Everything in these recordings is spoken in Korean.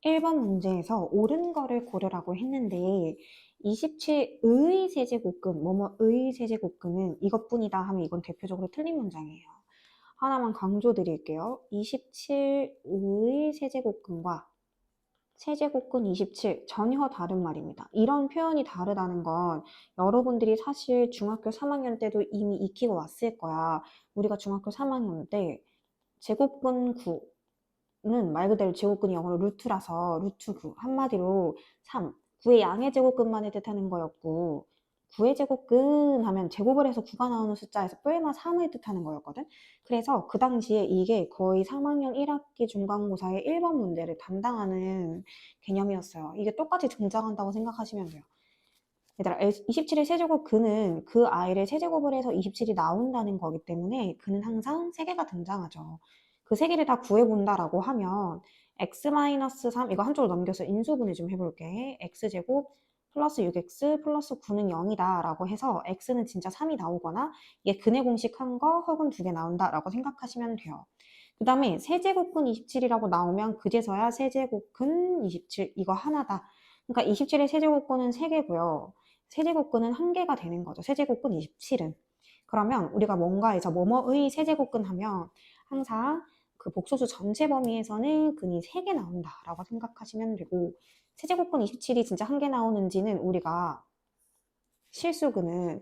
1번 문제에서 옳은 거를 고르라고 했는데 27의 세제곱근, 뭐뭐의 세제곱근은 이것뿐이다 하면 이건 대표적으로 틀린 문장이에요. 하나만 강조 드릴게요. 27의 세제곱근과 세제곱근 27 전혀 다른 말입니다. 이런 표현이 다르다는 건 여러분들이 사실 중학교 3학년 때도 이미 익히고 왔을 거야. 우리가 중학교 3학년 때 제곱근 9는 말 그대로 제곱근이 영어로 루트라서 루트 9 한마디로 3 9의 양의 제곱근만을 뜻하는 거였고 9의 제곱근 하면 제곱을 해서 9가 나오는 숫자에서 뿔마 3을 뜻하는 거였거든. 그래서 그 당시에 이게 거의 3학년 1학기 중간고사의 1번 문제를 담당하는 개념이었어요. 이게 똑같이 등장한다고 생각하시면 돼요. 얘들아, 27의 세제곱 근은 그 아이를 세제곱을 해서 27이 나온다는 거기 때문에 그는 항상 3개가 등장하죠. 그 3개를 다 구해본다라고 하면 x-3 이거 한쪽으로 넘겨서 인수분해 좀 해볼게. x제곱 플러스 6x 플러스 9는 0이다 라고 해서 x는 진짜 3이 나오거나 얘 근의 공식 한 거 혹은 2개 나온다 라고 생각하시면 돼요. 그 다음에 세제곱근 27이라고 나오면 그제서야 세제곱근 27 이거 하나다. 그러니까 27의 세제곱근은 3개고요. 세제곱근은 1개가 되는 거죠. 세제곱근 27은. 그러면 우리가 뭔가에서 뭐뭐의 세제곱근 하면 항상 그 복소수 전체 범위에서는 근이 3개 나온다라고 생각하시면 되고 세제곱근 27이 진짜 1개 나오는지는 우리가 실수근은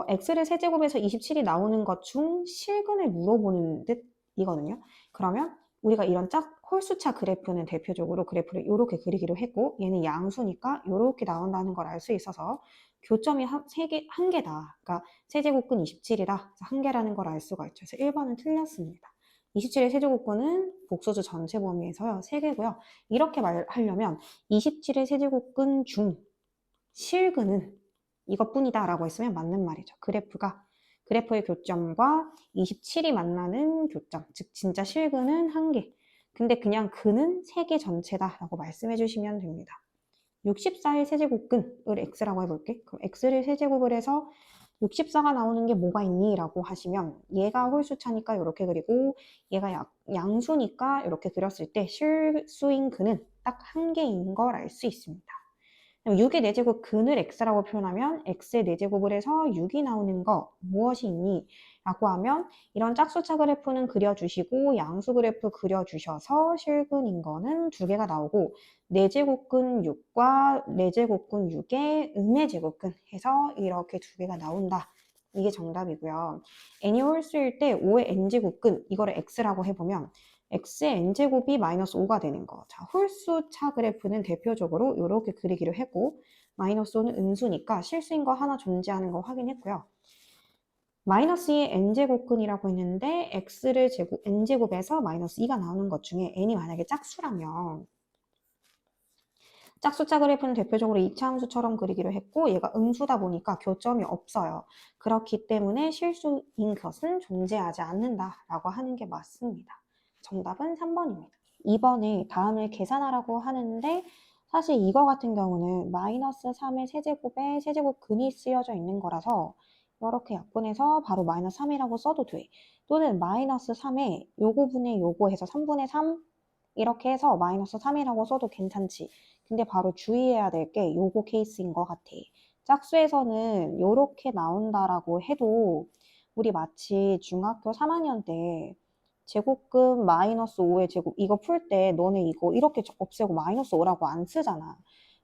x를 세제곱해서 27이 나오는 것 중 실근을 물어보는 듯이거든요. 그러면 우리가 이런 홀수차 그래프는 대표적으로 그래프를 이렇게 그리기로 했고 얘는 양수니까 이렇게 나온다는 걸 알 수 있어서 교점이 한 개다. 그러니까 세제곱근 27이라 1개라는 걸 알 수가 있죠. 그래서 1번은 틀렸습니다. 27의 세제곱근은 복소수 전체 범위에서요. 3개고요. 이렇게 말하려면 27의 세제곱근 중 실근은 이것뿐이다 라고 했으면 맞는 말이죠. 그래프의 교점과 27이 만나는 교점, 즉 진짜 실근은 1개. 근데 그냥 근은 3개 전체다 라고 말씀해 주시면 됩니다. 64의 세제곱근을 x라고 해볼게. 그럼 x를 세제곱을 해서 64가 나오는 게 뭐가 있니? 라고 하시면 얘가 홀수차니까 이렇게 그리고 얘가 양수니까 이렇게 그렸을 때 실수인 근은 딱 1개인 걸 알 수 있습니다. 6의 4제곱 근을 x라고 표현하면 x의 4제곱을 해서 6이 나오는 거 무엇이 있니? 라고 하면 이런 짝수차 그래프는 그려주시고 양수 그래프 그려주셔서 실근인 거는 2개가 나오고 4제곱근 6과 4제곱근 6의 음의 제곱근 해서 이렇게 2개가 나온다. 이게 정답이고요. n이 홀수일 때 5의 n제곱근 이거를 x라고 해보면 x의 n제곱이 마이너스 5가 되는 거. 자, 홀수차 그래프는 대표적으로 이렇게 그리기로 했고 마이너스 5는 음수니까 실수인 거 하나 존재하는 거 확인했고요. 마이너스 2의 n제곱근이라고 했는데 x를 n제곱에서 마이너스 2가 나오는 것 중에 n이 만약에 짝수라면 짝수차 그래프는 대표적으로 이차함수처럼 그리기로 했고 얘가 음수다 보니까 교점이 없어요. 그렇기 때문에 실수인 것은 존재하지 않는다라고 하는 게 맞습니다. 정답은 3번입니다. 2번에 다음을 계산하라고 하는데 사실 이거 같은 경우는 마이너스 3의 세제곱에 세제곱 근이 쓰여져 있는 거라서 이렇게 약분해서 바로 마이너스 3이라고 써도 돼. 또는 마이너스 3에 요거 분의 요거 해서 3분의 3 이렇게 해서 마이너스 3이라고 써도 괜찮지. 근데 바로 주의해야 될 게 요거 케이스인 것 같아. 짝수에서는 요렇게 나온다라고 해도 우리 마치 중학교 3학년 때 제곱근 마이너스 5의 제곱 이거 풀 때 너네 이거 이렇게 없애고 마이너스 5라고 안 쓰잖아.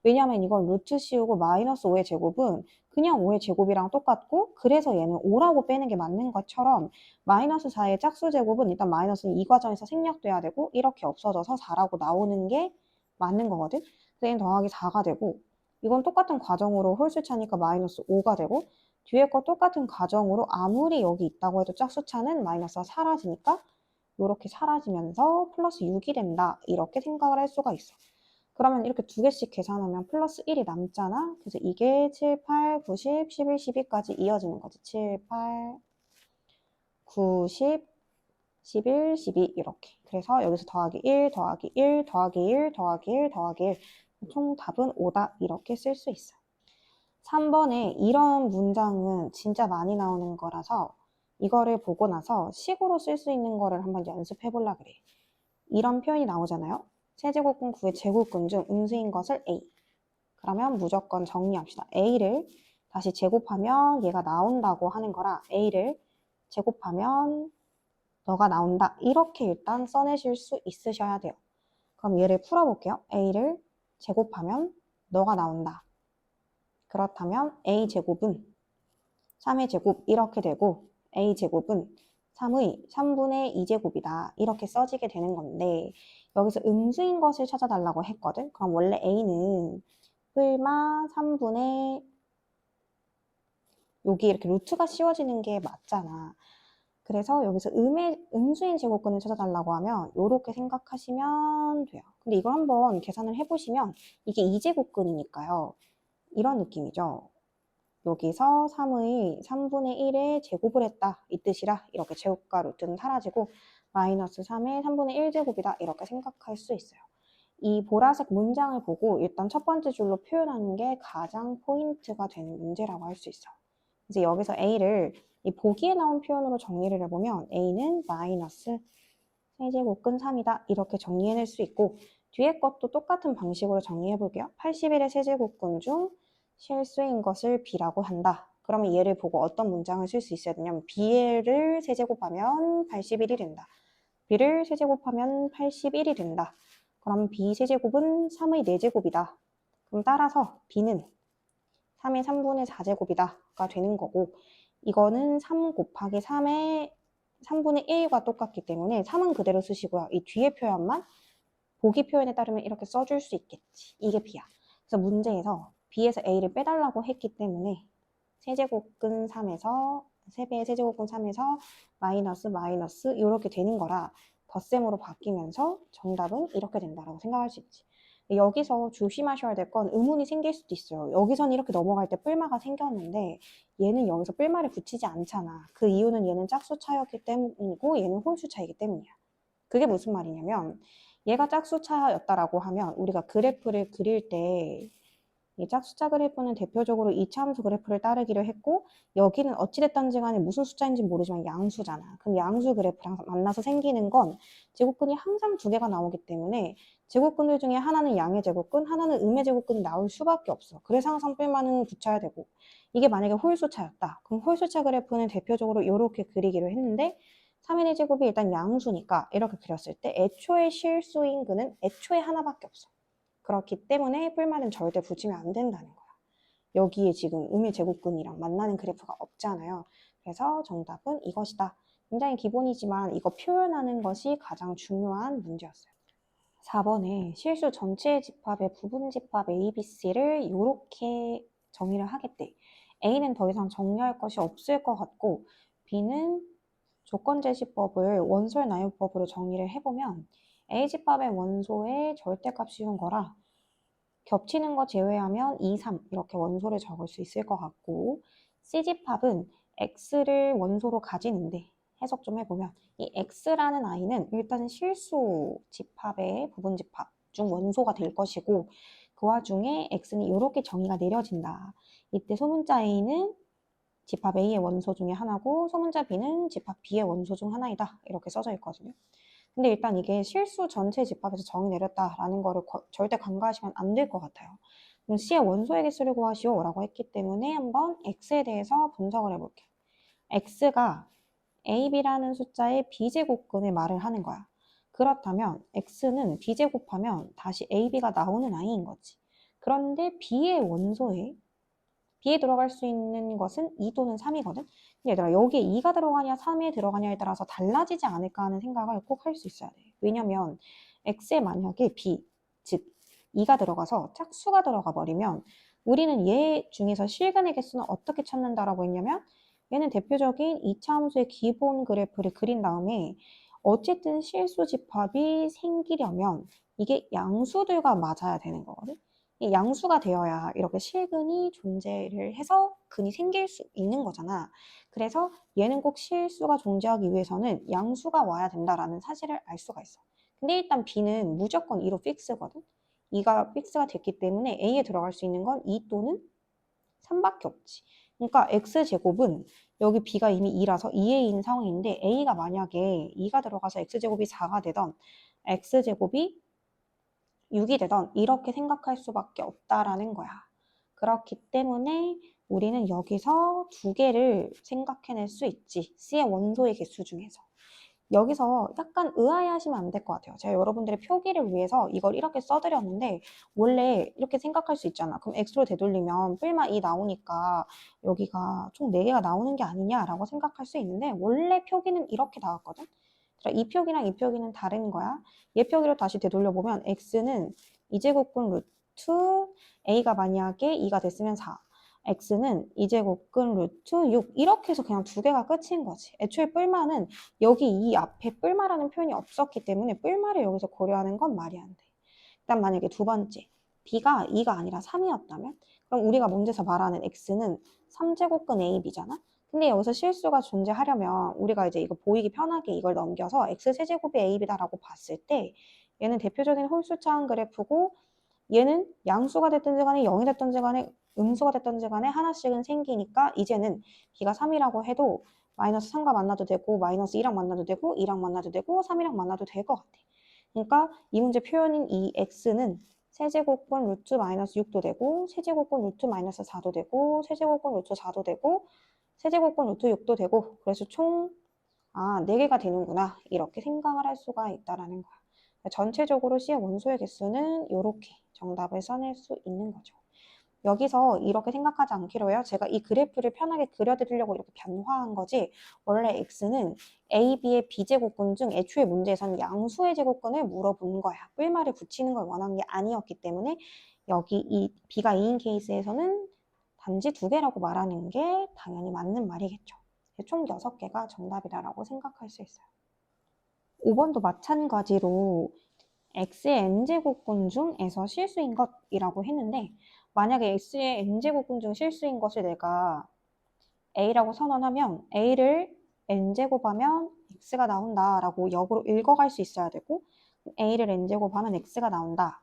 왜냐면 이건 루트 씌우고 마이너스 5의 제곱은 그냥 5의 제곱이랑 똑같고 그래서 얘는 5라고 빼는 게 맞는 것처럼 마이너스 4의 짝수 제곱은 일단 마이너스는 이 과정에서 생략돼야 되고 이렇게 없어져서 4라고 나오는 게 맞는 거거든. 그래서 얘는 더하기 4가 되고 이건 똑같은 과정으로 홀수차니까 마이너스 5가 되고 뒤에 거 똑같은 과정으로 아무리 여기 있다고 해도 짝수차는 마이너스가 사라지니까 이렇게 사라지면서 플러스 6이 된다. 이렇게 생각을 할 수가 있어. 그러면 이렇게 2개씩 계산하면 플러스 1이 남잖아. 그래서 이게 7, 8, 90, 11, 12까지 이어지는 거지. 7, 8, 90, 11, 12 이렇게. 그래서 여기서 더하기 1, 더하기 1, 더하기 1, 더하기 1, 더하기 1. 총 답은 5다. 이렇게 쓸 수 있어요. 3번에 이런 문장은 진짜 많이 나오는 거라서 이거를 보고 나서 식으로 쓸 수 있는 거를 한번 연습해 보려고 그래. 이런 표현이 나오잖아요. 세제곱근 9의 제곱근 중 음수인 것을 A. 그러면 무조건 정리합시다. A를 다시 제곱하면 얘가 나온다고 하는 거라 A를 제곱하면 너가 나온다. 이렇게 일단 써내실 수 있으셔야 돼요. 그럼 얘를 풀어볼게요. A를 제곱하면 너가 나온다. 그렇다면 A제곱은 3의 제곱 이렇게 되고 A제곱은 3의 3분의 2제곱이다. 이렇게 써지게 되는 건데 여기서 음수인 것을 찾아달라고 했거든. 그럼 원래 A는 뿔마 3분의 여기 이렇게 루트가 씌워지는 게 맞잖아. 그래서 여기서 음수인 제곱근을 찾아달라고 하면 이렇게 생각하시면 돼요. 근데 이걸 한번 계산을 해보시면 이게 2제곱근이니까요. 이런 느낌이죠. 여기서 3의 3분의 1에 제곱을 했다. 이 뜻이라 이렇게 제곱과 루트는 사라지고 마이너스 3의 3분의 1제곱이다. 이렇게 생각할 수 있어요. 이 보라색 문장을 보고 일단 첫 번째 줄로 표현하는 게 가장 포인트가 되는 문제라고 할 수 있어요. 이제 여기서 A를 이 보기에 나온 표현으로 정리를 해보면 A는 마이너스 세제곱근 3이다. 이렇게 정리해낼 수 있고 뒤에 것도 똑같은 방식으로 정리해 볼게요. 81의 세제곱근 중 실수인 것을 B라고 한다. 그러면 얘를 보고 어떤 문장을 쓸 수 있어야 되냐면 B를 세제곱하면 81이 된다. B를 세제곱하면 81이 된다. 그럼 B 세제곱은 3의 4제곱이다. 그럼 따라서 B는 3의 3분의 4제곱이다가 되는 거고 이거는 3 곱하기 3의 3분의 1과 똑같기 때문에 3은 그대로 쓰시고요. 이 뒤에 표현만 보기 표현에 따르면 이렇게 써줄 수 있겠지. 이게 B야. 그래서 문제에서 B에서 A를 빼달라고 했기 때문에 세제곱근 3에서 3배의 세제곱근 3에서 마이너스 마이너스 이렇게 되는 거라 덧셈으로 바뀌면서 정답은 이렇게 된다라고 생각할 수 있지. 여기서 조심하셔야 될 건 의문이 생길 수도 있어요. 여기선 이렇게 넘어갈 때 뿔마가 생겼는데 얘는 여기서 뿔마를 붙이지 않잖아. 그 이유는 얘는 짝수 차였기 때문이고 얘는 홀수 차이기 때문이야. 그게 무슨 말이냐면 얘가 짝수 차였다라고 하면 우리가 그래프를 그릴 때 이 짝수차 그래프는 대표적으로 이차함수 그래프를 따르기로 했고 여기는 어찌됐든지 간에 무슨 숫자인지 모르지만 양수잖아. 그럼 양수 그래프랑 만나서 생기는 건 제곱근이 항상 두 개가 나오기 때문에 제곱근들 중에 하나는 양의 제곱근, 하나는 음의 제곱근이 나올 수밖에 없어. 그래서 항상 뿔마는 붙여야 되고 이게 만약에 홀수차였다. 그럼 홀수차 그래프는 대표적으로 이렇게 그리기로 했는데 3의 제곱이 일단 양수니까 이렇게 그렸을 때 애초에 실수인 근은 애초에 하나밖에 없어. 그렇기 때문에 뿔말은 절대 붙이면 안 된다는 거야. 여기에 지금 음의 제곱근이랑 만나는 그래프가 없잖아요. 그래서 정답은 이것이다. 굉장히 기본이지만 이거 표현하는 것이 가장 중요한 문제였어요. 4번에 실수 전체 집합의 부분 집합 A, B, C를 이렇게 정의를 하겠대. A는 더 이상 정리할 것이 없을 것 같고 B는 조건제시법을 원소의 나열법으로 정리를 해보면 A집합의 원소의 절대값 쉬운 거라 겹치는 거 제외하면 2, 3 이렇게 원소를 적을 수 있을 것 같고 C집합은 X를 원소로 가지는데 해석 좀 해보면 이 X라는 아이는 일단 실수 집합의 부분 집합 중 원소가 될 것이고 그 와중에 X는 이렇게 정의가 내려진다. 이때 소문자 A는 집합 A의 원소 중에 하나고 소문자 B는 집합 B의 원소 중 하나이다. 이렇게 써져 있거든요. 근데 일단 이게 실수 전체 집합에서 정의 내렸다라는 거를 절대 간과하시면 안 될 것 같아요. 그럼 C의 원소의 개수를 구하시오 라고 했기 때문에 한번 X에 대해서 분석을 해볼게요. X가 AB라는 숫자의 B제곱근을 말을 하는 거야. 그렇다면 X는 B제곱하면 다시 AB가 나오는 아이인 거지. 그런데 B의 원소에 B에 들어갈 수 있는 것은 2 또는 3이거든. 근데 얘들아 여기에 2가 들어가냐 3에 들어가냐에 따라서 달라지지 않을까 하는 생각을 꼭 할 수 있어야 돼. 왜냐면 X에 만약에 B, 즉 2가 들어가서 짝수가 들어가 버리면 우리는 얘 중에서 실근의 개수는 어떻게 찾는다라고 했냐면 얘는 대표적인 2차 함수의 기본 그래프를 그린 다음에 어쨌든 실수 집합이 생기려면 이게 양수들과 맞아야 되는 거거든. 이 양수가 되어야 이렇게 실근이 존재를 해서 근이 생길 수 있는 거잖아. 그래서 얘는 꼭 실수가 존재하기 위해서는 양수가 와야 된다라는 사실을 알 수가 있어. 근데 일단 B는 무조건 2로 픽스거든. 2가 픽스가 됐기 때문에 A에 들어갈 수 있는 건 2 또는 3밖에 없지. 그러니까 X제곱은 여기 B가 이미 2라서 2에 있는 상황인데 A가 만약에 2가 들어가서 X제곱이 4가 되던 X제곱이 6이 되던 이렇게 생각할 수밖에 없다라는 거야. 그렇기 때문에 우리는 여기서 두 개를 생각해낼 수 있지. C의 원소의 개수 중에서. 여기서 약간 의아해하시면 안 될 것 같아요. 제가 여러분들의 표기를 위해서 이걸 이렇게 써드렸는데 원래 이렇게 생각할 수 있잖아. 그럼 x로 되돌리면 뿔마 2 나오니까 여기가 총 4개가 나오는 게 아니냐라고 생각할 수 있는데 원래 표기는 이렇게 나왔거든. 그러니까 이 표기랑 이 표기는 다른 거야. 얘 표기로 다시 되돌려보면 x는 2제곱분 루트 a가 만약에 2가 됐으면 4. x는 2제곱근 루트 6 이렇게 해서 그냥 두 개가 끝인 거지. 애초에 뿔마는 여기 이 앞에 뿔마라는 표현이 없었기 때문에 뿔마를 여기서 고려하는 건 말이 안 돼. 일단 만약에 두 번째 b가 2가 아니라 3이었다면 그럼 우리가 문제에서 말하는 x는 3제곱근 ab잖아. 근데 여기서 실수가 존재하려면 우리가 이제 이거 보이기 편하게 이걸 넘겨서 x 세제곱이 ab다라고 봤을 때 얘는 대표적인 홀수차항 그래프고 얘는 양수가 됐든지 간에 0이 됐든지 간에 음수가 됐든지 간에 하나씩은 생기니까 이제는 b가 3이라고 해도 마이너스 3과 만나도 되고 마이너스 2랑 만나도 되고 2랑 만나도 되고 3이랑 만나도 될 것 같아. 그러니까 이 문제 표현인 이 x는 세제곱분 루트 마이너스 6도 되고 세제곱분 루트 마이너스 4도 되고 세제곱분 루트 4도 되고 세제곱분 루트 6도 되고 그래서 총 4개가 되는구나 이렇게 생각을 할 수가 있다라는 거야. 전체적으로 C의 원소의 개수는 이렇게 정답을 써낼 수 있는 거죠. 여기서 이렇게 생각하지 않기로 해요. 제가 이 그래프를 편하게 그려드리려고 이렇게 변화한 거지 원래 X는 A, B의 B제곱근 중 애초에 문제에서는 양수의 제곱근을 물어본 거야. 뿔마를 붙이는 걸 원한 게 아니었기 때문에 여기 이 B가 2인 케이스에서는 단지 2개라고 말하는 게 당연히 맞는 말이겠죠. 총 6개가 정답이다라고 생각할 수 있어요. 5번도 마찬가지로 x의 n제곱근 중에서 실수인 것이라고 했는데 만약에 x의 n제곱근 중 실수인 것을 내가 a라고 선언하면 a를 n제곱하면 x가 나온다라고 역으로 읽어갈 수 있어야 되고 a를 n제곱하면 x가 나온다.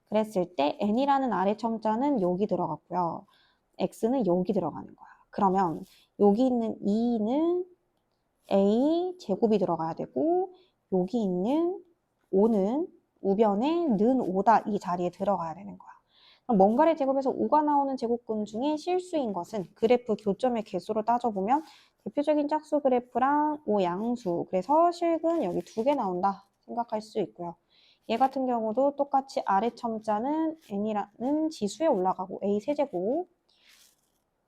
그랬을 때 n이라는 아래 첨자는 여기 들어갔고요. x는 여기 들어가는 거야. 그러면 여기 있는 2는 a 제곱이 들어가야 되고 여기 있는 5는 우변에 는 5다 이 자리에 들어가야 되는 거야. 그럼 뭔가를 제곱해서 5가 나오는 제곱근 중에 실수인 것은 그래프 교점의 개수로 따져보면 대표적인 짝수 그래프랑 5 양수 그래서 실근 여기 2개 나온다 생각할 수 있고요. 얘 같은 경우도 똑같이 아래 첨자는 n이라는 지수에 올라가고 a 세제곱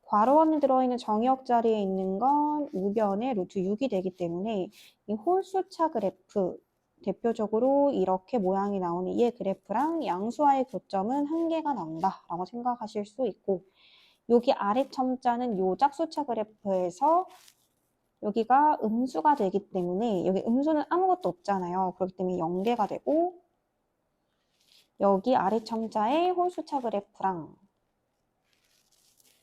괄호 안에 들어있는 정의역 자리에 있는 건 우변의 루트 6이 되기 때문에 이 홀수차 그래프 대표적으로 이렇게 모양이 나오는 이 그래프랑 양수와의 교점은 한 개가 나온다라고 생각하실 수 있고 여기 아래 첨자는 요 짝수차 그래프에서 여기가 음수가 되기 때문에 여기 음수는 아무것도 없잖아요. 그렇기 때문에 0개가 되고 여기 아래 첨자의 홀수차 그래프랑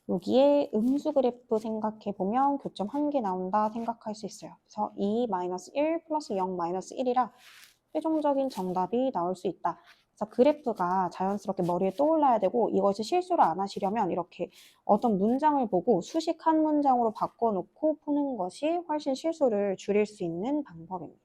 여기에 음수 그래프 생각해보면 교점 1개 나온다 생각할 수 있어요. 그래서 2-1 플러스 0-1이라 최종적인 정답이 나올 수 있다. 그래서 그래프가 자연스럽게 머리에 떠올라야 되고 이것을 실수를 안 하시려면 이렇게 어떤 문장을 보고 수식 한 문장으로 바꿔놓고 푸는 것이 훨씬 실수를 줄일 수 있는 방법입니다.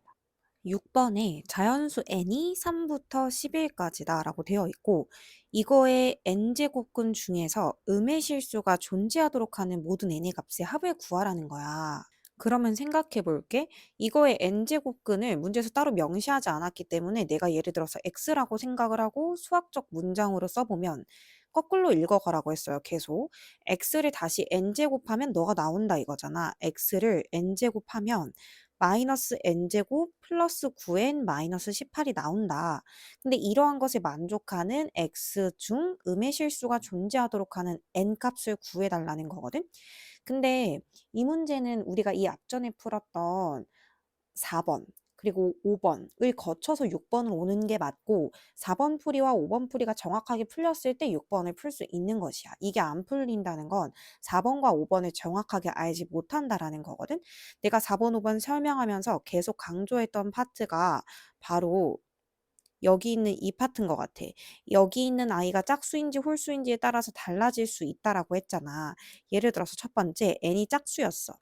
6번에 자연수 n이 3부터 11까지다 라고 되어 있고 이거의 n제곱근 중에서 음의 실수가 존재하도록 하는 모든 n의 값의 합을 구하라는 거야. 그러면 생각해 볼게. 이거의 n제곱근을 문제에서 따로 명시하지 않았기 때문에 내가 예를 들어서 x라고 생각을 하고 수학적 문장으로 써보면 거꾸로 읽어가라고 했어요. 계속. x를 다시 n제곱하면 너가 나온다 이거잖아. x를 n제곱하면 마이너스 n제곱 플러스 9n 마이너스 18이 나온다. 근데 이러한 것에 만족하는 x 중 음의 실수가 존재하도록 하는 n 값을 구해달라는 거거든. 근데 이 문제는 우리가 이 앞전에 풀었던 4번 그리고 5번을 거쳐서 6번을 오는 게 맞고 4번 풀이와 5번 풀이가 정확하게 풀렸을 때 6번을 풀 수 있는 것이야. 이게 안 풀린다는 건 4번과 5번을 정확하게 알지 못한다라는 거거든. 내가 4번, 5번 설명하면서 계속 강조했던 파트가 바로 여기 있는 이 파트인 것 같아. 여기 있는 아이가 짝수인지 홀수인지에 따라서 달라질 수 있다라고 했잖아. 예를 들어서 첫 번째 n이 짝수였어.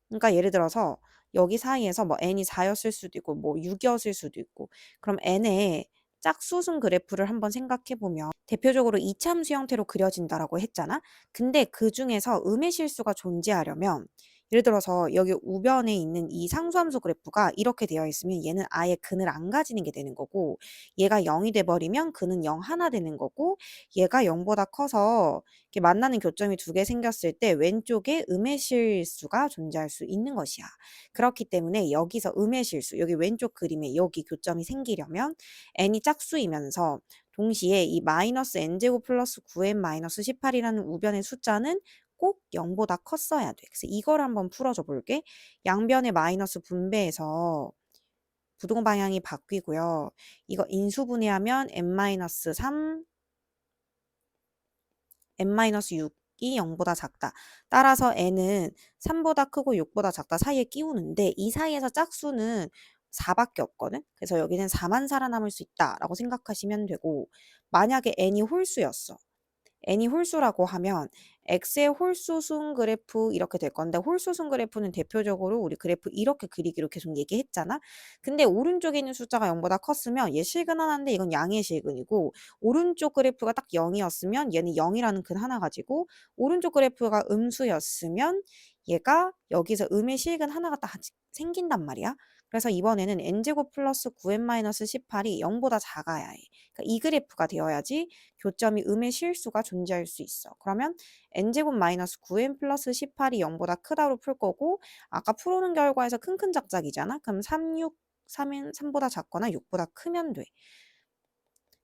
그러니까 예를 들어서 여기 사이에서 뭐 n이 4였을 수도 있고 뭐 6이었을 수도 있고 그럼 n의 짝수승 그래프를 한번 생각해 보면 대표적으로 이차함수 형태로 그려진다라고 했잖아. 근데 그 중에서 음의 실수가 존재하려면 예를 들어서 여기 우변에 있는 이 상수함수 그래프가 이렇게 되어 있으면 얘는 아예 근을 안 가지는 게 되는 거고, 얘가 0이 돼 버리면 근은 0 하나 되는 거고, 얘가 0보다 커서 이렇게 만나는 교점이 두 개 생겼을 때 왼쪽에 음의 실수가 존재할 수 있는 것이야. 그렇기 때문에 여기서 음의 실수, 여기 왼쪽 그림에 여기 교점이 생기려면 n이 짝수이면서 동시에 이 마이너스 n제곱 플러스 9n 마이너스 18이라는 우변의 숫자는 꼭 0보다 컸어야 돼. 그래서 이걸 한번 풀어줘 볼게. 양변의 마이너스 분배해서 부동 방향이 바뀌고요. 이거 인수분해하면 n-3, n-6이 0보다 작다. 따라서 n은 3보다 크고 6보다 작다 사이에 끼우는데 이 사이에서 짝수는 4밖에 없거든. 그래서 여기는 4만 살아남을 수 있다라고 생각하시면 되고, 만약에 n이 홀수였어. n이 홀수라고 하면 x의 홀수순 그래프 이렇게 될 건데, 홀수순 그래프는 대표적으로 우리 그래프 이렇게 그리기로 계속 얘기했잖아. 근데 오른쪽에 있는 숫자가 0보다 컸으면 얘 실근 하나인데 이건 양의 실근이고, 오른쪽 그래프가 딱 0이었으면 얘는 0이라는 근 하나 가지고, 오른쪽 그래프가 음수였으면 얘가 여기서 음의 실근 하나가 딱 생긴단 말이야. 그래서 이번에는 n제곱 플러스 9n-18이 0보다 작아야 해. 그러니까 이 그래프가 되어야지 교점이 음의 실수가 존재할 수 있어. 그러면 n제곱 마이너스 9n 플러스 18이 0보다 크다로 풀 거고, 아까 풀어오는 결과에서 큰큰 작작이잖아. 그럼 3은 3보다 작거나 6보다 크면 돼.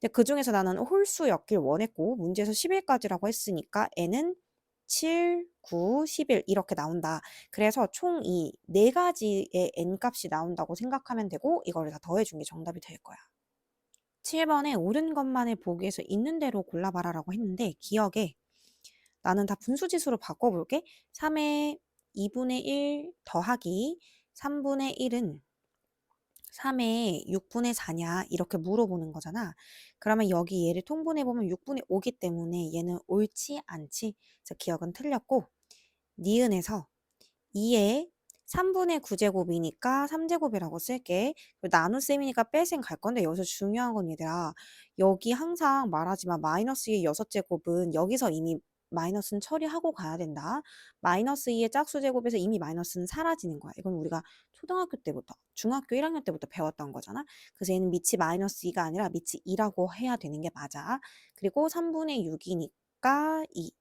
근데 그중에서 나는 홀수였길 원했고 문제에서 10일까지라고 했으니까 n은 7, 9, 11 이렇게 나온다. 그래서 총 이 네 가지의 n 값이 나온다고 생각하면 되고, 이거를 다 더해준 게 정답이 될 거야. 7번에 옳은 것만을 보기 위해서 있는 대로 골라봐라라고 했는데, 기억에 나는 다 분수지수로 바꿔볼게. 3의 2분의 1 더하기 3분의 1은 3의 6분의 4냐 이렇게 물어보는 거잖아. 그러면 여기 얘를 통분해보면 6분의 5기 때문에 얘는 옳지 않지. 그래서 기억은 틀렸고, 니은에서 2의 3분의 9제곱이니까 3제곱이라고 쓸게. 나눗셈이니까 뺄셈 갈 건데 여기서 중요한 건 얘들아, 여기 항상 말하지만 마이너스 2의 6제곱은 여기서 이미 마이너스는 처리하고 가야 된다. 마이너스 2의 짝수제곱에서 이미 마이너스는 사라지는 거야. 이건 우리가 초등학교 때부터, 중학교 1학년 때부터 배웠던 거잖아. 그래서 얘는 밑이 마이너스 2가 아니라 밑이 2라고 해야 되는 게 맞아. 그리고 3분의 6이니까 2.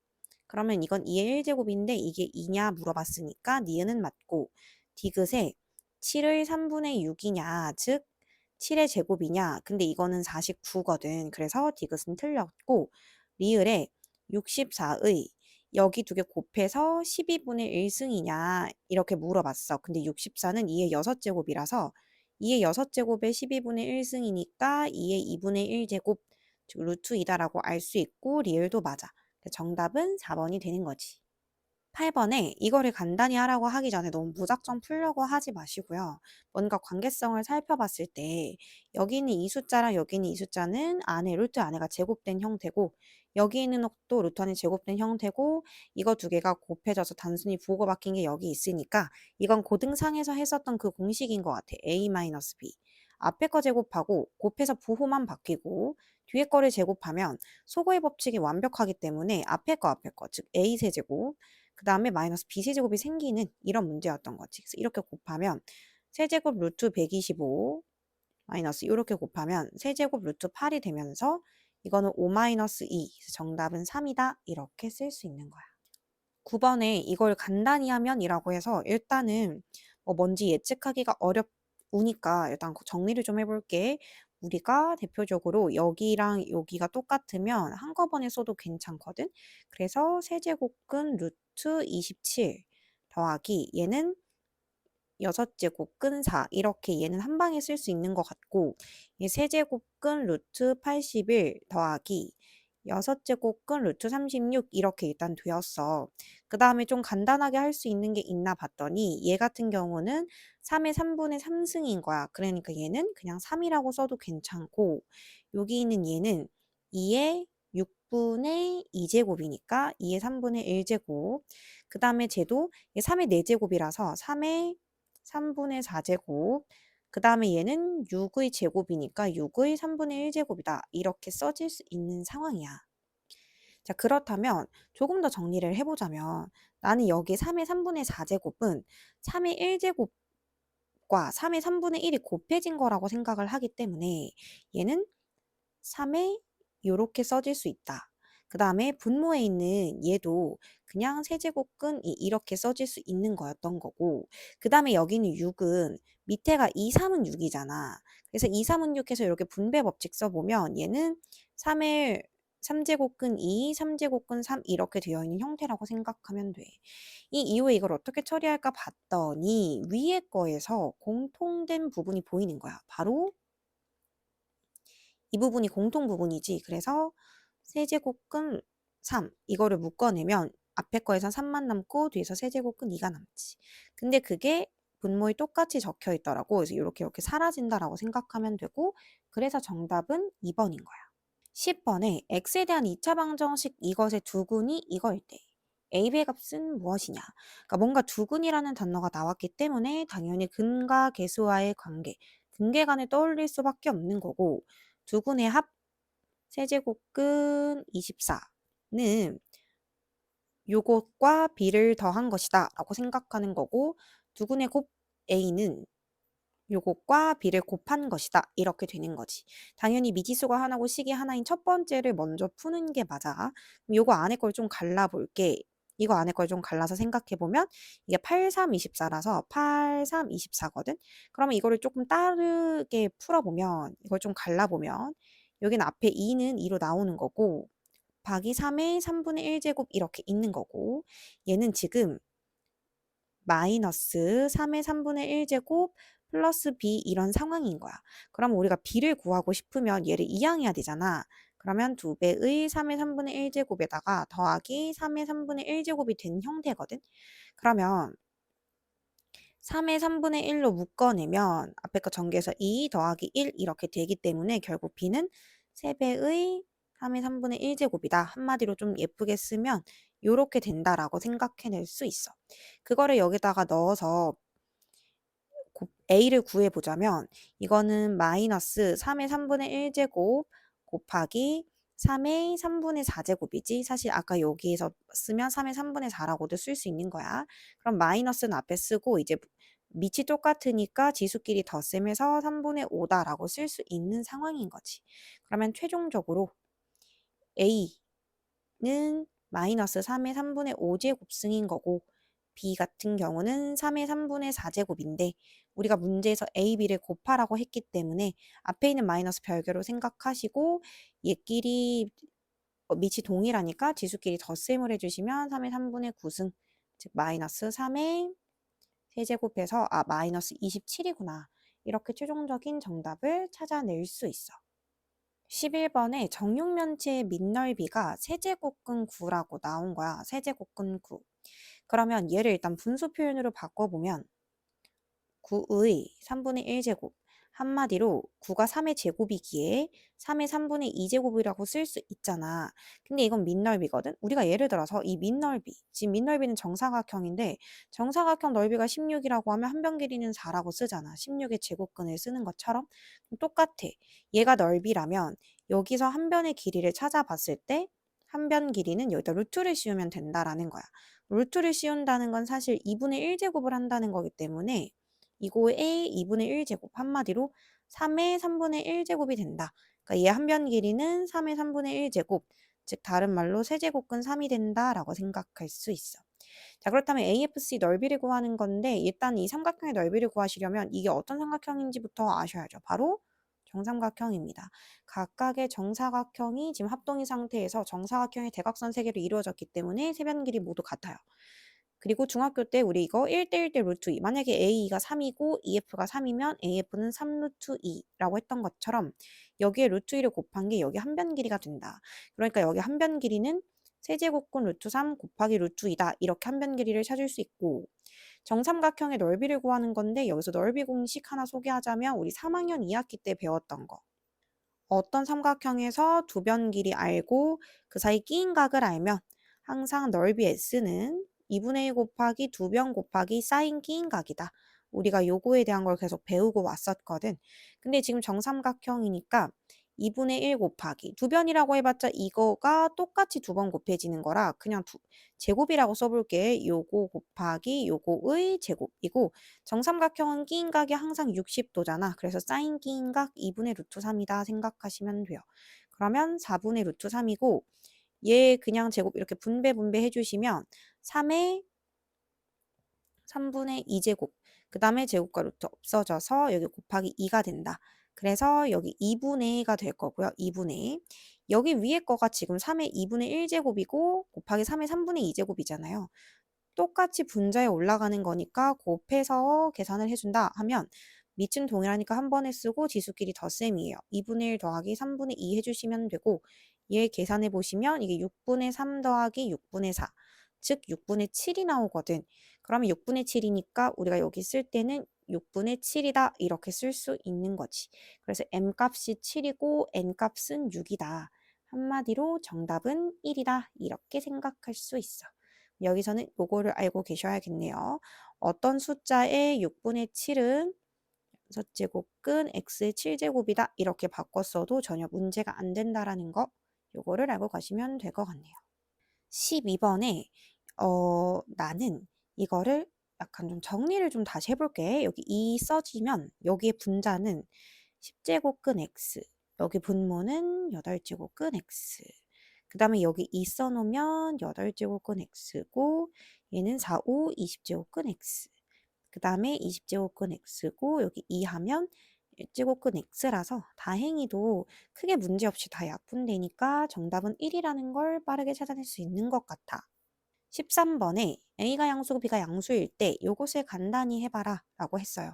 그러면 이건 2의 1제곱인데 이게 2냐 물어봤으니까 니은은 맞고, 디귿에 7을 3분의 6이냐, 즉 7의 제곱이냐. 근데 이거는 49거든. 그래서 디귿은 틀렸고, 리을에 64의 여기 두 개 곱해서 12분의 1승이냐 이렇게 물어봤어. 근데 64는 2의 6제곱이라서 2의 6제곱에 12분의 1승이니까 2의 2분의 1제곱, 즉 루트 2다라고 알 수 있고, 리을도 맞아. 정답은 4번이 되는 거지. 8번에 이거를 간단히 하라고 하기 전에 너무 무작정 풀려고 하지 마시고요. 뭔가 관계성을 살펴봤을 때 여기 있는 이 숫자랑 여기 있는 이 숫자는 안에 루트 안에가 제곱된 형태고, 여기 있는 것도 루트 안에 제곱된 형태고, 이거 두 개가 곱해져서 단순히 부호가 바뀐 게 여기 있으니까 이건 고등상에서 했었던 그 공식인 것 같아. a-b. 앞에 거 제곱하고 곱해서 부호만 바뀌고 뒤에 거를 제곱하면 소거의 법칙이 완벽하기 때문에 앞에 거, 즉 a 세제곱, 그 다음에 마이너스 b세제곱이 생기는 이런 문제였던 거지. 그래서 이렇게 곱하면 세제곱 루트 125 마이너스 이렇게 곱하면 세제곱 루트 8이 되면서 이거는 5 마이너스 2, 정답은 3이다 이렇게 쓸 수 있는 거야. 9번에 이걸 간단히 하면 이라고 해서 일단은 뭔지 예측하기가 어렵으니까 일단 정리를 좀 해볼게. 우리가 대표적으로 여기랑 여기가 똑같으면 한꺼번에 써도 괜찮거든. 그래서 세제곱근 루트 27 더하기 얘는 6제곱근 4 이렇게 얘는 한 방에 쓸 수 있는 것 같고, 얘 세제곱근 루트 81 더하기 6제곱근 루트 36 이렇게 일단 되었어. 그 다음에 좀 간단하게 할 수 있는 게 있나 봤더니 얘 같은 경우는 3의 3분의 3승인 거야. 그러니까 얘는 그냥 3이라고 써도 괜찮고, 여기 있는 얘는 2의 6분의 2제곱이니까 2의 3분의 1제곱, 그 다음에 쟤도 3의 4제곱이라서 3의 3분의 4제곱, 그 다음에 얘는 6의 제곱이니까 6의 3분의 1 제곱이다. 이렇게 써질 수 있는 상황이야. 자, 그렇다면 조금 더 정리를 해보자면 나는 여기 3의 3분의 4 제곱은 3의 1 제곱과 3의 3분의 1이 곱해진 거라고 생각을 하기 때문에 얘는 3에 요렇게 써질 수 있다. 그 다음에 분모에 있는 얘도 그냥 세제곱근이 이렇게 써질 수 있는 거였던 거고, 그 다음에 여기는 6은 밑에가 2, 3은 6이잖아. 그래서 2, 3은 6 해서 이렇게 분배 법칙 써보면 얘는 3의 3제곱근 2, 3제곱근 3 이렇게 되어 있는 형태라고 생각하면 돼. 이 이후에 이걸 어떻게 처리할까 봤더니 위에 거에서 공통된 부분이 보이는 거야. 바로 이 부분이 공통 부분이지. 그래서 세제곱근 3 이거를 묶어내면 앞에 거에서 3만 남고 뒤에서 세제곱근 2가 남지. 근데 그게 분모에 똑같이 적혀 있더라고. 그래서 이렇게 사라진다라고 생각하면 되고, 그래서 정답은 2번인 거야. 10번에 x에 대한 2차 방정식 이것의 두근이 이거일 때 a의 값은 무엇이냐. 그러니까 뭔가 두근이라는 단어가 나왔기 때문에 당연히 근과 계수와의 관계, 근계간을 떠올릴 수밖에 없는 거고, 두근의 합 세제곱근 24는 요것과 b를 더한 것이다 라고 생각하는 거고, 두근의 곱 a는 요것과 b를 곱한 것이다 이렇게 되는 거지. 당연히 미지수가 하나고 식이 하나인 첫 번째를 먼저 푸는 게 맞아. 그럼 요거 안에 걸 좀 갈라볼게. 이거 안에 걸 좀 갈라서 생각해보면 이게 8, 3, 24라서 8, 3, 24거든. 그러면 이거를 조금 다르게 풀어보면, 이걸 좀 갈라보면 여기는 앞에 2는 2로 나오는 거고, 곱하기 3의 3분의 1제곱 이렇게 있는 거고, 얘는 지금 마이너스 3의 3분의 1제곱 플러스 b 이런 상황인 거야. 그럼 우리가 b를 구하고 싶으면 얘를 이항해야 되잖아. 그러면 2배의 3의 3분의 1제곱에다가 더하기 3의 3분의 1제곱이 된 형태거든. 그러면 3의 3분의 1로 묶어내면 앞에 거 전개해서 2 더하기 1 이렇게 되기 때문에 결국 b는 3배의 3의 3분의 1제곱이다. 한마디로 좀 예쁘게 쓰면 요렇게 된다라고 생각해낼 수 있어. 그거를 여기다가 넣어서 a를 구해보자면 이거는 마이너스 3의 3분의 1제곱 곱하기 3의 3분의 4제곱이지. 사실 아까 여기에서 쓰면 3의 3분의 4라고도 쓸 수 있는 거야. 그럼 마이너스는 앞에 쓰고 이제 밑이 똑같으니까 지수끼리 덧셈해서 3분의 5다라고 쓸 수 있는 상황인 거지. 그러면 최종적으로 a는 마이너스 3의 3분의 5제곱승인 거고, b 같은 경우는 3의 3분의 4제곱인데 우리가 문제에서 a, b를 곱하라고 했기 때문에 앞에 있는 마이너스 별개로 생각하시고 얘끼리 밑이 동일하니까 지수끼리 덧셈을 해주시면 3의 3분의 9승, 즉 마이너스 3의 세제곱해서 마이너스 27이구나. 이렇게 최종적인 정답을 찾아낼 수 있어. 11번에 정육면체의 밑넓이가 세제곱근 9라고 나온 거야. 세제곱근 9. 그러면 얘를 일단 분수 표현으로 바꿔보면 9의 3분의 1제곱. 한마디로 9가 3의 제곱이기에 3의 3분의 2제곱이라고 쓸 수 있잖아. 근데 이건 밑넓이거든. 우리가 예를 들어서 이 밑넓이, 지금 밑넓이는 정사각형인데 정사각형 넓이가 16이라고 하면 한 변 길이는 4라고 쓰잖아. 16의 제곱근을 쓰는 것처럼 똑같아. 얘가 넓이라면 여기서 한 변의 길이를 찾아봤을 때 한 변 길이는 여기다 루트를 씌우면 된다라는 거야. 루트를 씌운다는 건 사실 2분의 1제곱을 한다는 거기 때문에 이거의 2분의 1제곱, 한마디로 3의 3분의 1제곱이 된다. 그러니까 얘 한 변 길이는 3의 3분의 1제곱, 즉 다른 말로 세제곱근 3이 된다라고 생각할 수 있어. 자, 그렇다면 AFC 넓이를 구하는 건데 일단 이 삼각형의 넓이를 구하시려면 이게 어떤 삼각형인지부터 아셔야죠. 바로 정삼각형입니다. 각각의 정사각형이 지금 합동이 상태에서 정사각형의 대각선 세 개로 이루어졌기 때문에 세 변 길이 모두 같아요. 그리고 중학교 때 우리 이거 1대1대 루트 2. 만약에 A가 3이고 EF가 3이면 AF는 3 루트 2라고 했던 것처럼 여기에 루트 2를 곱한 게 여기 한 변 길이가 된다. 그러니까 여기 한 변 길이는 세제곱근 루트 3 곱하기 루트 2다. 이렇게 한 변 길이를 찾을 수 있고, 정삼각형의 넓이를 구하는 건데 여기서 넓이 공식 하나 소개하자면 우리 3학년 2학기 때 배웠던 거. 어떤 삼각형에서 두 변 길이 알고 그 사이 끼인 각을 알면 항상 넓이 S는 2분의 1 곱하기 두 변 곱하기 사인 끼인 각이다 우리가 요거에 대한 걸 계속 배우고 왔었거든. 근데 지금 정삼각형이니까 2분의 1 곱하기 두 변이라고 해봤자 이거가 똑같이 두 번 곱해지는 거라 그냥 제곱이라고 써볼게. 요거 곱하기 요거의 제곱이고 정삼각형은 끼인각이 항상 60도잖아. 그래서 사인 끼인각 2분의 루트 3이다 생각하시면 돼요. 그러면 4분의 루트 3이고 얘 그냥 제곱 이렇게 분배 해주시면 3의 3분의 2제곱 그 다음에 제곱과 루트 없어져서 여기 곱하기 2가 된다. 그래서 여기 2분의 1가 될 거고요. 2분의 1. 여기 위에 거가 지금 3의 2분의 1제곱이고 곱하기 3의 3분의 2제곱이잖아요. 똑같이 분자에 올라가는 거니까 곱해서 계산을 해준다 하면 밑은 동일하니까 한 번에 쓰고 지수끼리 덧셈이에요. 2분의 1 더하기 3분의 2 해주시면 되고 얘 계산해 보시면 이게 6분의 3 더하기 6분의 4, 즉 6분의 7이 나오거든. 그러면 6분의 7이니까 우리가 여기 쓸 때는 6분의 7이다 이렇게 쓸 수 있는 거지. 그래서 m값이 7이고 n값은 6이다. 한마디로 정답은 1이다 이렇게 생각할 수 있어. 여기서는 요거를 알고 계셔야겠네요. 어떤 숫자의 6분의 7은 6제곱근 x의 7제곱이다. 이렇게 바꿨어도 전혀 문제가 안 된다라는 거 요거를 알고 가시면 될 것 같네요. 12번에 나는 이거를 약간 좀 정리를 좀 다시 해볼게. 여기 2 써지면 여기에 분자는 10제곱근 x, 여기 분모는 8제곱근 x. 그 다음에 여기 2 써놓으면 8제곱근 x고 얘는 4, 5, 20제곱근 x. 그 다음에 20제곱근 x고 여기 2 하면 1제곱근 x라서 다행히도 크게 문제없이 다 약분되니까 정답은 1이라는 걸 빠르게 찾아낼 수 있는 것 같아. 13번에 A가 양수고 B가 양수일 때 요것을 간단히 해봐라 라고 했어요.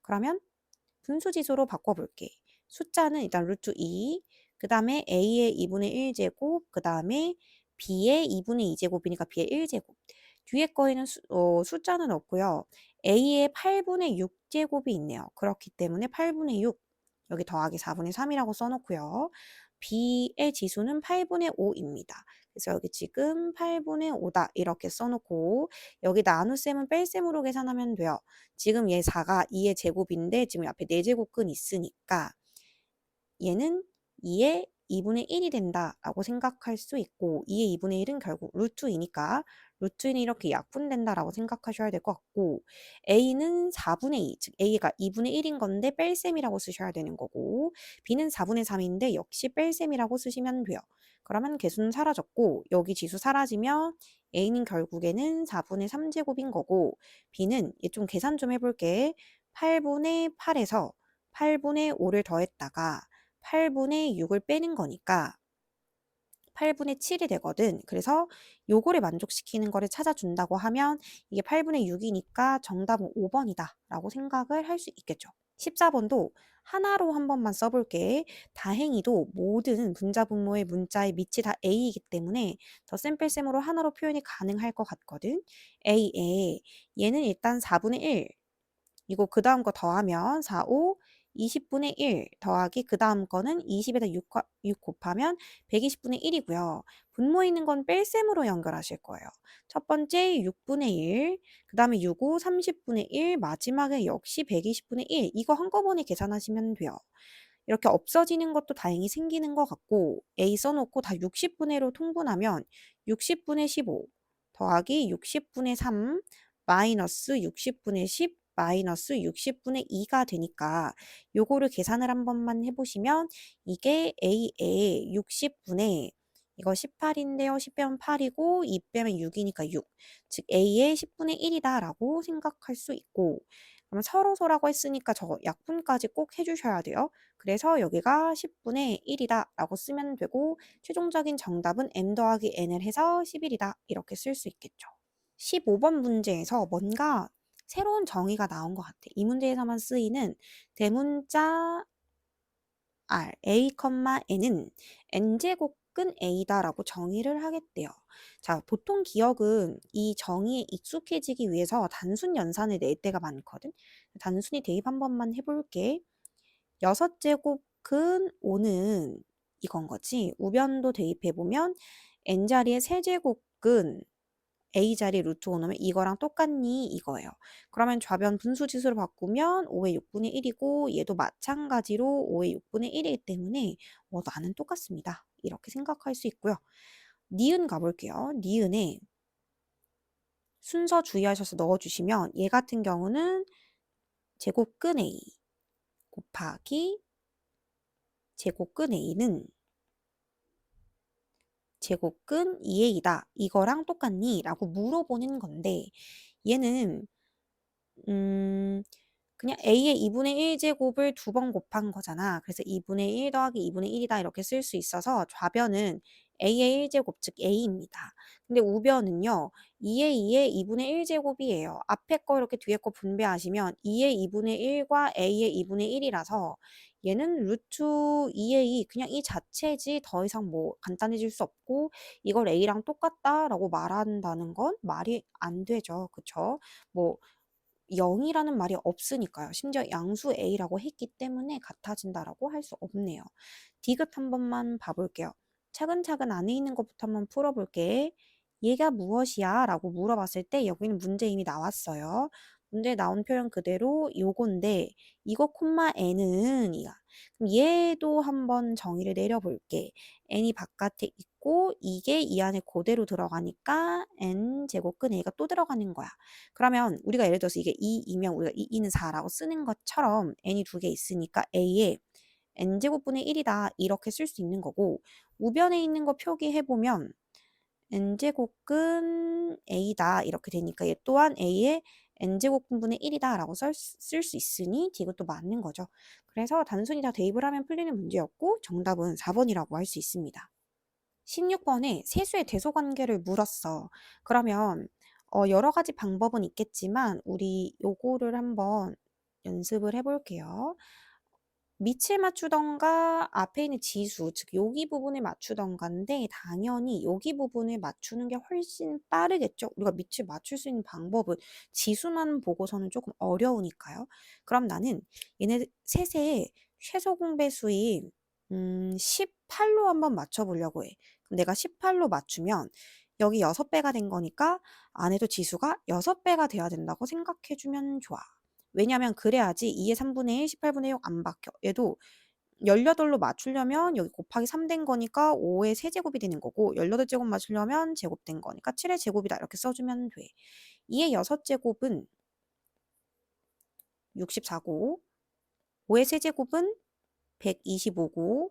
그러면 분수지수로 바꿔볼게. 숫자는 일단 루트 2, 그 다음에 A의 2분의 1제곱, 그 다음에 B의 2분의 2제곱이니까 B의 1제곱. 뒤에 거에는 숫자는 없고요. A의 8분의 6제곱이 있네요. 그렇기 때문에 8분의 6, 여기 더하기 4분의 3이라고 써놓고요. B의 지수는 8분의 5입니다. 그래서 여기 지금 8분의 5다 이렇게 써놓고 여기 나눗셈은 뺄셈으로 계산하면 돼요. 지금 얘 4가 2의 제곱인데 지금 앞에 4제곱근 있으니까 얘는 2의 2분의 1이 된다라고 생각할 수 있고 2의 2분의 1은 결국 루트이니까 루트는 이렇게 약분된다라고 생각하셔야 될 것 같고 A는 4분의 2, 즉 A가 2분의 1인 건데 뺄셈이라고 쓰셔야 되는 거고 B는 4분의 3인데 역시 뺄셈이라고 쓰시면 돼요. 그러면 개수는 사라졌고 여기 지수 사라지면 A는 결국에는 4분의 3제곱인 거고 B는 얘 좀 계산 좀 해볼게. 8분의 8에서 8분의 5를 더했다가 8분의 6을 빼는 거니까 8분의 7이 되거든. 그래서 요거를 만족시키는 거를 찾아준다고 하면 이게 8분의 6이니까 정답은 5번이다 라고 생각을 할 수 있겠죠. 14번도 하나로 한 번만 써볼게. 다행히도 모든 분자분모의 문자의 밑이 다 A이기 때문에 덧셈 뺄셈으로 하나로 표현이 가능할 것 같거든. A에 얘는 일단 4분의 1 이거 그 다음 거 더하면 4, 5, 20분의 1 더하기 그 다음 거는 20에다 6 곱하면 120분의 1이고요. 분모에 있는 건 뺄셈으로 연결하실 거예요. 첫 번째 6분의 1, 그 다음에 6, 5, 30분의 1, 마지막에 역시 120분의 1. 이거 한꺼번에 계산하시면 돼요. 이렇게 없어지는 것도 다행히 생기는 것 같고 A 써놓고 다 60분의 1로 통분하면 60분의 15 더하기 60분의 3 마이너스 60분의 10 마이너스 60분의 2가 되니까 요거를 계산을 한 번만 해보시면 이게 A의 60분의 이거 18인데요. 10 빼면 8이고 2 빼면 6이니까 6. 즉 A의 10분의 1이다 라고 생각할 수 있고 그럼 서로서라고 했으니까 저 약분까지 꼭 해주셔야 돼요. 그래서 여기가 10분의 1이다 라고 쓰면 되고 최종적인 정답은 m 더하기 n을 해서 11이다 이렇게 쓸 수 있겠죠. 15번 문제에서 뭔가 새로운 정의가 나온 것 같아. 이 문제에서만 쓰이는 대문자 R, A, N은 n제곱근 A다라고 정의를 하겠대요. 자, 보통 기억은 이 정의에 익숙해지기 위해서 단순 연산을 낼 때가 많거든. 단순히 대입 한 번만 해볼게. 6제곱근 5는 이건 거지. 우변도 대입해보면 n자리에 세제곱근 a 자리 루트 5 넣으면 이거랑 똑같니? 이거예요. 그러면 좌변 분수지수로 바꾸면 5의 6분의 1이고 얘도 마찬가지로 5의 6분의 1이기 때문에 나는 똑같습니다. 이렇게 생각할 수 있고요. 니은 가볼게요. 니은에 순서 주의하셔서 넣어주시면 얘 같은 경우는 제곱근 A 곱하기 제곱근 A는 제곱근 2A다. 이거랑 똑같니? 라고 물어보는 건데 얘는 그냥 A의 2분의 1제곱을 두 번 곱한 거잖아. 그래서 2분의 1 더하기 2분의 1이다 이렇게 쓸 수 있어서 좌변은 A의 1제곱 즉 A입니다. 근데 우변은요. 2의 2의 2분의 1제곱이에요. 앞에 거 이렇게 뒤에 거 분배하시면 2의 2분의 1과 A의 2분의 1이라서 얘는 루트 2의 2 그냥 이 자체지 더 이상 뭐 간단해질 수 없고 이걸 A랑 똑같다라고 말한다는 건 말이 안 되죠. 그쵸? 뭐 0이라는 말이 없으니까요. 심지어 양수 A라고 했기 때문에 같아진다라고 할 수 없네요. 디귿 한 번만 봐볼게요. 차근차근 안에 있는 것부터 한번 풀어볼게. 얘가 무엇이야? 라고 물어봤을 때 여기는 문제 이미 나왔어요. 문제에 나온 표현 그대로 요건데 이거 콤마 n은 이야. 그럼 얘도 한번 정의를 내려볼게. n이 바깥에 있고 이게 이 안에 그대로 들어가니까 n 제곱근 a가 또 들어가는 거야. 그러면 우리가 예를 들어서 이게 2이면 우리가 2는 4라고 쓰는 것처럼 n이 두 개 있으니까 a에 n제곱분의 1이다 이렇게 쓸 수 있는 거고 우변에 있는 거 표기해보면 n제곱근 a다 이렇게 되니까 얘 또한 a의 n제곱분의 1이다 라고 쓸 수 있으니 이것도 맞는 거죠. 그래서 단순히 다 대입을 하면 풀리는 문제였고 정답은 4번이라고 할 수 있습니다. 16번에 세수의 대소관계를 물었어. 그러면 여러 가지 방법은 있겠지만 우리 요거를 한번 연습을 해볼게요. 밑을 맞추던가 앞에 있는 지수, 즉 여기 부분을 맞추던가인데 당연히 여기 부분을 맞추는 게 훨씬 빠르겠죠. 우리가 밑을 맞출 수 있는 방법은 지수만 보고서는 조금 어려우니까요. 그럼 나는 얘네 셋의 최소 공배수인 18로 한번 맞춰보려고 해. 그럼 내가 18로 맞추면 여기 6배가 된 거니까 안에도 지수가 6배가 돼야 된다고 생각해주면 좋아. 왜냐면 그래야지 2의 3분의 1, 18분의 6 안 바뀌어. 얘도 18로 맞추려면 여기 곱하기 3 된 거니까 5의 세제곱이 되는 거고 18제곱 맞추려면 제곱된 거니까 7의 제곱이다 이렇게 써주면 돼. 2의 6제곱은 64고 5의 세제곱은 125고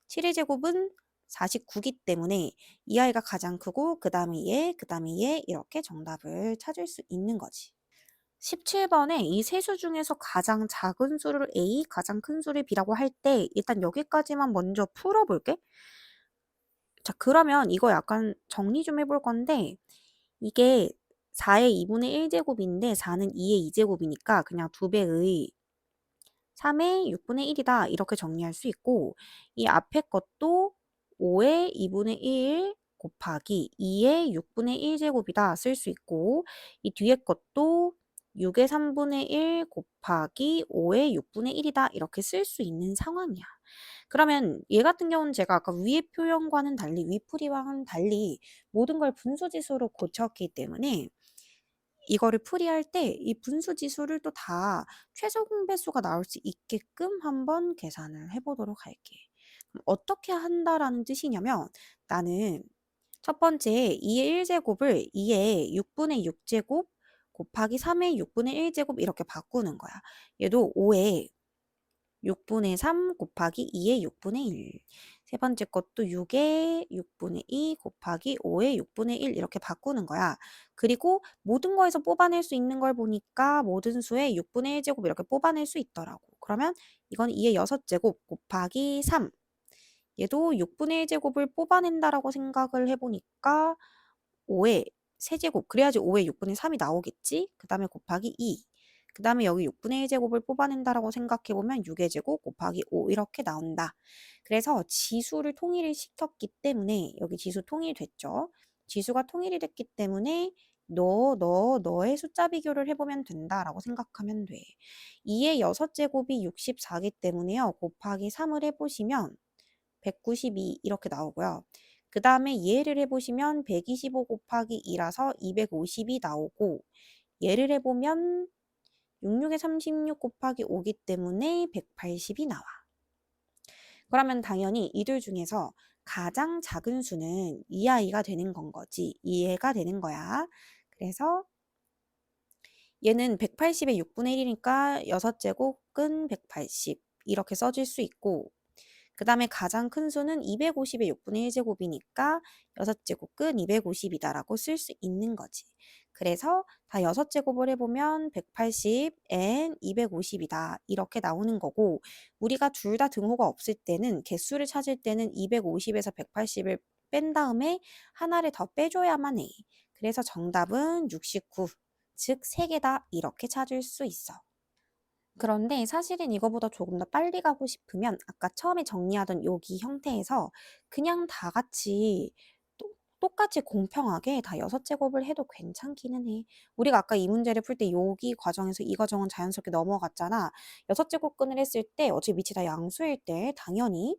7의 제곱은 49기 때문에 이 아이가 가장 크고 그 다음에 얘, 그 다음에 얘 이렇게 정답을 찾을 수 있는 거지. 17번에 이 세 수 중에서 가장 작은 수를 A, 가장 큰 수를 B라고 할 때 일단 여기까지만 먼저 풀어볼게. 자, 그러면 이거 약간 정리 좀 해볼 건데 이게 4의 2분의 1제곱인데 4는 2의 2제곱이니까 그냥 2배의 3의 6분의 1이다 이렇게 정리할 수 있고 이 앞에 것도 5의 2분의 1 곱하기 2의 6분의 1제곱이다 쓸 수 있고 이 뒤에 것도 6의 3분의 1 곱하기 5의 6분의 1이다 이렇게 쓸 수 있는 상황이야. 그러면 얘 같은 경우는 제가 아까 위의 표현과는 달리 위풀이와는 달리 모든 걸 분수지수로 고쳤기 때문에 이거를 풀이할 때 이 분수 지수를 또 다 최소 공배수가 나올 수 있게끔 한번 계산을 해보도록 할게. 그럼 어떻게 한다라는 뜻이냐면 나는 첫 번째 2의 1제곱을 2의 6분의 6제곱 곱하기 3의 6분의 1제곱 이렇게 바꾸는 거야. 얘도 5의 6분의 3 곱하기 2의 6분의 1. 세 번째 것도 6의 6분의 2 곱하기 5의 6분의 1 이렇게 바꾸는 거야. 그리고 모든 거에서 뽑아낼 수 있는 걸 보니까 모든 수의 6분의 1제곱 이렇게 뽑아낼 수 있더라고. 그러면 이건 2의 6제곱 곱하기 3. 얘도 6분의 1제곱을 뽑아낸다라고 생각을 해보니까 5의 세제곱 그래야지 5의 6분의 3이 나오겠지? 그 다음에 곱하기 2. 그 다음에 여기 6분의 1제곱을 뽑아낸다라고 생각해보면 6의 제곱 곱하기 5 이렇게 나온다. 그래서 지수를 통일을 시켰기 때문에 여기 지수 통일됐죠. 지수가 통일이 됐기 때문에 너의 숫자 비교를 해보면 된다라고 생각하면 돼. 2의 6제곱이 64기 때문에요. 곱하기 3을 해보시면 192 이렇게 나오고요. 그 다음에 얘를 해보시면 125 곱하기 2라서 250이 나오고 얘를 해보면 66에 36 곱하기 5기 때문에 180이 나와. 그러면 당연히 이들 중에서 가장 작은 수는 이 아이가 되는 건 거지. 이해가 되는 거야. 그래서 얘는 180의 6분의 1이니까 6제곱근 180 이렇게 써질 수 있고 그 다음에 가장 큰 수는 250의 6분의 1제곱이니까 6제곱근 250이다라고 쓸 수 있는 거지. 그래서 다 6제곱을 해보면 180 and 250이다. 이렇게 나오는 거고 우리가 둘 다 등호가 없을 때는 개수를 찾을 때는 250에서 180을 뺀 다음에 하나를 더 빼줘야만 해. 그래서 정답은 69, 즉 3개다. 이렇게 찾을 수 있어. 그런데 사실은 이거보다 조금 더 빨리 가고 싶으면 아까 처음에 정리하던 여기 형태에서 그냥 다 같이 똑같이 공평하게 다 6제곱을 해도 괜찮기는 해. 우리가 아까 이 문제를 풀 때 여기 과정에서 이 과정은 자연스럽게 넘어갔잖아. 6제곱근을 했을 때 어차피 밑이 다 양수일 때 당연히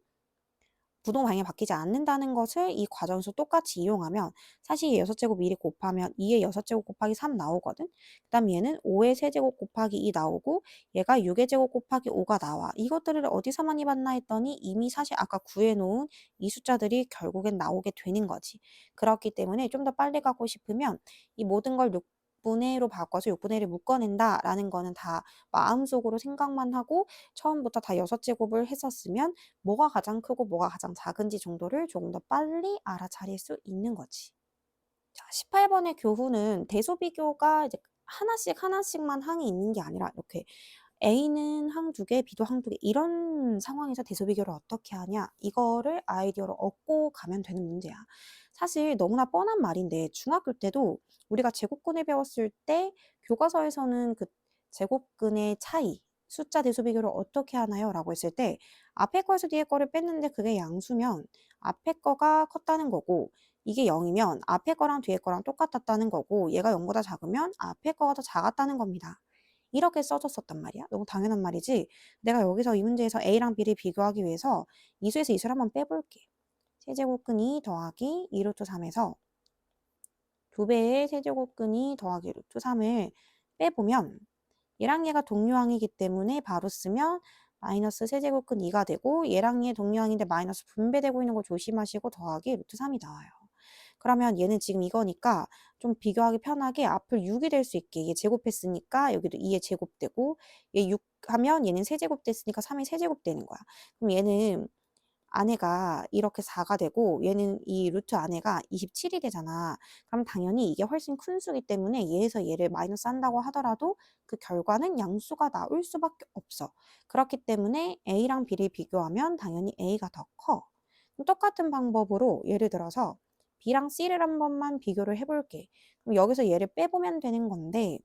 부동 방향이 바뀌지 않는다는 것을 이 과정에서 똑같이 이용하면 사실 얘 6제곱 미리 곱하면 2의 6제곱 곱하기 3 나오거든. 그 다음 얘는 5의 세제곱 곱하기 2 나오고 얘가 6의 제곱 곱하기 5가 나와. 이것들을 어디서 많이 봤나 했더니 이미 사실 아까 구해놓은 이 숫자들이 결국엔 나오게 되는 거지. 그렇기 때문에 좀 더 빨리 가고 싶으면 이 모든 걸 6분의 1로 바꿔서 6분의 1을 묶어낸다 라는 거는 다 마음속으로 생각만 하고 처음부터 다 6제곱을 했었으면 뭐가 가장 크고 뭐가 가장 작은지 정도를 조금 더 빨리 알아차릴 수 있는 거지. 자, 18번의 교훈은 대소비교가 이제 하나씩 하나씩만 항이 있는 게 아니라 이렇게 A는 항 2개, B도 항 2개 이런 상황에서 대소비교를 어떻게 하냐 이거를 아이디어로 얻고 가면 되는 문제야. 사실 너무나 뻔한 말인데 중학교 때도 우리가 제곱근을 배웠을 때 교과서에서는 그 제곱근의 차이 숫자 대소비교를 어떻게 하나요? 라고 했을 때 앞에 거에서 뒤에 거를 뺐는데 그게 양수면 앞에 거가 컸다는 거고 이게 0이면 앞에 거랑 뒤에 거랑 똑같았다는 거고 얘가 0보다 작으면 앞에 거가 더 작았다는 겁니다. 이렇게 써줬었단 말이야. 너무 당연한 말이지. 내가 여기서 이 문제에서 A랑 B를 비교하기 위해서 이수에서 이수를 한번 빼볼게. 세제곱근 2 더하기 2루트 3에서 2배의 세제곱근 2 더하기 루트 3을 빼보면 얘랑 얘가 동류항이기 때문에 바로 쓰면 마이너스 세제곱근 2가 되고 얘랑 얘 동류항인데 마이너스 분배되고 있는 거 조심하시고 더하기 루트 3이 나와요. 그러면 얘는 지금 이거니까 좀 비교하기 편하게 앞을 6이 될 수 있게 얘 제곱했으니까 여기도 2의 제곱되고 얘 6 하면 얘는 세제곱 됐으니까 3의 세제곱 되는 거야. 그럼 얘는 안에가 이렇게 4가 되고 얘는 이 루트 안에가 27이 되잖아. 그럼 당연히 이게 훨씬 큰 수기 때문에 얘에서 얘를 마이너스 한다고 하더라도 그 결과는 양수가 나올 수밖에 없어. 그렇기 때문에 A랑 B를 비교하면 당연히 A가 더 커. 똑같은 방법으로 예를 들어서 B랑 C를 한 번만 비교를 해볼게. 그럼 여기서 얘를 빼보면 되는 건데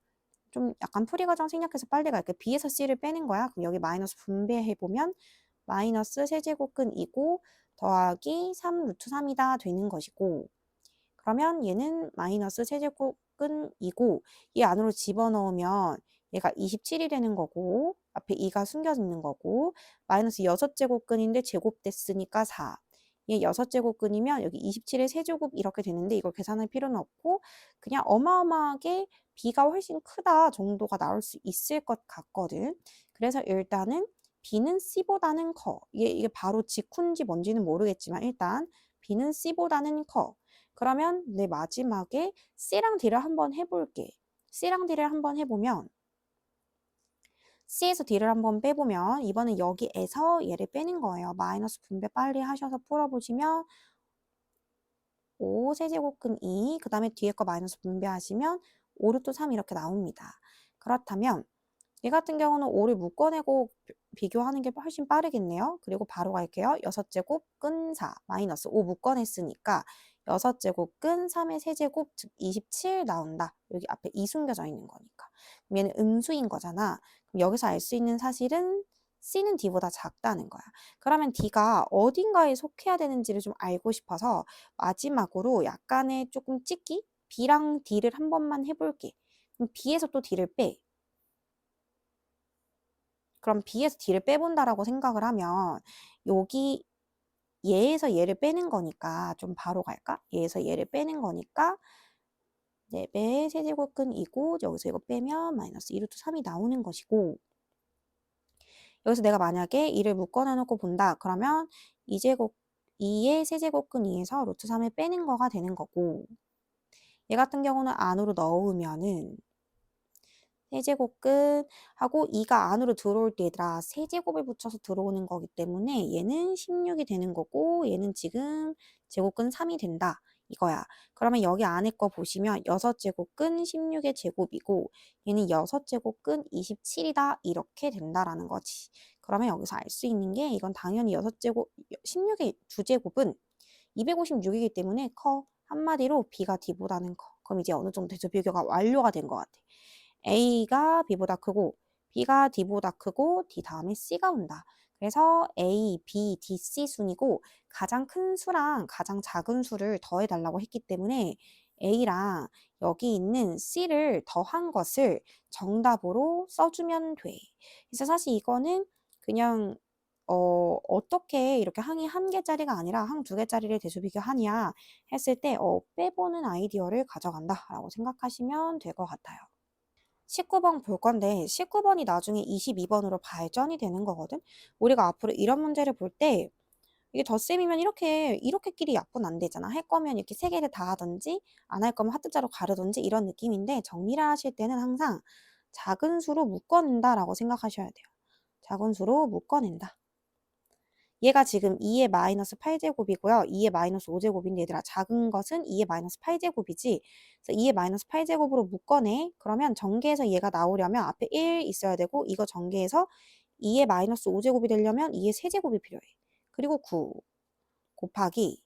좀 약간 풀이 과정 생략해서 빨리 갈게. B에서 C를 빼는 거야. 그럼 여기 마이너스 분배해보면 마이너스 세제곱근 2고 더하기 3 루트 3이다 되는 것이고 그러면 얘는 마이너스 세제곱근 2고 이 안으로 집어넣으면 얘가 27이 되는 거고 앞에 2가 숨겨져 있는 거고 마이너스 6제곱근인데 제곱됐으니까 4. 얘 6제곱근이면 여기 27의 세제곱 이렇게 되는데 이걸 계산할 필요는 없고 그냥 어마어마하게 B가 훨씬 크다 정도가 나올 수 있을 것 같거든. 그래서 일단은 B는 C보다는 커. 이게 바로 직후인지 뭔지는 모르겠지만 일단 B는 C보다는 커. 그러면 내 마지막에 C랑 D를 한번 해볼게. C랑 D를 한번 해보면 C에서 D를 한번 빼보면 이번엔 여기에서 얘를 빼는 거예요. 마이너스 분배 빨리 하셔서 풀어보시면 5 세제곱근 2, 그 다음에 뒤에 거 마이너스 분배하시면 5 루트 3 이렇게 나옵니다. 그렇다면 얘 같은 경우는 5를 묶어내고 비교하는 게 훨씬 빠르겠네요. 그리고 바로 갈게요. 6제곱 근 4 마이너스 5 묶어냈으니까 6제곱 근 3의 세제곱 즉 27 나온다. 여기 앞에 2 숨겨져 있는 거니까. 그럼 얘는 음수인 거잖아. 그럼 여기서 알 수 있는 사실은 C는 D보다 작다는 거야. 그러면 D가 어딘가에 속해야 되는지를 좀 알고 싶어서 마지막으로 약간의 조금 찍기? B랑 D를 한 번만 해볼게. 그럼 B에서 또 D를 빼. 그럼 B에서 D를 빼본다라고 생각을 하면 여기 얘에서 얘를 빼는 거니까 좀 바로 갈까? 얘에서 얘를 빼는 거니까 4배의 세제곱근이고 여기서 이거 빼면 마이너스 2루트 3이 나오는 것이고 여기서 내가 만약에 2를 묶어놔 놓고 본다. 그러면 2의 세제곱근 2에서 루트 3을 빼는 거가 되는 거고 얘 같은 경우는 안으로 넣으면은 세제곱근하고 2가 안으로 들어올 때 얘들아 세제곱을 붙여서 들어오는 거기 때문에 얘는 16이 되는 거고 얘는 지금 제곱근 3이 된다. 이거야. 그러면 여기 안에 거 보시면 6제곱근 16의 제곱이고 얘는 6제곱근 27이다. 이렇게 된다라는 거지. 그러면 여기서 알 수 있는 게 이건 당연히 16의 두제곱은 256이기 때문에 커. 한마디로 B가 D보다는 커. 그럼 이제 어느 정도 대조 비교가 완료가 된 것 같아. A가 B보다 크고 B가 D보다 크고 D 다음에 C가 온다. 그래서 A, B, D, C 순이고 가장 큰 수랑 가장 작은 수를 더해달라고 했기 때문에 A랑 여기 있는 C를 더한 것을 정답으로 써주면 돼. 그래서 사실 이거는 그냥 어떻게 이렇게 항이 한 개짜리가 아니라 항 두 개짜리를 대조 비교하냐 했을 때 빼보는 아이디어를 가져간다라고 생각하시면 될 것 같아요. 19번 볼 건데 19번이 나중에 22번으로 발전이 되는 거거든. 우리가 앞으로 이런 문제를 볼 때 이게 덧셈이면 이렇게끼리 약분 안 되잖아. 할 거면 이렇게 세 개를 다 하든지 안 할 거면 하트자로 가르든지 이런 느낌인데 정리를 하실 때는 항상 작은 수로 묶어낸다라고 생각하셔야 돼요. 작은 수로 묶어낸다. 얘가 지금 2의 마이너스 8제곱이고요. 2의 마이너스 5제곱인데 얘들아 작은 것은 2의 마이너스 8제곱이지. 그래서 2의 마이너스 8제곱으로 묶어내. 그러면 전개해서 얘가 나오려면 앞에 1 있어야 되고 이거 전개해서 2의 마이너스 5제곱이 되려면 2의 세제곱이 필요해. 그리고 9 곱하기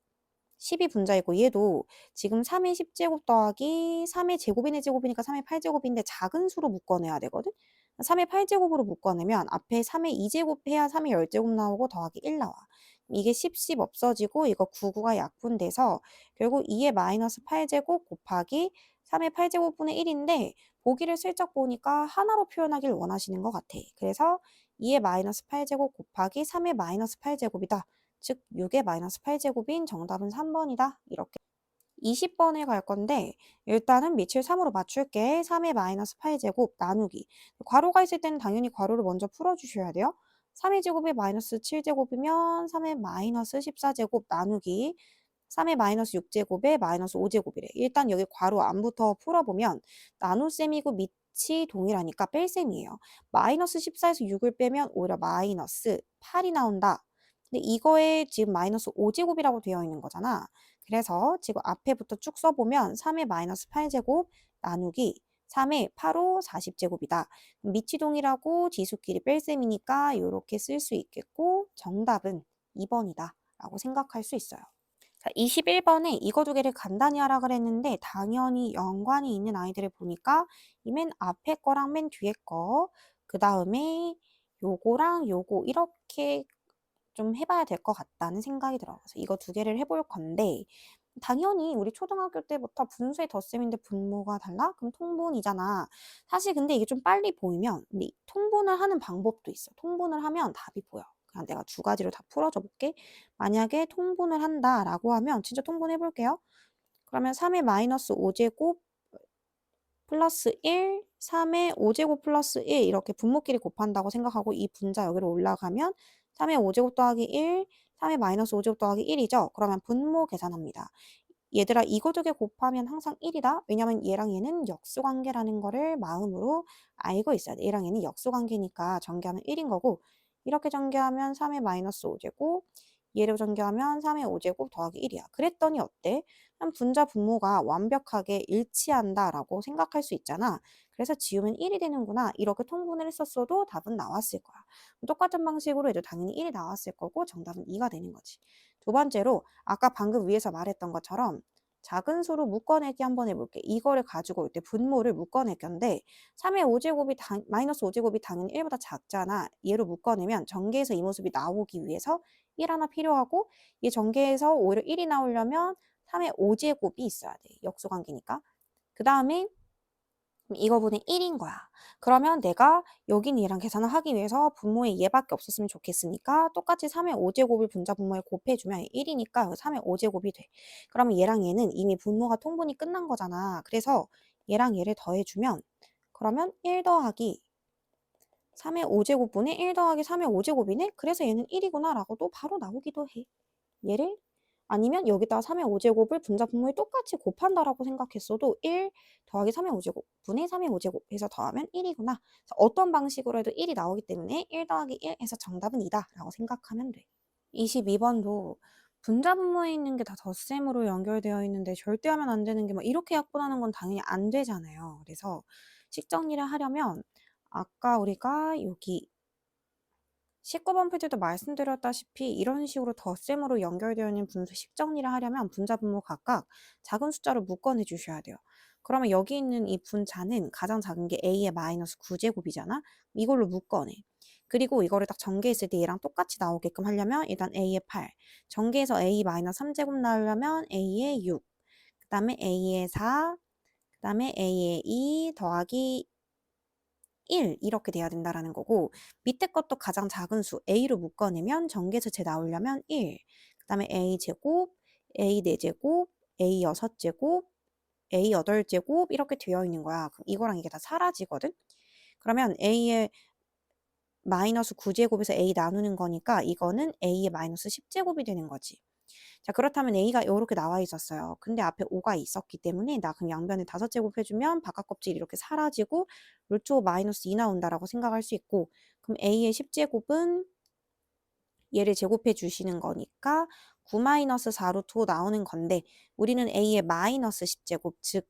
10이 분자이고 얘도 지금 3의 10제곱 더하기 3의 제곱인의 제곱이니까 3의 8제곱인데 작은 수로 묶어내야 되거든. 3의 8제곱으로 묶어내면 앞에 3의 2제곱 해야 3의 10제곱 나오고 더하기 1 나와. 이게 10 없어지고 이거 9가 약분돼서 결국 2의 마이너스 8제곱 곱하기 3의 8제곱분의 1인데 보기를 슬쩍 보니까 하나로 표현하길 원하시는 것 같아. 그래서 2의 마이너스 8제곱 곱하기 3의 마이너스 8제곱이다. 즉 6의 마이너스 8제곱인 정답은 3번이다. 이렇게 20번에 갈 건데 일단은 밑을 3으로 맞출게. 3의 마이너스 8제곱 나누기. 괄호가 있을 때는 당연히 괄호를 먼저 풀어주셔야 돼요. 3의 제곱이 마이너스 7제곱이면 3의 마이너스 14제곱 나누기 3의 마이너스 6제곱에 마이너스 5제곱이래. 일단 여기 괄호 안부터 풀어보면 나눗셈이고 밑이 동일하니까 뺄셈이에요. 마이너스 14에서 6을 빼면 오히려 마이너스 8이 나온다. 근데 이거에 지금 마이너스 5제곱이라고 되어 있는 거잖아. 그래서 지금 앞에부터 쭉 써보면 3의 마이너스 8제곱 나누기 3의 8호 40제곱이다. 밑이 동일하고 지수끼리 뺄셈이니까 이렇게 쓸 수 있겠고 정답은 2번이다 라고 생각할 수 있어요. 자, 21번에 이거 두 개를 간단히 하라 그랬는데 당연히 연관이 있는 아이들을 보니까 이 맨 앞에 거랑 맨 뒤에 거, 그 다음에 요거랑 요거 이렇게 좀 해봐야 될 것 같다는 생각이 들어요. 그래서 이거 두 개를 해볼 건데 당연히 우리 초등학교 때부터 분수의 덧셈인데 분모가 달라? 그럼 통분이잖아. 사실 근데 이게 좀 빨리 보이면 근데 통분을 하는 방법도 있어. 통분을 하면 답이 보여. 그냥 내가 두 가지로 다 풀어줘 볼게. 만약에 통분을 한다라고 하면 진짜 통분해 볼게요. 그러면 3의 마이너스 5제곱 플러스 1, 3의 5제곱 플러스 1 이렇게 분모끼리 곱한다고 생각하고 이 분자 여기로 올라가면 3의 5제곱 더하기 1, 3의 마이너스 5제곱 더하기 1이죠. 그러면 분모 계산합니다. 얘들아 이거 두 개 곱하면 항상 1이다. 왜냐면 얘랑 얘는 역수관계라는 거를 마음으로 알고 있어야 돼. 얘랑 얘는 역수관계니까 전개하면 1인 거고 이렇게 전개하면 3의 마이너스 5제곱 얘를 전개하면 3의 5제곱 더하기 1이야. 그랬더니 어때? 그냥 분자 분모가 완벽하게 일치한다라고 생각할 수 있잖아. 그래서 지우면 1이 되는구나. 이렇게 통분을 했었어도 답은 나왔을 거야. 똑같은 방식으로 해도 당연히 1이 나왔을 거고 정답은 2가 되는 거지. 두 번째로 아까 방금 위에서 말했던 것처럼 작은 수로 묶어내기 한번 해볼게. 이거를 가지고 올 때 분모를 묶어낼 건데 3의 5제곱이 마이너스 5제곱이 당연히 1보다 작잖아. 얘로 묶어내면 전개해서 이 모습이 나오기 위해서 1 하나 필요하고 이 전개해서 오히려 1이 나오려면 3의 5제곱이 있어야 돼. 역수관계니까. 그 다음에 이거분의 1인 거야. 그러면 내가 여긴 얘랑 계산을 하기 위해서 분모에 얘밖에 없었으면 좋겠으니까 똑같이 3의 5제곱을 분자 분모에 곱해주면 1이니까 3의 5제곱이 돼. 그러면 얘랑 얘는 이미 분모가 통분이 끝난 거잖아. 그래서 얘랑 얘를 더해주면 그러면 1 더하기 3의 5제곱분의 1 더하기 3의 5제곱이네? 그래서 얘는 1이구나 라고도 바로 나오기도 해. 얘를 아니면 여기다가 3의 5제곱을 분자 분모에 똑같이 곱한다라고 생각했어도 1 더하기 3의 5제곱 분의 3의 5제곱 해서 더하면 1이구나. 그래서 어떤 방식으로 해도 1이 나오기 때문에 1 더하기 1 해서 정답은 2다 라고 생각하면 돼. 22번도 분자 분모에 있는 게 다 덧셈으로 연결되어 있는데 절대 하면 안 되는 게 막 이렇게 약분하는 건 당연히 안 되잖아요. 그래서 식 정리를 하려면 아까 우리가 여기 19번 풀 때도 말씀드렸다시피 이런 식으로 덧셈으로 연결되어 있는 분식 정리를 하려면 분자 분모 각각 작은 숫자로 묶어내 주셔야 돼요. 그러면 여기 있는 이 분자는 가장 작은 게 a의 마이너스 9제곱이잖아. 이걸로 묶어내. 그리고 이거를 딱 전개했을 때 얘랑 똑같이 나오게끔 하려면 일단 a의 8, 전개해서 a 마이너스 3제곱 나오려면 a의 6, 그 다음에 a의 4, 그 다음에 a의 2 더하기 1 이렇게 돼야 된다라는 거고 밑에 것도 가장 작은 수 a로 묶어내면 전개수체 나오려면 1, 그 다음에 a 제곱, a 4제곱, a 6제곱, a 8제곱 이렇게 되어 있는 거야. 그럼 이거랑 이게 다 사라지거든? 그러면 a의 마이너스 9제곱에서 a 나누는 거니까 이거는 a의 마이너스 10제곱이 되는 거지. 자, 그렇다면 a가 이렇게 나와 있었어요. 근데 앞에 5가 있었기 때문에 나 그럼 양변에 5제곱 해주면 바깥 껍질이 이렇게 사라지고 루트 5 마이너스 2 나온다라고 생각할 수 있고 그럼 a의 10제곱은 얘를 제곱해 주시는 거니까 9 마이너스 4 루트 5 나오는 건데 우리는 a의 마이너스 10제곱 즉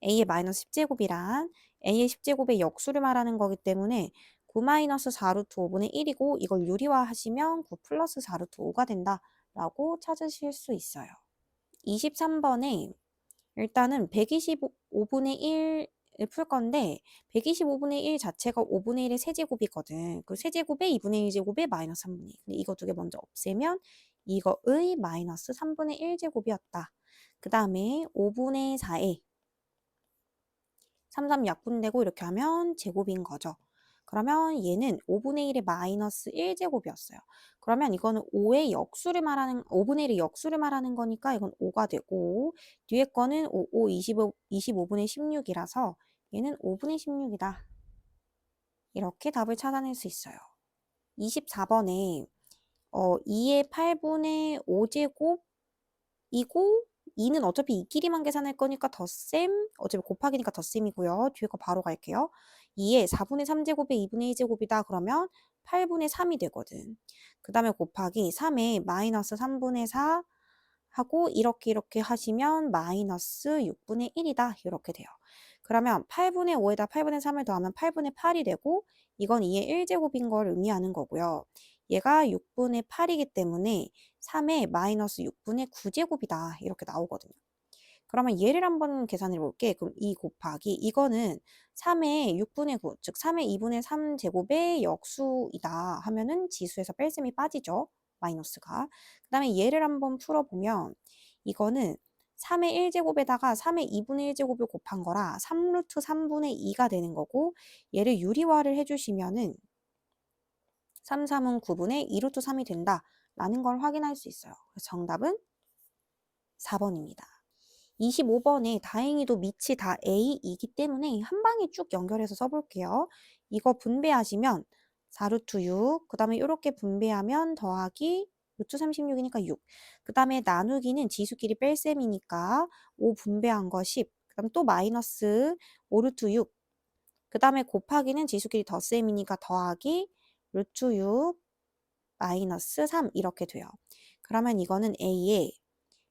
a의 마이너스 10제곱이란 a의 10제곱의 역수를 말하는 거기 때문에 9 마이너스 4 루트 5분의 1이고 이걸 유리화하시면 9 플러스 4 루트 5가 된다라고 찾으실 수 있어요. 23번에 일단은 125분의 1을 풀 건데 125분의 1 자체가 5분의 1의 세제곱이거든. 그 세제곱에 2분의 1제곱에 마이너스 3분의 1. 근데 이거 두 개 먼저 없애면 이거의 마이너스 3분의 1제곱이었다. 그 다음에 5분의 4에 3, 약분되고 이렇게 하면 제곱인 거죠. 그러면 얘는 5분의 1의 마이너스 1제곱이었어요. 그러면 이거는 5의 역수를 말하는 5분의 1의 역수를 말하는 거니까 이건 5가 되고 뒤에 거는 5, 25분의 16이라서 얘는 5분의 16이다. 이렇게 답을 찾아낼 수 있어요. 24번에 2의 8분의 5제곱 이고 2는 어차피 이끼리만 계산할 거니까 덧셈 어차피 곱하기니까 덧셈이고요. 뒤에 거 바로 갈게요. 2에 4분의 3제곱에 2분의 1제곱이다 그러면 8분의 3이 되거든. 그 다음에 곱하기 3에 마이너스 3분의 4 하고 이렇게 하시면 마이너스 6분의 1이다 이렇게 돼요. 그러면 8분의 5에다 8분의 3을 더하면 8분의 8이 되고 이건 2의 1제곱인 걸 의미하는 거고요. 얘가 6분의 8이기 때문에 3의 마이너스 6분의 9제곱이다 이렇게 나오거든요. 그러면 얘를 한번 계산해 볼게. 그럼 2 곱하기 이거는 3의 6분의 9, 즉 3의 2분의 3제곱의 역수이다 하면은 지수에서 뺄셈이 빠지죠. 마이너스가. 그 다음에 얘를 한번 풀어보면 이거는 3의 1제곱에다가 3의 2분의 1제곱을 곱한 거라 3루트 3분의 2가 되는 거고 얘를 유리화를 해주시면은 3, 3은 9분의 2루트 3이 된다라는 걸 확인할 수 있어요. 그래서 정답은 4번입니다. 25번에 다행히도 밑이 다 A이기 때문에 한 방에 쭉 연결해서 써볼게요. 이거 분배하시면 4루트 6, 그 다음에 이렇게 분배하면 더하기 루트 36이니까 6. 그 다음에 나누기는 지수끼리 뺄셈이니까 5 분배한 거 10. 그 다음 또 마이너스 5루트 6. 그 다음에 곱하기는 지수끼리 덧셈이니까 더하기 루트 6 마이너스 3 이렇게 돼요. 그러면 이거는 A에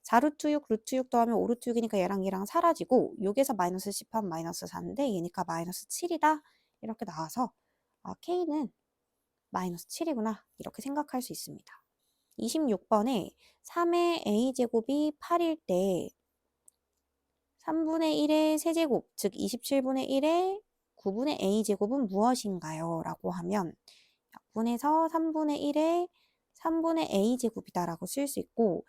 4루트 6, 루트 6 더하면 5루트 6이니까 얘랑 얘랑 사라지고 6에서 마이너스 10하면 마이너스 4인데 얘니까 마이너스 7이다 이렇게 나와서 K는 마이너스 7이구나 이렇게 생각할 수 있습니다. 26번에 3의 A제곱이 8일 때 3분의 1의 세제곱 즉 27분의 1의 9분의 A제곱은 무엇인가요? 라고 하면 약분해서 3분의 1의 3분의 A제곱이다 라고 쓸 수 있고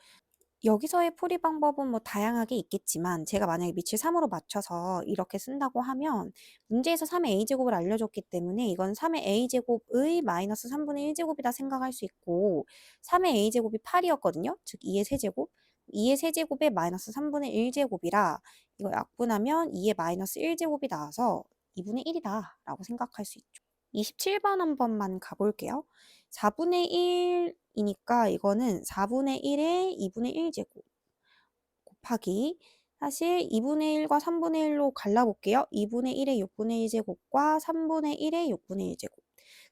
여기서의 풀이 방법은 뭐 다양하게 있겠지만 제가 만약에 밑을 3으로 맞춰서 이렇게 쓴다고 하면 문제에서 3의 a제곱을 알려줬기 때문에 이건 3의 a제곱의 마이너스 3분의 1제곱이다 생각할 수 있고 3의 a제곱이 8이었거든요. 즉 2의 세제곱. 2의 세제곱에 마이너스 3분의 1제곱이라 이거 약분하면 2의 마이너스 1제곱이 나와서 2분의 1이다 라고 생각할 수 있죠. 27번 한 번만 가볼게요. 4분의 1이니까 이거는 4분의 1에 2분의 1제곱 곱하기 사실 2분의 1과 3분의 1로 갈라볼게요. 2분의 1에 6분의 1제곱과 3분의 1에 6분의 1제곱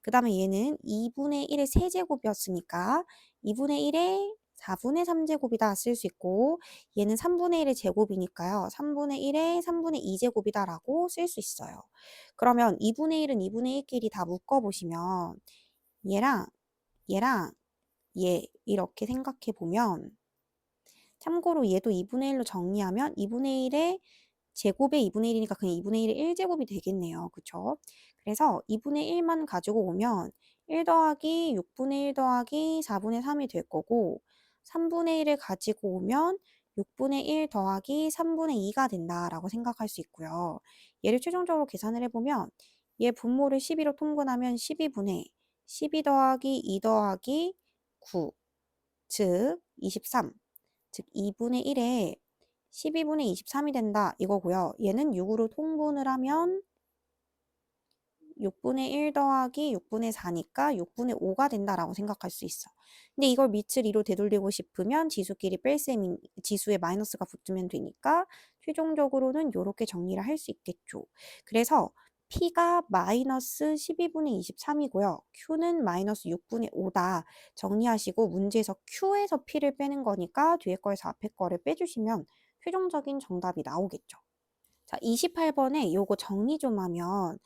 그 다음에 얘는 2분의 1의 세제곱이었으니까 2분의 1에 4분의 3제곱이다 쓸 수 있고 얘는 3분의 1의 제곱이니까요. 3분의 1에 3분의 2제곱이다 라고 쓸 수 있어요. 그러면 2분의 1은 2분의 1끼리 다 묶어보시면 얘랑 얘랑 얘 이렇게 생각해 보면 참고로 얘도 2분의 1로 정리하면 2분의 1의 제곱에 2분의 1이니까 그냥 2분의 1의 1제곱이 되겠네요. 그쵸? 그래서 2분의 1만 가지고 오면 1 더하기 6분의 1 더하기 4분의 3이 될 거고 3분의 1을 가지고 오면 6분의 1 더하기 3분의 2가 된다라고 생각할 수 있고요. 얘를 최종적으로 계산을 해보면 얘 분모를 12로 통분하면 12분의 12 더하기 2 더하기 9, 즉 23, 즉 2분의 1에 12분의 23이 된다 이거고요. 얘는 6으로 통분을 하면 6분의 1 더하기 6분의 4니까 6분의 5가 된다라고 생각할 수 있어. 근데 이걸 밑을 2로 되돌리고 싶으면 지수끼리 뺄셈인 지수에 마이너스가 붙으면 되니까 최종적으로는 이렇게 정리를 할 수 있겠죠. 그래서 P가 마이너스 12분의 23이고요. Q는 마이너스 6분의 5다. 정리하시고 문제에서 Q에서 P를 빼는 거니까 뒤에 거에서 앞에 거를 빼주시면 최종적인 정답이 나오겠죠. 자, 28번에 요거 정리 좀 하면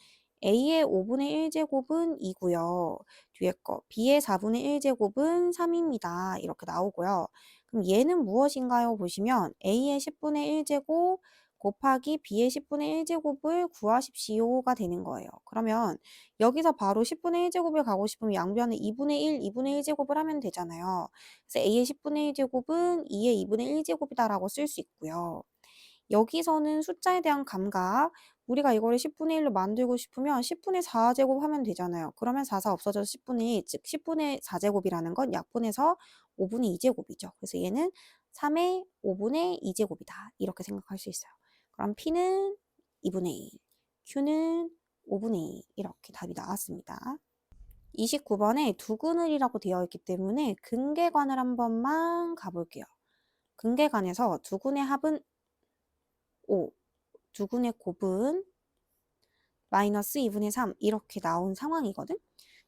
A의 5분의 1제곱은 2고요. 뒤에 거 B의 4분의 1제곱은 3입니다. 이렇게 나오고요. 그럼 얘는 무엇인가요? 보시면 A의 10분의 1제곱 곱하기 B의 10분의 1제곱을 구하십시오가 되는 거예요. 그러면 여기서 바로 10분의 1제곱을 가고 싶으면 양변에 2분의 1, 2분의 1제곱을 하면 되잖아요. 그래서 A의 10분의 1제곱은 2의 2분의 1제곱이다라고 쓸 수 있고요. 여기서는 숫자에 대한 감각, 우리가 이거를 10분의 1로 만들고 싶으면 10분의 4제곱 하면 되잖아요. 그러면 4, 4 없어져서 10분의 1, 즉 10분의 4제곱이라는 건 약분해서 5분의 2제곱이죠. 그래서 얘는 3의 5분의 2제곱이다. 이렇게 생각할 수 있어요. 그럼 P는 2분의 2, Q는 5분의 2 이렇게 답이 나왔습니다. 29번에 두근을이라고 되어 있기 때문에 근계관을 한 번만 가볼게요. 근계관에서 두근의 합은 5, 두근의 곱은 마이너스 2분의 3 이렇게 나온 상황이거든.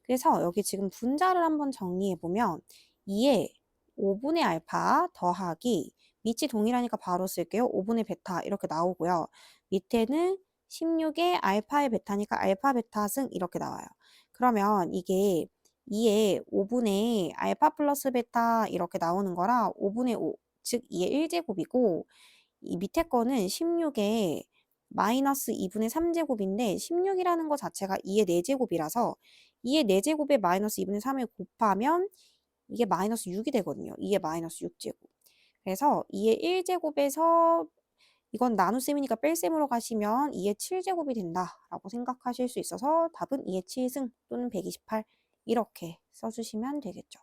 그래서 여기 지금 분자를 한번 정리해보면 2에 5분의 알파 더하기 밑이 동일하니까 바로 쓸게요. 5분의 베타 이렇게 나오고요. 밑에는 16의 알파의 베타니까 알파 베타 승 이렇게 나와요. 그러면 이게 2에 5분의 알파 플러스 베타 이렇게 나오는 거라 5분의 5, 즉 2의 1제곱이고 이 밑에 거는 16에 마이너스 2분의 3제곱인데 16이라는 거 자체가 2의 4제곱이라서 2의 4제곱에 마이너스 2분의 3을 곱하면 이게 마이너스 6이 되거든요. 2의 마이너스 6제곱. 그래서 2의 1제곱에서 이건 나눗셈이니까 뺄셈으로 가시면 2의 7제곱이 된다라고 생각하실 수 있어서 답은 2의 7승 또는 128 이렇게 써주시면 되겠죠.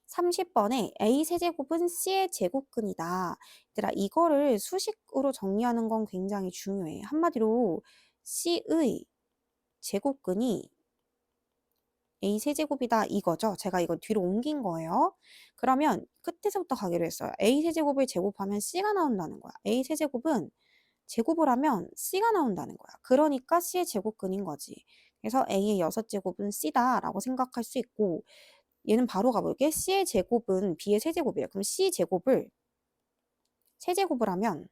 30번에 A 세제곱은 C의 제곱근이다. 얘들아, 이거를 수식으로 정리하는 건 굉장히 중요해. 한마디로 C의 제곱근이 A 세제곱이다 이거죠. 제가 이거 뒤로 옮긴 거예요. 그러면 끝에서부터 가기로 했어요. A 세제곱을 제곱하면 C가 나온다는 거야. A 세제곱은 제곱을 하면 C가 나온다는 거야. 그러니까 C의 제곱근인 거지. 그래서 A의 6제곱은 C다라고 생각할 수 있고 얘는 바로 가볼게. C의 제곱은 B의 세제곱이에요. 그럼 C 제곱을 세제곱을 하면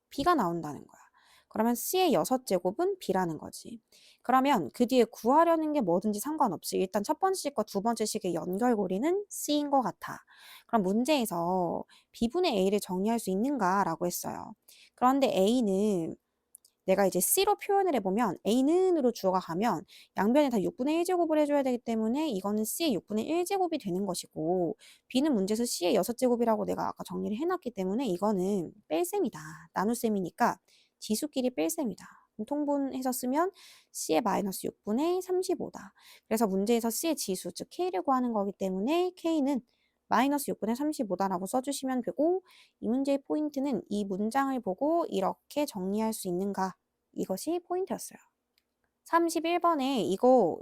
B가 나온다는 거야. 그러면 C의 6제곱은 B라는 거지. 그러면 그 뒤에 구하려는 게 뭐든지 상관없이 일단 첫 번째 식과 두 번째 식의 연결고리는 C인 것 같아. 그럼 문제에서 B분의 A를 정리할 수 있는가라고 했어요. 그런데 A는 내가 이제 C로 표현을 해보면 A는으로 주어가 가면 양변에 다 6분의 1제곱을 해줘야 되기 때문에 이거는 C의 6분의 1제곱이 되는 것이고 B는 문제에서 C의 6제곱이라고 내가 아까 정리를 해놨기 때문에 이거는 뺄셈이다. 나눗셈이니까 지수끼리 뺄셈이다. 통분해서 쓰면 C의 마이너스 6분의 35다. 그래서 문제에서 C의 지수, 즉 K를 구하는 거기 때문에 K는 마이너스 6분의 35다라고 써주시면 되고 이 문제의 포인트는 이 문장을 보고 이렇게 정리할 수 있는가 이것이 포인트였어요. 31번에 이거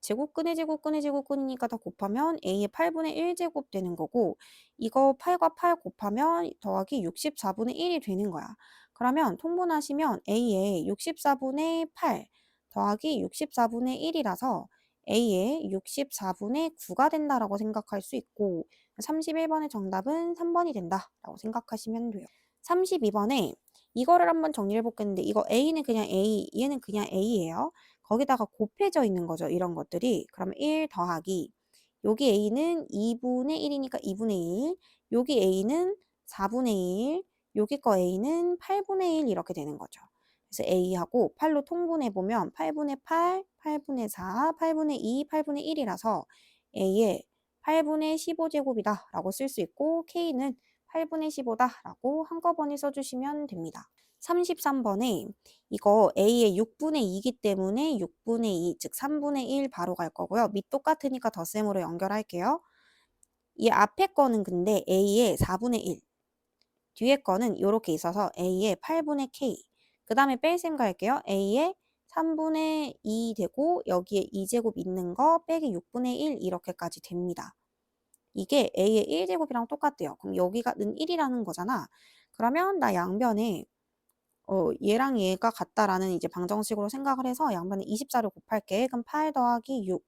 제곱근의 제곱근의 제곱근이니까 다 곱하면 A의 8분의 1제곱 되는 거고 이거 8과 8 곱하면 더하기 64분의 1이 되는 거야. 그러면 통분하시면 A의 64분의 8 더하기 64분의 1이라서 A의 64분의 9가 된다라고 생각할 수 있고 31번의 정답은 3번이 된다라고 생각하시면 돼요. 32번에 이거를 한번 정리해 볼겠는데 이거 A는 그냥 A, 얘는 그냥 A예요. 거기다가 곱해져 있는 거죠. 이런 것들이. 그러면 1 더하기 여기 A는 2분의 1이니까 2분의 1 여기 A는 4분의 1 여기 거 A는 8분의 1 이렇게 되는 거죠. 그래서 A하고 8로 통분해보면 8분의 8, 8분의 4, 8분의 2, 8분의 1이라서 A의 8분의 15제곱이다 라고 쓸 수 있고 K는 8분의 15다 라고 한꺼번에 써주시면 됩니다. 33번에 이거 A의 6분의 2이기 때문에 6분의 2, 즉 3분의 1 바로 갈 거고요. 밑 똑같으니까 덧셈으로 연결할게요. 이 앞에 거는 근데 A의 4분의 1, 뒤에 거는 이렇게 있어서 A의 8분의 K, 그 다음에 뺄셈 갈게요. A의 3분의 2 되고 여기에 2제곱 있는 거 빼기 6분의 1 이렇게까지 됩니다. 이게 A의 1제곱이랑 똑같대요. 그럼 여기가 는 1이라는 거잖아. 그러면 나 양변에 얘랑 얘가 같다라는 이제 방정식으로 생각을 해서 양변에 24를 곱할게. 그럼 8 더하기 6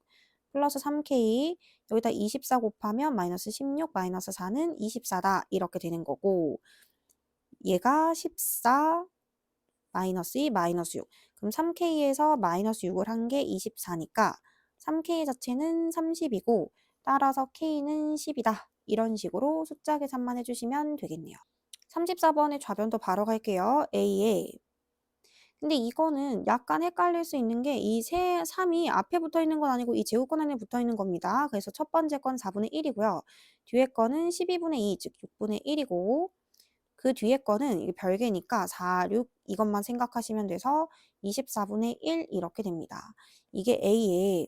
플러스 3K 여기다 24 곱하면 마이너스 16 마이너스 4는 24다 이렇게 되는 거고 얘가 14 마이너스 2 마이너스 6 그럼 3K에서 마이너스 6을 한 게 24니까 3K 자체는 30이고 따라서 K는 10이다. 이런 식으로 숫자 계산만 해주시면 되겠네요. 34번의 좌변도 바로 갈게요. A에 근데 이거는 약간 헷갈릴 수 있는 게 이 3이 앞에 붙어 있는 건 아니고 이 제곱권 안에 붙어 있는 겁니다. 그래서 첫 번째 건 4분의 1이고요. 뒤에 거는 12분의 2, 즉 6분의 1이고 그 뒤에 거는 이게 별개니까 4, 6 이것만 생각하시면 돼서 24분의 1 이렇게 됩니다. 이게 A의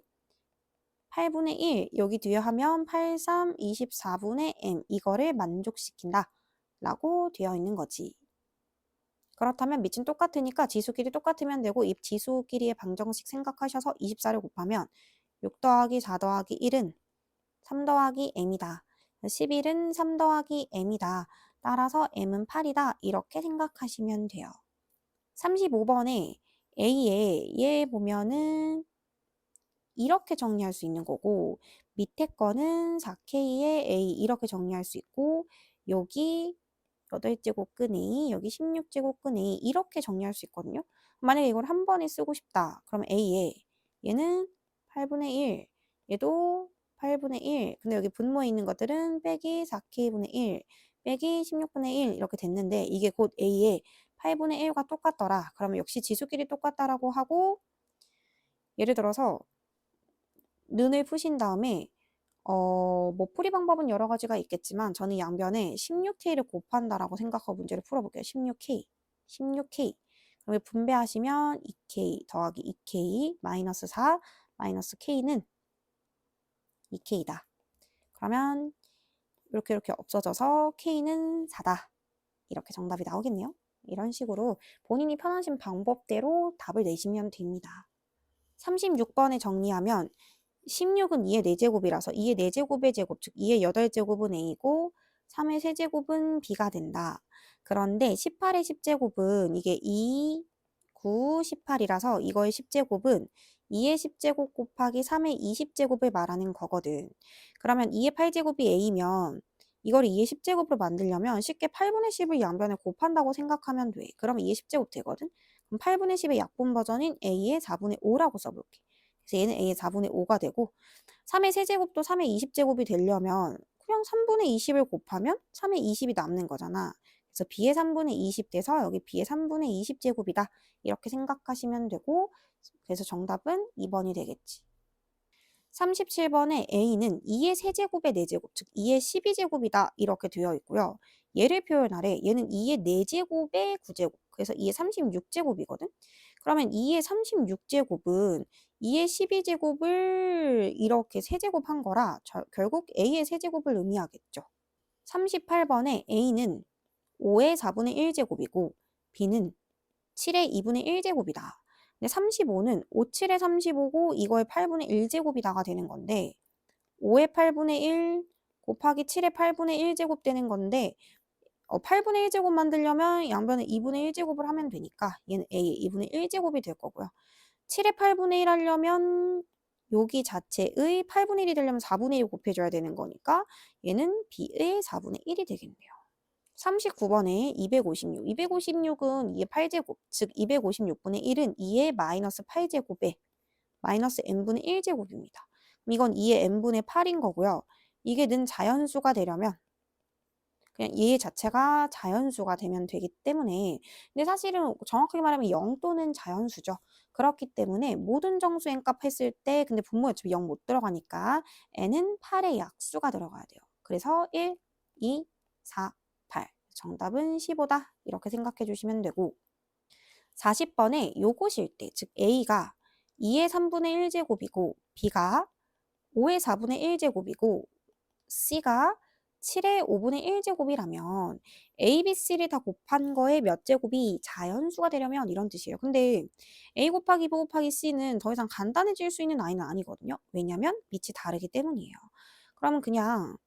8분의 1 여기 뒤에 하면 8, 3, 24분의 m 이거를 만족시킨다 라고 되어 있는 거지. 그렇다면 밑은 똑같으니까 지수끼리 똑같으면 되고 이 지수끼리의 방정식 생각하셔서 24를 곱하면 6 더하기 4 더하기 1은 3 더하기 m이다. 11은 3 더하기 m이다. 따라서 m은 8이다. 이렇게 생각하시면 돼요. 35번에 A에 얘 보면은 이렇게 정리할 수 있는 거고 밑에 거는 4K에 A 이렇게 정리할 수 있고 여기 8제곱근 A, 여기 16제곱근 A 이렇게 정리할 수 있거든요. 만약에 이걸 한 번에 쓰고 싶다. 그럼 A에 얘는 8분의 1, 얘도 8분의 1. 근데 여기 분모에 있는 것들은 빼기 4K분의 1, 빼기 16분의 1 이렇게 됐는데 이게 곧 A의 8분의 1과 똑같더라. 그러면 역시 지수끼리 똑같다라고 하고 예를 들어서 는을 푸신 다음에 뭐 풀이 방법은 여러 가지가 있겠지만 저는 양변에 16K를 곱한다라고 생각하고 문제를 풀어볼게요. 16K, 16K. 그러면 분배하시면 2K 더하기 2K 마이너스 4 마이너스 K는 2K다. 그러면 이렇게 없어져서 K는 4다. 이렇게 정답이 나오겠네요. 이런 식으로 본인이 편하신 방법대로 답을 내시면 됩니다. 36번에 정리하면 16은 2의 4제곱이라서 2의 4제곱의 제곱, 즉 2의 8제곱은 A고 3의 세제곱은 B가 된다. 그런데 18의 10제곱은 이게 2, 9, 18이라서 이거의 10제곱은 2의 10제곱 곱하기 3의 20제곱을 말하는 거거든. 그러면 2의 8제곱이 A면 이걸 2의 10제곱으로 만들려면 쉽게 8분의 10을 양변에 곱한다고 생각하면 돼. 그러면 2의 10제곱 되거든. 그럼 8분의 10의 약분 버전인 A의 4분의 5라고 써볼게. 그래서 얘는 A의 4분의 5가 되고 3의 세제곱도 3의 20제곱이 되려면 그냥 3분의 20을 곱하면 3의 20이 남는 거잖아. 그래서 b의 3분의 20 돼서 여기 b의 3분의 20제곱이다. 이렇게 생각하시면 되고 그래서 정답은 2번이 되겠지. 37번에 a는 2의 세제곱의 4제곱, 즉 2의 12제곱이다. 이렇게 되어 있고요. 얘를 표현하래. 얘는 2의 4제곱의 9제곱. 그래서 2의 36제곱이거든. 그러면 2의 36제곱은 2의 12제곱을 이렇게 세제곱한 거라 결국 a의 세제곱을 의미하겠죠. 38번에 a는 5의 4분의 1제곱이고 b는 7의 2분의 1제곱이다. 근데 35는 5, 7의 35고 이거의 8분의 1제곱이다가 되는 건데 5의 8분의 1 곱하기 7의 8분의 1제곱 되는 건데 8분의 1제곱 만들려면 양변에 2분의 1제곱을 하면 되니까 얘는 a의 2분의 1제곱이 될 거고요. 7의 8분의 1 하려면 여기 자체의 8분의 1이 되려면 4분의 1 곱해줘야 되는 거니까 얘는 b의 4분의 1이 되겠네요. 39번에 256. 256은 2의 8제곱, 즉 256분의 1은 2의 마이너스 8제곱에 마이너스 n분의 1제곱입니다. 그럼 이건 2의 n분의 8인 거고요. 이게 는 자연수가 되려면 그냥 얘 자체가 자연수가 되면 되기 때문에 근데 사실은 정확하게 말하면 0 또는 자연수죠. 그렇기 때문에 모든 정수 n값 했을 때 근데 분모에 어차피 0 못 들어가니까 n은 8의 약수가 들어가야 돼요. 그래서 1, 2, 4, 8 정답은 15다 이렇게 생각해 주시면 되고 40번에 요것일 때 즉 A가 2의 3분의 1제곱이고 B가 5의 4분의 1제곱이고 C가 7의 5분의 1제곱이라면 A, B, C를 다 곱한 거에 몇 제곱이 자연수가 되려면 이런 뜻이에요. 근데 A 곱하기 B 곱하기 C는 더 이상 간단해질 수 있는 아이는 아니거든요. 왜냐면 밑이 다르기 때문이에요. 그러면 그냥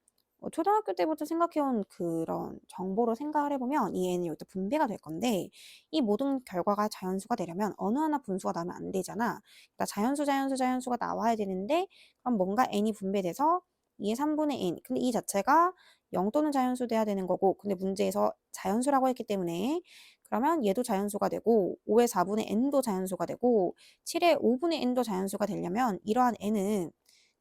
초등학교 때부터 생각해온 그런 정보로 생각을 해보면 이 애는 여기다 분배가 될 건데 이 모든 결과가 자연수가 되려면 어느 하나 분수가 나오면 안 되잖아. 그러니까 자연수가 나와야 되는데 그럼 뭔가 n이 분배돼서 2의 3분의 n. 근데 이 자체가 0 또는 자연수 돼야 되는 거고 근데 문제에서 자연수라고 했기 때문에 그러면 얘도 자연수가 되고 5의 4분의 n도 자연수가 되고 7의 5분의 n도 자연수가 되려면 이러한 n은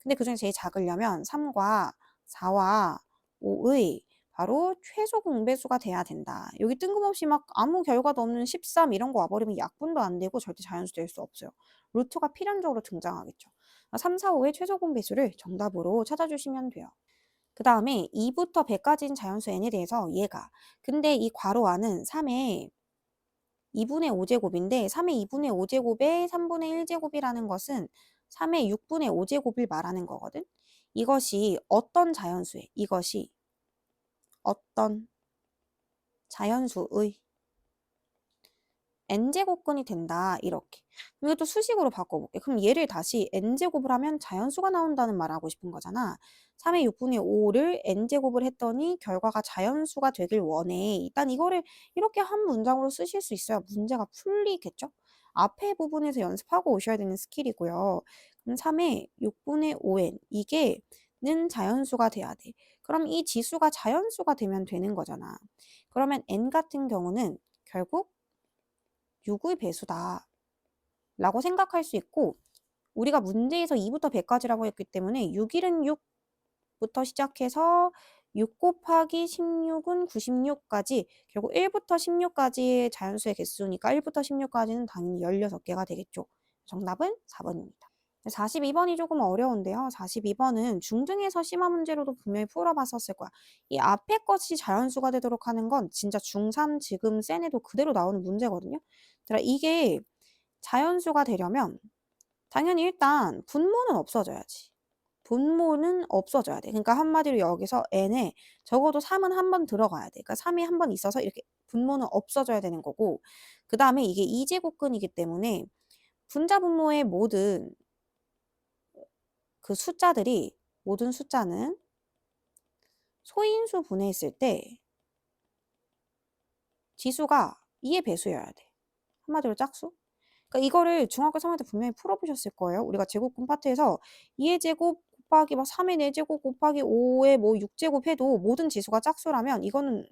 근데 그중에 제일 작으려면 3과 4와 5의 바로 최소 공배수가 돼야 된다. 여기 뜬금없이 막 아무 결과도 없는 13 이런 거 와버리면 약분도 안 되고 절대 자연수 될 수 없어요. 루트가 필연적으로 등장하겠죠. 3, 4, 5의 최소 공배수를 정답으로 찾아주시면 돼요. 그 다음에 2부터 100까지인 자연수 n에 대해서 얘가 근데 이 괄호 안은 3의 2분의 5제곱인데 3의 2분의 5제곱에 3분의 1제곱이라는 것은 3의 6분의 5제곱을 말하는 거거든. 이것이 어떤 자연수에 이것이 어떤 자연수의 n제곱근이 된다 이렇게. 이것도 수식으로 바꿔볼게. 그럼 얘를 다시 n제곱을 하면 자연수가 나온다는 말을 하고 싶은 거잖아. 3의 6분의 5를 n제곱을 했더니 결과가 자연수가 되길 원해. 일단 이거를 이렇게 한 문장으로 쓰실 수 있어야 문제가 풀리겠죠? 앞에 부분에서 연습하고 오셔야 되는 스킬이고요. 그럼 3의 6분의 5n 이게 는 자연수가 돼야 돼. 그럼 이 지수가 자연수가 되면 되는 거잖아. 그러면 n 같은 경우는 결국 6의 배수다 라고 생각할 수 있고 우리가 문제에서 2부터 100까지라고 했기 때문에 6일은 6부터 시작해서 6 곱하기 16은 96까지 결국 1부터 16까지의 자연수의 개수니까 1부터 16까지는 당연히 16개가 되겠죠. 정답은 4번입니다. 42번이 조금 어려운데요. 42번은 중등에서 심화 문제로도 분명히 풀어봤었을 거야. 이 앞에 것이 자연수가 되도록 하는 건 진짜 중3 지금 센에도 그대로 나오는 문제거든요. 이게 자연수가 되려면 당연히 일단 분모는 없어져야지. 분모는 없어져야 돼. 그러니까 한마디로 여기서 n에 적어도 3은 한 번 들어가야 돼. 그러니까 3이 한 번 있어서 이렇게 분모는 없어져야 되는 거고 그 다음에 이게 2제곱근이기 때문에 분자 분모의 모든 그 숫자들이 모든 숫자는 소인수 분해했을 때 지수가 2의 배수여야 돼. 한마디로 짝수? 그러니까 이거를 중학교 3학년 때 분명히 풀어보셨을 거예요. 우리가 제곱근 파트에서 2의 제곱 곱하기 막 3의 4제곱 곱하기 5의 뭐 6제곱 해도 모든 지수가 짝수라면 이거는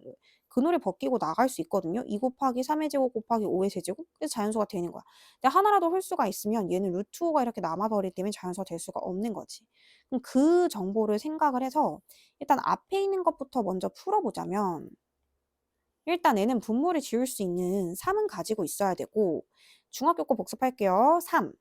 근호를 벗기고 나갈 수 있거든요. 2 곱하기 3의 제곱 곱하기 5의 세제곱? 그래서 자연수가 되는 거야. 근데 하나라도 홀수가 있으면 얘는 루트 5가 이렇게 남아버리기 때문에 자연수가 될 수가 없는 거지. 그럼 그 정보를 생각을 해서 일단 앞에 있는 것부터 먼저 풀어보자면 일단 N은 분모를 지울 수 있는 3은 가지고 있어야 되고 중학교 거 복습할게요. 3.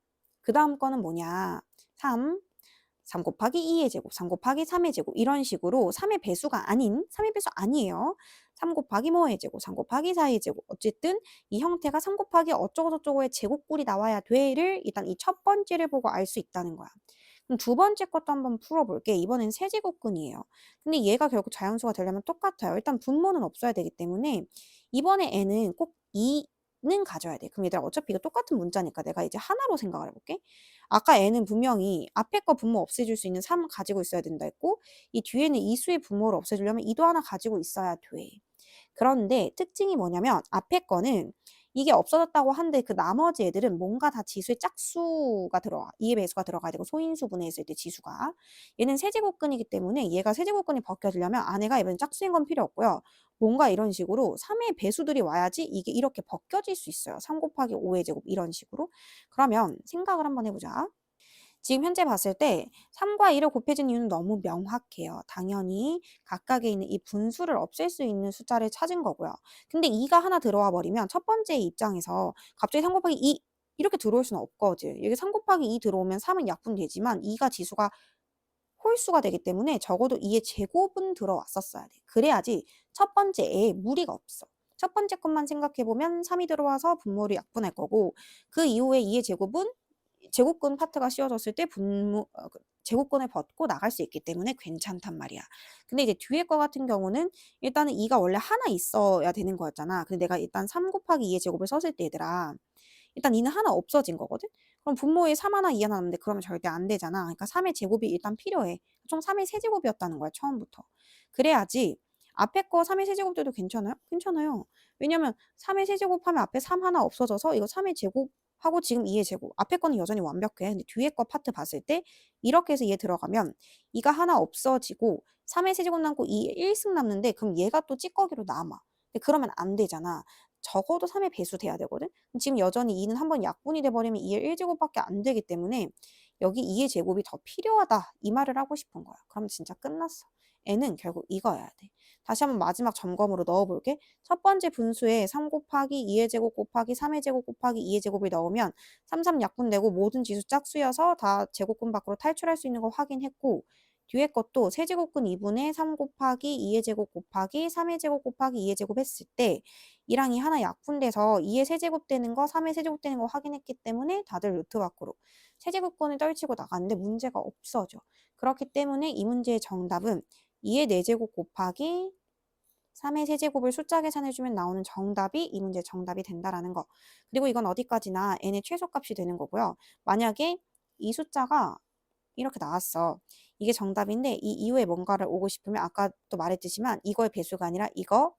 그 다음 거는 뭐냐? 3 곱하기 2의 제곱, 3 곱하기 3의 제곱 이런 식으로 3의 배수가 아닌 3의 배수 아니에요. 3 곱하기 뭐의 제곱, 3 곱하기 4의 제곱 어쨌든 이 형태가 3 곱하기 어쩌고저쩌고의 제곱꼴이 나와야 돼를 일단 이 첫 번째를 보고 알 수 있다는 거야. 그럼 두 번째 것도 한번 풀어볼게. 이번엔 세제곱근이에요. 근데 얘가 결국 자연수가 되려면 똑같아요. 일단 분모는 없어야 되기 때문에 이번에 n은 꼭 2는 가져야 돼. 그럼 얘들아 어차피 이거 똑같은 문자니까 내가 이제 하나로 생각을 해볼게. 아까 n은 분명히 앞에 거 분모 없애줄 수 있는 3 가지고 있어야 된다 했고 이 뒤에는 이 수의 분모를 없애주려면 2도 하나 가지고 있어야 돼. 그런데 특징이 뭐냐면 앞에 거는 이게 없어졌다고 한데 그 나머지 애들은 뭔가 다 지수의 짝수가 들어와. 2의 배수가 들어가야 되고 소인수 분해했을 때 지수가. 얘는 세제곱근이기 때문에 얘가 세제곱근이 벗겨지려면 안에가 이번엔 짝수인 건 필요 없고요. 뭔가 이런 식으로 3의 배수들이 와야지 이게 이렇게 벗겨질 수 있어요. 3 곱하기 5의 제곱 이런 식으로. 그러면 생각을 한번 해보자. 지금 현재 봤을 때 3과 2를 곱해준 이유는 너무 명확해요. 당연히 각각에 있는 이 분수를 없앨 수 있는 숫자를 찾은 거고요. 근데 2가 하나 들어와 버리면 첫 번째 입장에서 갑자기 3 곱하기 2 이렇게 들어올 수는 없거든. 여기 3 곱하기 2 들어오면 3은 약분되지만 2가 지수가 홀수가 되기 때문에 적어도 2의 제곱은 들어왔었어야 돼. 그래야지 첫 번째에 무리가 없어. 첫 번째 것만 생각해보면 3이 들어와서 분모를 약분할 거고 그 이후에 2의 제곱은 제곱근 파트가 씌워졌을 때 제곱근을 벗고 나갈 수 있기 때문에 괜찮단 말이야. 근데 이제 뒤에 거 같은 경우는 일단은 2가 원래 하나 있어야 되는 거였잖아. 근데 내가 일단 3 곱하기 2의 제곱을 썼을 때 얘들아 일단 2는 하나 없어진 거거든? 그럼 분모에 3 하나 2 하나 남는데 그러면 절대 안 되잖아. 그러니까 3의 제곱이 일단 필요해. 총 3의 세제곱이었다는 거야, 처음부터. 그래야지 앞에 거 3의 세제곱들도 괜찮아요? 괜찮아요. 왜냐면 3의 세제곱하면 앞에 3 하나 없어져서 이거 3의 제곱하고 지금 2의 제곱. 앞에 거는 여전히 완벽해. 근데 뒤에 거 파트 봤을 때 이렇게 해서 얘 들어가면 2가 하나 없어지고 3의 세제곱 남고 2의 1승 남는데 그럼 얘가 또 찌꺼기로 남아. 근데 그러면 안 되잖아. 적어도 3의 배수 돼야 되거든? 지금 여전히 2는 한번 약분이 돼버리면 2의 1제곱밖에 안 되기 때문에 여기 2의 제곱이 더 필요하다 이 말을 하고 싶은 거야. 그럼 진짜 끝났어. n은 결국 이거여야 돼. 다시 한번 마지막 점검으로 넣어볼게. 첫 번째 분수에 3 곱하기 2의 제곱 곱하기 3의 제곱 곱하기 2의 제곱을 넣으면 3 약분되고 모든 지수 짝수여서 다 제곱근 밖으로 탈출할 수 있는 거 확인했고 뒤에 것도 세제곱근 2분의 3 곱하기 2의 제곱 곱하기 3의 제곱 곱하기 2의 제곱 했을 때 2랑 2 하나 약분돼서 2의 세제곱 되는 거 3의 세제곱 되는 거 확인했기 때문에 다들 루트 밖으로 세제곱권을 떨치고 나갔는데 문제가 없어져. 그렇기 때문에 이 문제의 정답은 2의 4제곱 곱하기 3의 세제곱을 숫자 계산해주면 나오는 정답이 이 문제의 정답이 된다라는 거. 그리고 이건 어디까지나 n의 최소값이 되는 거고요. 만약에 이 숫자가 이렇게 나왔어. 이게 정답인데 이 이후에 뭔가를 오고 싶으면 아까도 말했듯이만 이거의 배수가 아니라 이거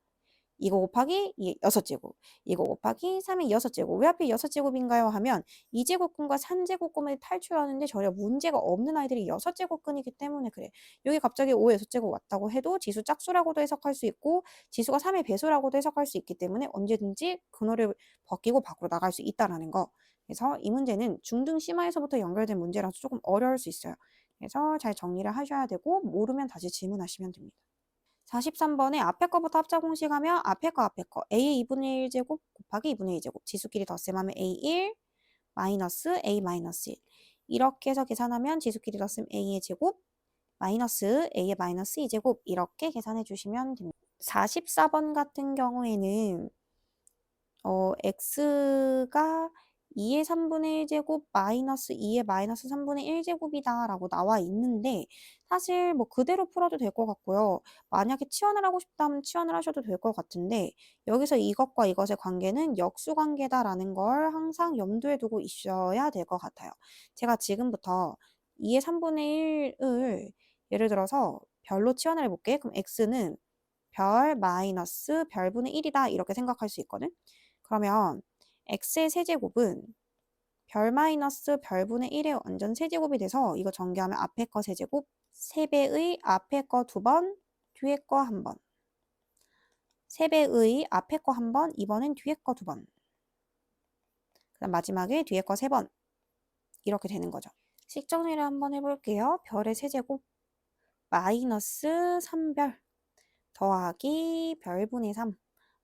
곱하기 6제곱, 이거 곱하기 3의 6제곱. 왜 하필 6제곱인가요? 하면 2제곱근과 3제곱근을 탈출하는데 전혀 문제가 없는 아이들이 6제곱근이기 때문에 그래. 여기 갑자기 5의 6제곱 왔다고 해도 지수 짝수라고도 해석할 수 있고 지수가 3의 배수라고도 해석할 수 있기 때문에 언제든지 근호를 벗기고 밖으로 나갈 수 있다라는 거. 그래서 이 문제는 중등 심화에서부터 연결된 문제라서 조금 어려울 수 있어요. 그래서 잘 정리를 하셔야 되고 모르면 다시 질문하시면 됩니다. 43번에 앞에 거부터 합자 공식하면 앞에 거 a의 2분의 1 제곱 곱하기 2분의 2 제곱 지수끼리 덧셈하면 a1 마이너스 a 마이너스 1 이렇게 해서 계산하면 지수끼리 덧셈 a의 제곱 마이너스 a의 마이너스 2 제곱 이렇게 계산해 주시면 됩니다. 44번 같은 경우에는 x가 2의 3분의 1 제곱 마이너스 2의 마이너스 3분의 1 제곱이다 라고 나와 있는데 사실 뭐 그대로 풀어도 될 것 같고요. 만약에 치환을 하고 싶다면 치환을 하셔도 될 것 같은데 여기서 이것과 이것의 관계는 역수관계다라는 걸 항상 염두에 두고 있어야 될 것 같아요. 제가 지금부터 2의 3분의 1을 예를 들어서 별로 치환을 해볼게. 그럼 x는 별 마이너스 별분의 1이다 이렇게 생각할 수 있거든. 그러면 x의 세제곱은 별 마이너스 별분의 1의 완전 세제곱이 돼서 이거 전개하면 앞에 거 세제곱 3배의 앞에 거 2번 뒤에 거 1번 3배의 앞에 거 1번 이번엔 뒤에 거 2번 그 다음 마지막에 뒤에 거 3번 이렇게 되는 거죠. 식 정리를 한번 해볼게요. 별의 세제곱 마이너스 3별 더하기 별분의 3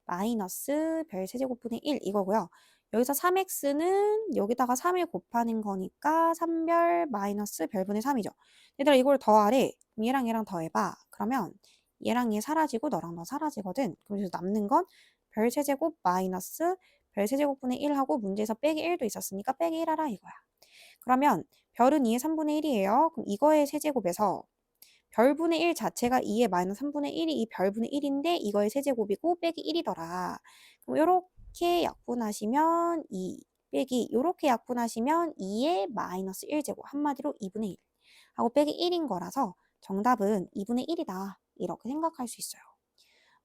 마이너스 별 세제곱분의 1 이거고요. 여기서 3x는 여기다가 3을 곱하는 거니까 3별 마이너스 별분의 3이죠. 얘들아 이걸 더하래. 그럼 얘랑 더해봐. 그러면 얘랑 얘 사라지고 너랑 너 사라지거든. 그래서 남는 건 별 세제곱 마이너스 별 세제곱분의 1하고 문제에서 빼기 1도 있었으니까 빼기 1 하라 이거야. 그러면 별은 2의 3분의 1이에요. 그럼 이거의 세제곱에서 별분의 1 자체가 2의 마이너스 3분의 1이 이 별분의 1인데 이거의 세제곱이고 빼기 1이더라. 그럼 요렇게 약분하시면 2 빼기 요렇게 약분하시면 2의 마이너스 1제곱 한마디로 2분의 1 하고 빼기 1인 거라서 정답은 2분의 1이다. 이렇게 생각할 수 있어요.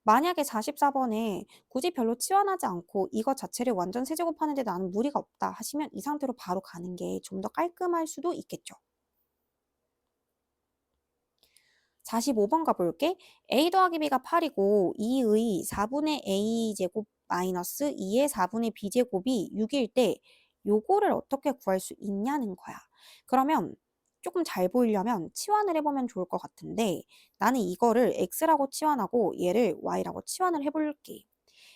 만약에 44번에 굳이 별로 치환하지 않고 이것 자체를 완전 세제곱하는데 나는 무리가 없다 하시면 이 상태로 바로 가는 게 좀 더 깔끔할 수도 있겠죠. 45번 가볼게. a 더하기 b가 8이고 2의 4분의 a제곱 마이너스 2의 4분의 b제곱이 6일 때 요거를 어떻게 구할 수 있냐는 거야. 그러면 조금 잘 보이려면 치환을 해보면 좋을 것 같은데 나는 이거를 x라고 치환하고 얘를 y라고 치환을 해볼게.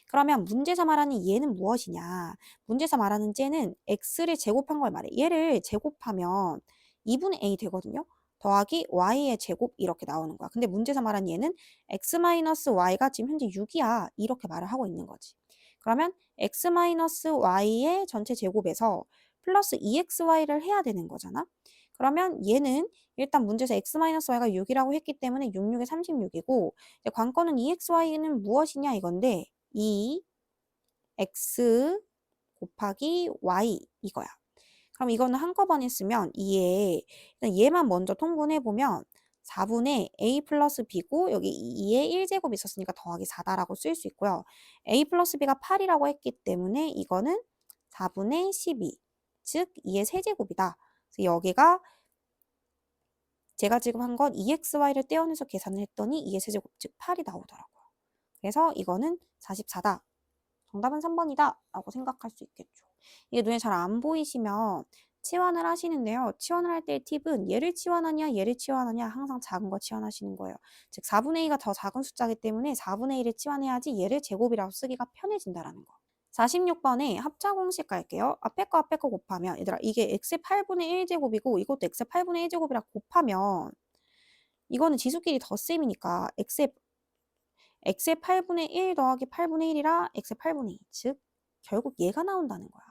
그러면 문제에서 말하는 얘는 무엇이냐? 문제에서 말하는 쟤는 x를 제곱한 걸 말해. 얘를 제곱하면 2분의 a 되거든요. 더하기 y의 제곱 이렇게 나오는 거야. 근데 문제에서 말한 얘는 x-y가 지금 현재 6이야. 이렇게 말을 하고 있는 거지. 그러면 x-y의 전체 제곱에서 플러스 2xy를 해야 되는 거잖아. 그러면 얘는 일단 문제에서 x-y가 6이라고 했기 때문에 6, 6에 36이고 관건은 2xy는 무엇이냐 이건데 2x 곱하기 y 이거야. 그럼 이거는 한꺼번에 쓰면 2에 일단 얘만 먼저 통분해보면 4분의 a 플러스 b고 여기 2의 1제곱 있었으니까 더하기 4다라고 쓸 수 있고요. a 플러스 b가 8이라고 했기 때문에 이거는 4분의 12, 즉 2의 세제곱이다. 그래서 여기가 제가 지금 한 건 2xy를 떼어내서 계산을 했더니 2의 세제곱, 즉 8이 나오더라고요. 그래서 이거는 44다. 정답은 3번이다 라고 생각할 수 있겠죠. 이게 눈에 잘 안 보이시면 치환을 하시는데요. 치환을 할 때의 팁은 얘를 치환하냐 얘를 치환하냐 항상 작은 거 치환하시는 거예요. 즉 4분의 2가 더 작은 숫자이기 때문에 4분의 1을 치환해야지 얘를 제곱이라고 쓰기가 편해진다라는 거. 46번에 합차 공식 갈게요. 앞에 거 곱하면 얘들아 이게 x의 8분의 1제곱이고 이것도 x의 8분의 1제곱이라 곱하면 이거는 지수끼리 덧셈이니까 x의 8분의 1 더하기 8분의 1이라 x의 8분의 2. 즉 결국 얘가 나온다는 거야.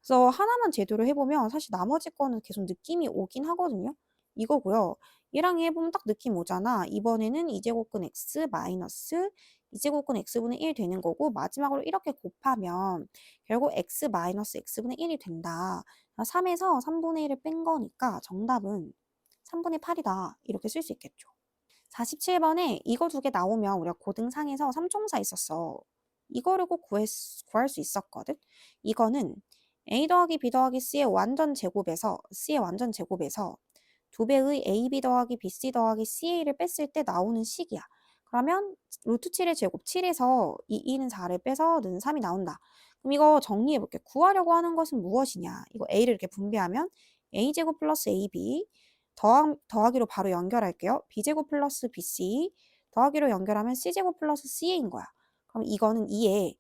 그래서 하나만 제대로 해보면 사실 나머지 거는 계속 느낌이 오긴 하거든요. 이거고요. 얘랑 얘 해보면 딱 느낌 오잖아. 이번에는 2제곱근 x 마이너스 2제곱근 x분의 1 되는 거고 마지막으로 이렇게 곱하면 결국 x 마이너스 x분의 1이 된다. 3에서 3분의 1을 뺀 거니까 정답은 3분의 8이다. 이렇게 쓸 수 있겠죠. 47번에 이거 두 개 나오면 우리가 고등상에서 삼총사 있었어. 이거를 꼭 구할 수 있었거든. 이거는 a 더하기 b 더하기 c의 완전 제곱에서 두 배의 ab 더하기 bc 더하기 ca를 뺐을 때 나오는 식이야. 그러면 루트 7의 제곱 7에서 이 2는 4를 빼서 는 3이 나온다. 그럼 이거 정리해볼게. 구하려고 하는 것은 무엇이냐. 이거 a를 이렇게 분배하면 a제곱 플러스 ab 더하기로 바로 연결할게요. b제곱 플러스 bc 더하기로 연결하면 c제곱 플러스 ca인 거야. 그럼 이거는 2에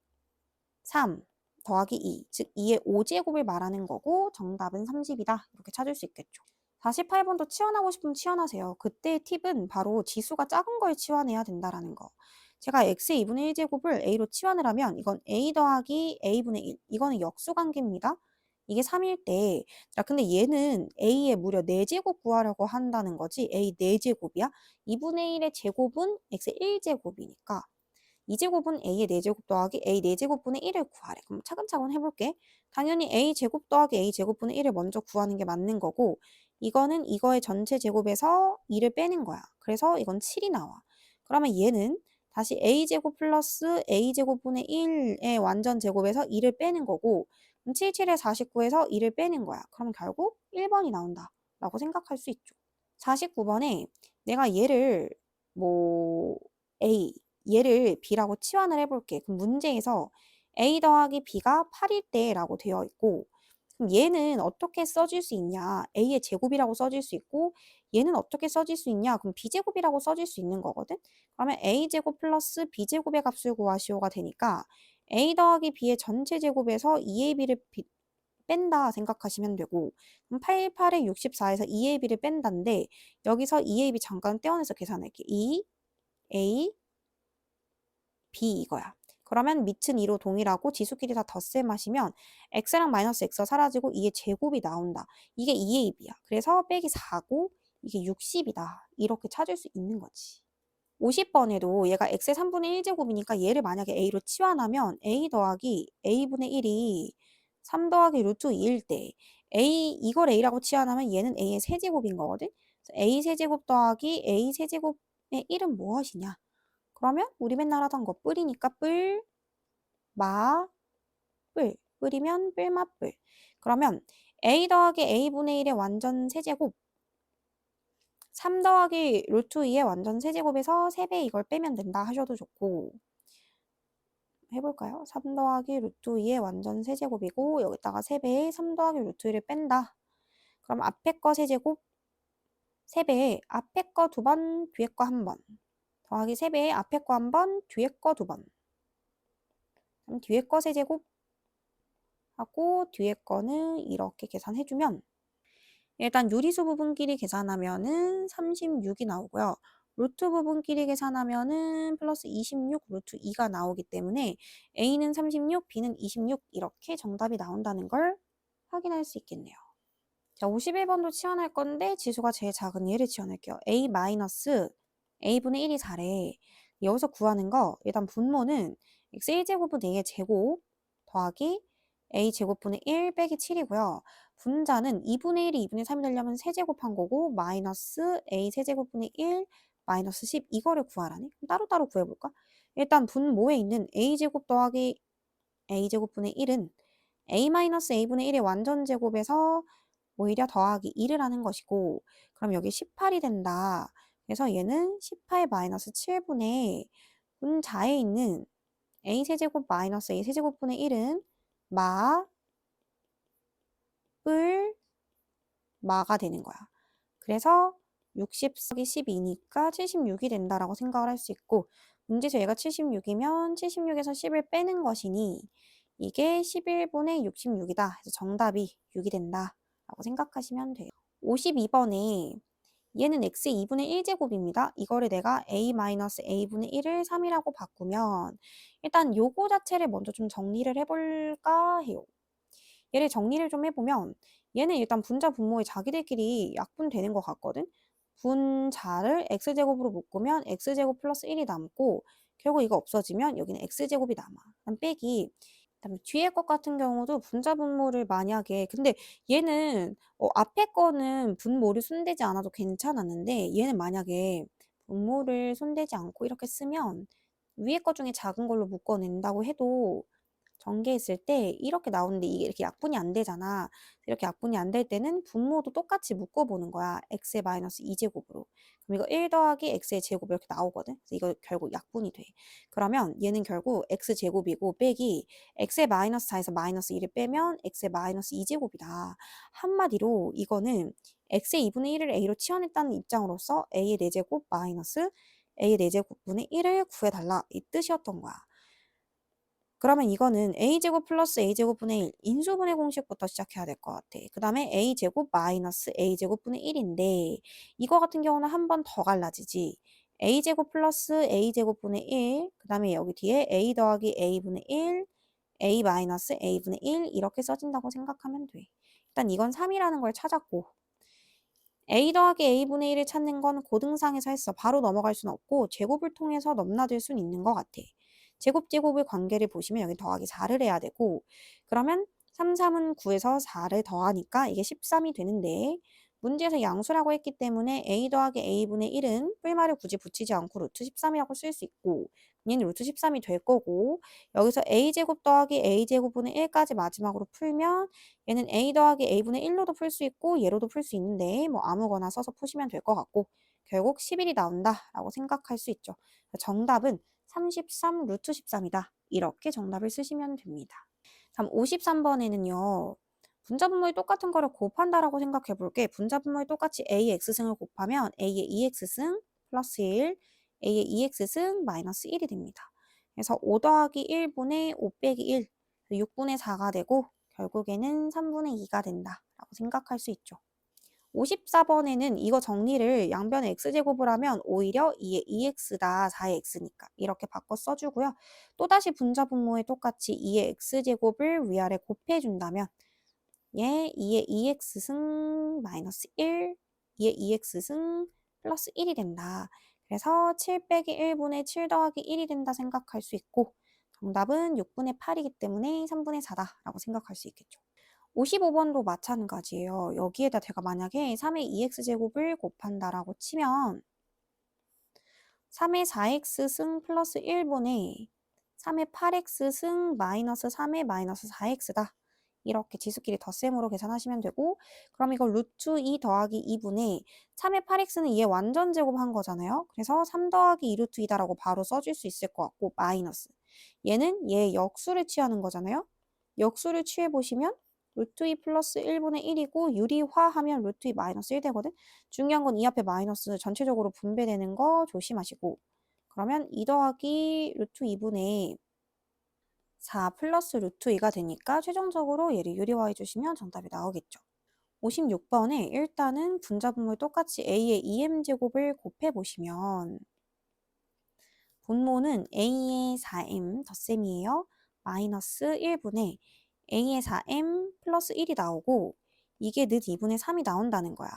3 더하기 2, 즉 2의 5제곱을 말하는 거고 정답은 30이다. 이렇게 찾을 수 있겠죠. 48번도 치환하고 싶으면 치환하세요. 그때의 팁은 바로 지수가 작은 걸 치환해야 된다라는 거. 제가 x의 2분의 1제곱을 a로 치환을 하면 이건 a 더하기 a분의 1. 이거는 역수관계입니다. 이게 3일 때, 자, 근데 얘는 a의 무려 4제곱 구하려고 한다는 거지. a 4제곱이야. 2분의 1의 제곱은 x의 1제곱이니까 2제곱은 a의 4제곱 더하기 a 4제곱분의 1을 구하래. 그럼 차근차근 해볼게. 당연히 a제곱 더하기 a제곱분의 1을 먼저 구하는 게 맞는 거고 이거는 이거의 전체 제곱에서 2를 빼는 거야. 그래서 이건 7이 나와. 그러면 얘는 다시 a제곱 플러스 a제곱분의 1의 완전 제곱에서 2를 빼는 거고 7, 7에 49에서 2를 빼는 거야. 그럼 결국 1번이 나온다 라고 생각할 수 있죠. 49번에 내가 얘를 뭐 a 얘를 b라고 치환을 해볼게. 그럼 문제에서 a 더하기 b가 8일 때라고 되어 있고 그럼 얘는 어떻게 써질 수 있냐? a의 제곱이라고 써질 수 있고 얘는 어떻게 써질 수 있냐? 그럼 b제곱이라고 써질 수 있는 거거든. 그러면 a제곱 플러스 b제곱의 값을 구하시오가 되니까 a 더하기 b의 전체 제곱에서 2ab를 뺀다 생각하시면 되고, 그럼 88에 64에서 2ab를 뺀다인데 여기서 2ab 잠깐 떼어내서 계산할게. 2a b 이거야. 그러면 밑은 2로 동일하고 지수끼리 다 덧셈하시면 x랑 마이너스 x가 사라지고 2의 제곱이 나온다. 이게 2ab야. 그래서 빼기 4고 이게 60이다. 이렇게 찾을 수 있는 거지. 50번에도 얘가 x의 3분의 1제곱이니까 얘를 만약에 a로 치환하면 a 더하기 a분의 1이 3 더하기 루트 2일 때 이걸 a라고 치환하면 얘는 a의 세제곱인 거거든. 그래서 a 세제곱 더하기 a 세제곱의 1은 무엇이냐? 그러면 우리 맨날 하던 거 뿔이니까 뿔, 마, 뿔. 뿔이면 뿔, 마, 뿔. 그러면 a 더하기 a분의 1의 완전 세제곱 3 더하기 루트 2의 완전 세제곱에서 3배 이걸 빼면 된다 하셔도 좋고, 해볼까요? 3 더하기 루트 2의 완전 세제곱이고 여기다가 3배에 3 더하기 루트 1을 뺀다. 그럼 앞에 거 세제곱 3배에 앞에 거 2번, 뒤에 거 1번 더하기 3배에 앞에 거 1번, 뒤에 거 2번. 그럼 뒤에 거 세제곱 하고 뒤에 거는 이렇게 계산해주면 일단 유리수 부분끼리 계산하면은 36이 나오고요. 루트 부분끼리 계산하면은 플러스 26 루트 2가 나오기 때문에 A는 36, B는 26 이렇게 정답이 나온다는 걸 확인할 수 있겠네요. 자, 51번도 치환할 건데 지수가 제일 작은 얘를 치환할게요. A 마이너스 A분의 1이 4래. 여기서 구하는 거 일단 분모는 x1제곱은 A의 제곱 더하기 A제곱분의 1 빼기 7이고요. 분자는 2분의 1이 2분의 3이 되려면 세제곱한 거고 마이너스 A 세제곱분의 1 마이너스 10 이거를 구하라네. 그럼 따로따로 구해볼까? 일단 분모에 있는 A제곱 더하기 A제곱분의 1은 A 마이너스 A분의 1의 완전제곱에서 오히려 더하기 2를 하는 것이고 그럼 여기 18이 된다. 그래서 얘는 18 마이너스 7분의 분자에 있는 a세제곱 마이너스 a세제곱분의 1은 마, 뿔, 마가 되는 거야. 그래서 60 더하기 12니까 76이 된다라고 생각을 할 수 있고 문제에서 얘가 76이면 76에서 10을 빼는 것이니 이게 11분의 66이다. 그래서 정답이 6이 된다. 라고 생각하시면 돼요. 52번에 얘는 x의 2분의 1제곱입니다. 이거를 내가 a-a분의 1을 3이라고 바꾸면 일단 요거 자체를 먼저 좀 정리를 해볼까 해요. 얘를 정리를 좀 해보면 얘는 일단 분자 분모에 자기들끼리 약분되는 것 같거든. 분자를 x제곱으로 묶으면 x제곱 플러스 1이 남고 결국 이거 없어지면 여기는 x제곱이 남아. 그다음 빼기 그다음에 뒤에 것 같은 경우도 분자 분모를 만약에 근데 얘는 앞에 거는 분모를 손대지 않아도 괜찮았는데 얘는 만약에 분모를 손대지 않고 이렇게 쓰면 위에 거 중에 작은 걸로 묶어낸다고 해도 전개했을 때 이렇게 나오는데 이게 이렇게 약분이 안 되잖아. 이렇게 약분이 안 될 때는 분모도 똑같이 묶어보는 거야. x의 마이너스 2제곱으로. 그럼 이거 1 더하기 x의 제곱 이렇게 나오거든. 그래서 이거 결국 약분이 돼. 그러면 얘는 결국 x제곱이고 빼기 x의 마이너스 4에서 마이너스 1을 빼면 x의 마이너스 2제곱이다. 한마디로 이거는 x의 2분의 1을 a로 치환했다는 입장으로서 a의 4제곱 마이너스 a의 4제곱분의 1을 구해달라. 이 뜻이었던 거야. 그러면 이거는 a제곱 플러스 a제곱분의 1 인수분해 공식부터 시작해야 될 것 같아. 그 다음에 a제곱 마이너스 a제곱분의 1인데 이거 같은 경우는 한 번 더 갈라지지. a제곱 플러스 a제곱분의 1, 그 다음에 여기 뒤에 a 더하기 a분의 1, a 마이너스 a분의 1 이렇게 써진다고 생각하면 돼. 일단 이건 3이라는 걸 찾았고 a 더하기 a분의 1을 찾는 건 고등상에서 했어. 바로 넘어갈 수는 없고 제곱을 통해서 넘나들 수는 있는 것 같아. 제곱의 관계를 보시면 여기 더하기 4를 해야 되고 그러면 3, 3은 9에서 4를 더하니까 이게 13이 되는데 문제에서 양수라고 했기 때문에 a 더하기 a분의 1은 뿔말을 굳이 붙이지 않고 루트 13이라고 쓸 수 있고 얘는 루트 13이 될 거고 여기서 a제곱 더하기 a제곱분의 1까지 마지막으로 풀면 얘는 a 더하기 a분의 1로도 풀 수 있고 얘로도 풀 수 있는데 뭐 아무거나 써서 푸시면 될 것 같고 결국 11이 나온다라고 생각할 수 있죠. 정답은 33 루트 13이다. 이렇게 정답을 쓰시면 됩니다. 다음 53번에는요. 분자분모에 똑같은 거를 곱한다라고 생각해 볼게. 분자분모에 똑같이 A의 X승을 곱하면 A의 2X승 플러스 1, A의 2X승 마이너스 1이 됩니다. 그래서 5 더하기 1분의 5 빼기 1, 6분의 4가 되고 결국에는 3분의 2가 된다라고 생각할 수 있죠. 54번에는 이거 정리를 양변에 x제곱을 하면 오히려 2의 2x다 4의 x니까 이렇게 바꿔 써주고요. 또다시 분자분모에 똑같이 2의 x제곱을 위아래 곱해준다면 얘 2의 2x승 마이너스 1, 2의 2x승 플러스 1이 된다. 그래서 7 빼기 1분의 7 더하기 1이 된다 생각할 수 있고 정답은 6분의 8이기 때문에 3분의 4다라고 생각할 수 있겠죠. 55번도 마찬가지예요. 여기에다 제가 만약에 3의 2x제곱을 곱한다라고 치면 3의 4x승 플러스 1분의 3의 8x승 마이너스 3의 마이너스 4x다. 이렇게 지수끼리 덧셈으로 계산하시면 되고 그럼 이걸 루트 2 더하기 2분의 3의 8x는 얘 완전 제곱한 거잖아요. 그래서 3 더하기 2 루트 2다라고 바로 써줄 수 있을 것 같고 마이너스 얘는 얘 역수를 취하는 거잖아요. 역수를 취해보시면 루트 2 플러스 1분의 1이고 유리화하면 루트 2 마이너스 1 되거든. 중요한 건 이 앞에 마이너스 전체적으로 분배되는 거 조심하시고 그러면 2 더하기 루트 2분의 4 플러스 루트 2가 되니까 최종적으로 얘를 유리화해 주시면 정답이 나오겠죠. 56번에 일단은 분자분모에 똑같이 A의 2m제곱을 곱해보시면 분모는 A의 4m 덧셈이에요. 마이너스 1분의 A의 4m 플러스 1이 나오고 이게 는 2분의 3이 나온다는 거야.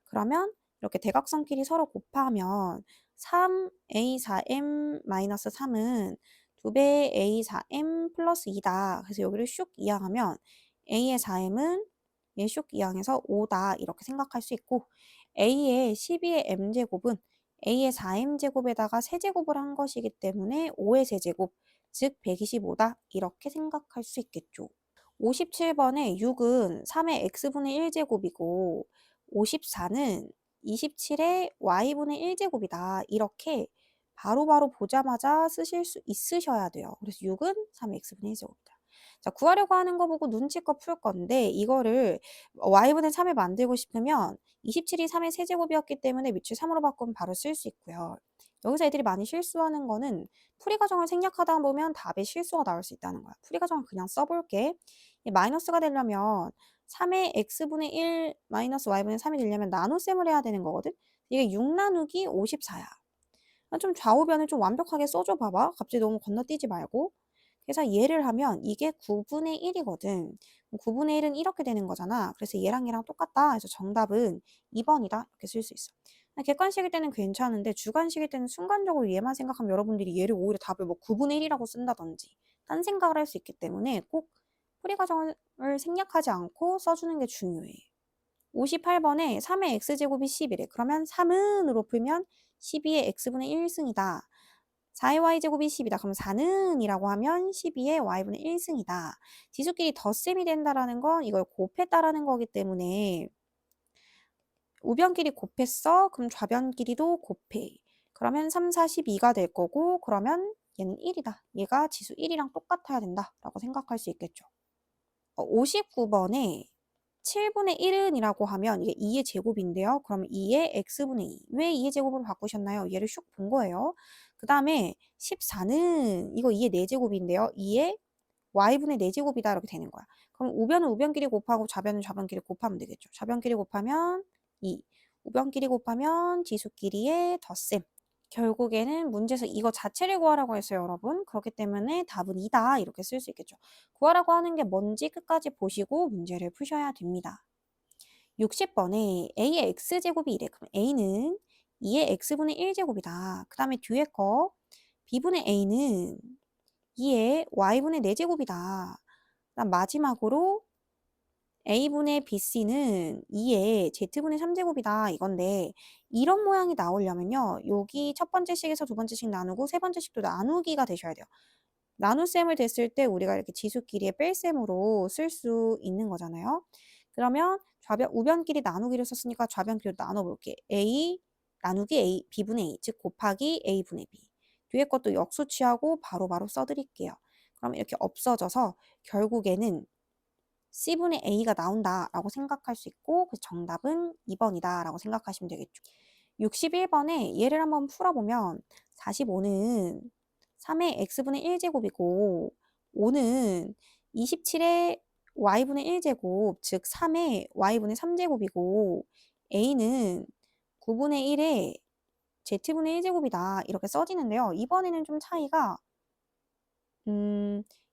그러면 이렇게 대각선끼리 서로 곱하면 3A 4m 마이너스 3은 2배 A 4m 플러스 2다. 그래서 여기를 슉 이항하면 A의 4m은 얘 슉 이항해서 5다. 이렇게 생각할 수 있고 A의 12의 m제곱은 A의 4m제곱에다가 세제곱을 한 것이기 때문에 5의 세제곱, 즉 125다. 이렇게 생각할 수 있겠죠. 57번에 6은 3의 x분의 1제곱이고 54는 27의 y분의 1제곱이다. 이렇게 바로바로 보자마자 쓰실 수 있으셔야 돼요. 그래서 6은 3의 x분의 1제곱이다. 자, 구하려고 하는 거 보고 눈치껏 풀 건데 이거를 y분의 3을 만들고 싶으면 27이 3의 세제곱이었기 때문에 밑줄 3으로 바꾸면 바로 쓸 수 있고요. 여기서 애들이 많이 실수하는 거는 풀이 과정을 생략하다 보면 답에 실수가 나올 수 있다는 거야. 풀이 과정을 그냥 써볼게. 마이너스가 되려면 3의 x분의 1 마이너스 y분의 3이 되려면 나눗셈을 해야 되는 거거든. 이게 6 나누기 54야. 좀 좌우변을 좀 완벽하게 써줘 봐봐. 갑자기 너무 건너뛰지 말고. 그래서 얘를 하면 이게 9분의 1이거든. 9분의 1은 이렇게 되는 거잖아. 그래서 얘랑 똑같다. 그래서 정답은 2번이다. 이렇게 쓸 수 있어. 객관식일 때는 괜찮은데 주관식일 때는 순간적으로 얘만 생각하면 여러분들이 얘를 오히려 답을 뭐 9분의 1이라고 쓴다든지 딴 생각을 할 수 있기 때문에 꼭 풀이 과정을 생략하지 않고 써주는 게 중요해. 58번에 3의 x제곱이 11에 그러면 3은으로 풀면 12의 x분의 1승이다. 4의 y제곱이 10이다. 그럼 4는 이라고 하면 12의 y분의 1승이다. 지수끼리 덧셈이 된다라는 건 이걸 곱했다라는 거기 때문에 우변끼리 곱했어. 그럼 좌변끼리도 곱해. 그러면 3, 4, 12가 될 거고 그러면 얘는 1이다. 얘가 지수 1이랑 똑같아야 된다라고 생각할 수 있겠죠. 59번에 7분의 1은 이라고 하면 이게 2의 제곱인데요. 그럼 2의 x분의 2. 왜 2의 제곱으로 바꾸셨나요? 얘를 슉 본 거예요. 그 다음에 14는 이거 2의 4제곱인데요. 2의 y분의 4제곱이다 이렇게 되는 거야. 그럼 우변은 우변끼리 곱하고 좌변은 좌변끼리 곱하면 되겠죠. 좌변끼리 곱하면 2, 우변끼리 곱하면 지수끼리의 덧셈. 결국에는 문제에서 이거 자체를 구하라고 했어요, 여러분. 그렇기 때문에 답은 2다 이렇게 쓸 수 있겠죠. 구하라고 하는 게 뭔지 끝까지 보시고 문제를 푸셔야 됩니다. 60번에 a의 x제곱이 이래. 그럼 a는 2의 x분의 1제곱이다. 그 다음에 뒤에 거 b분의 a는 2의 y분의 4제곱이다. 그다음 마지막으로 a분의 bc는 2의 z분의 3제곱이다 이건데 이런 모양이 나오려면요. 여기 첫 번째 식에서 두 번째 식 나누고 세 번째 식도 나누기가 되셔야 돼요. 나눗셈을 됐을 때 우리가 이렇게 지수끼리의 뺄셈으로 쓸 수 있는 거잖아요. 그러면 우변끼리 나누기를 썼으니까 좌변끼리로 나눠볼게. a 나누기 a b분의 a 즉 곱하기 a분의 b. 뒤에 것도 역수 취하고 바로바로 써드릴게요. 그럼 이렇게 없어져서 결국에는 C분의 A가 나온다라고 생각할 수 있고 그래서 정답은 2번이다라고 생각하시면 되겠죠. 61번에 얘를 한번 풀어보면 45는 3의 x분의 1제곱이고 5는 27의 y분의 1제곱 즉 3의 y분의 3제곱이고 a는 9분의 1의 z분의 1제곱이다 이렇게 써지는데요. 이번에는 좀 차이가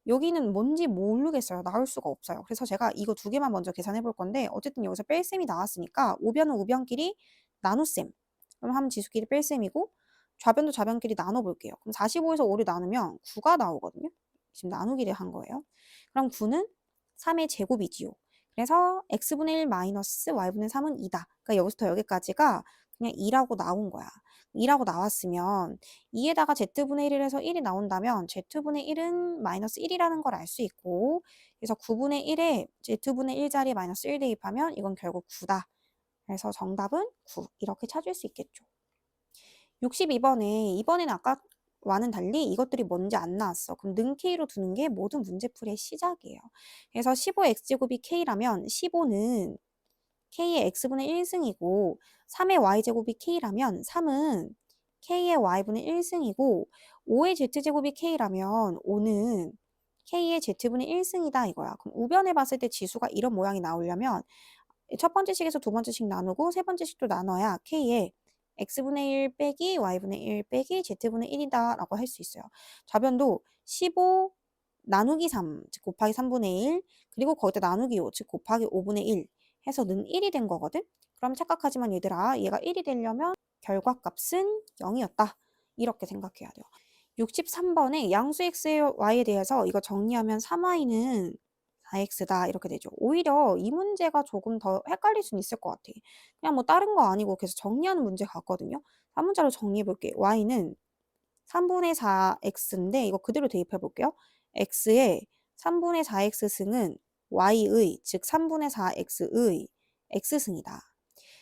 여기는 뭔지 모르겠어요. 나올 수가 없어요. 그래서 제가 이거 두 개만 먼저 계산해 볼 건데 어쨌든 여기서 뺄셈이 나왔으니까 우변은 우변끼리 나눗셈. 그럼 하면 지수끼리 뺄셈이고 좌변도 좌변끼리 나눠 볼게요. 그럼 45에서 5를 나누면 9가 나오거든요. 지금 나누기를 한 거예요. 그럼 9는 3의 제곱이지요. 그래서 x분의 1 마이너스 y분의 3은 2다. 그러니까 여기서부터 여기까지가 그냥 2라고 나온 거야. 2라고 나왔으면 2에다가 z분의 1을 해서 1이 나온다면 z분의 1은 마이너스 1이라는 걸 알 수 있고 그래서 9분의 1에 z분의 1 자리에 마이너스 1 대입하면 이건 결국 9다. 그래서 정답은 9 이렇게 찾을 수 있겠죠. 62번에 이번에는 아까와는 달리 이것들이 뭔지 안 나왔어. 그럼 는 K로 두는 게 모든 문제풀이의 시작이에요. 그래서 15x제곱이 K라면 15는 K의 x분의 1승이고 3의 y제곱이 K라면 3은 K의 y분의 1승이고 5의 z제곱이 K라면 5는 K의 z분의 1승이다 이거야. 그럼 우변에 봤을 때 지수가 이런 모양이 나오려면 첫 번째 식에서 두 번째 식 나누고 세 번째 식도 나눠야 K의 x분의 1 빼기 y분의 1 빼기 z분의 1이다 라고 할 수 있어요. 좌변도 15 나누기 3, 즉 곱하기 3분의 1 그리고 거기다 나누기 5, 즉 곱하기 5분의 1 해서 는 1이 된 거거든? 그럼 착각하지만 얘들아 얘가 1이 되려면 결과값은 0이었다. 이렇게 생각해야 돼요. 63번에 양수 x의 y에 대해서 이거 정리하면 3y는 4x다 이렇게 되죠. 오히려 이 문제가 조금 더 헷갈릴 수는 있을 것 같아. 그냥 뭐 다른 거 아니고 계속 정리하는 문제 같거든요. 한 문자로 정리해 볼게. y는 3분의 4x인데 이거 그대로 대입해 볼게요. x의 3분의 4x 승은 y의 즉 3분의 4x의 x승이다.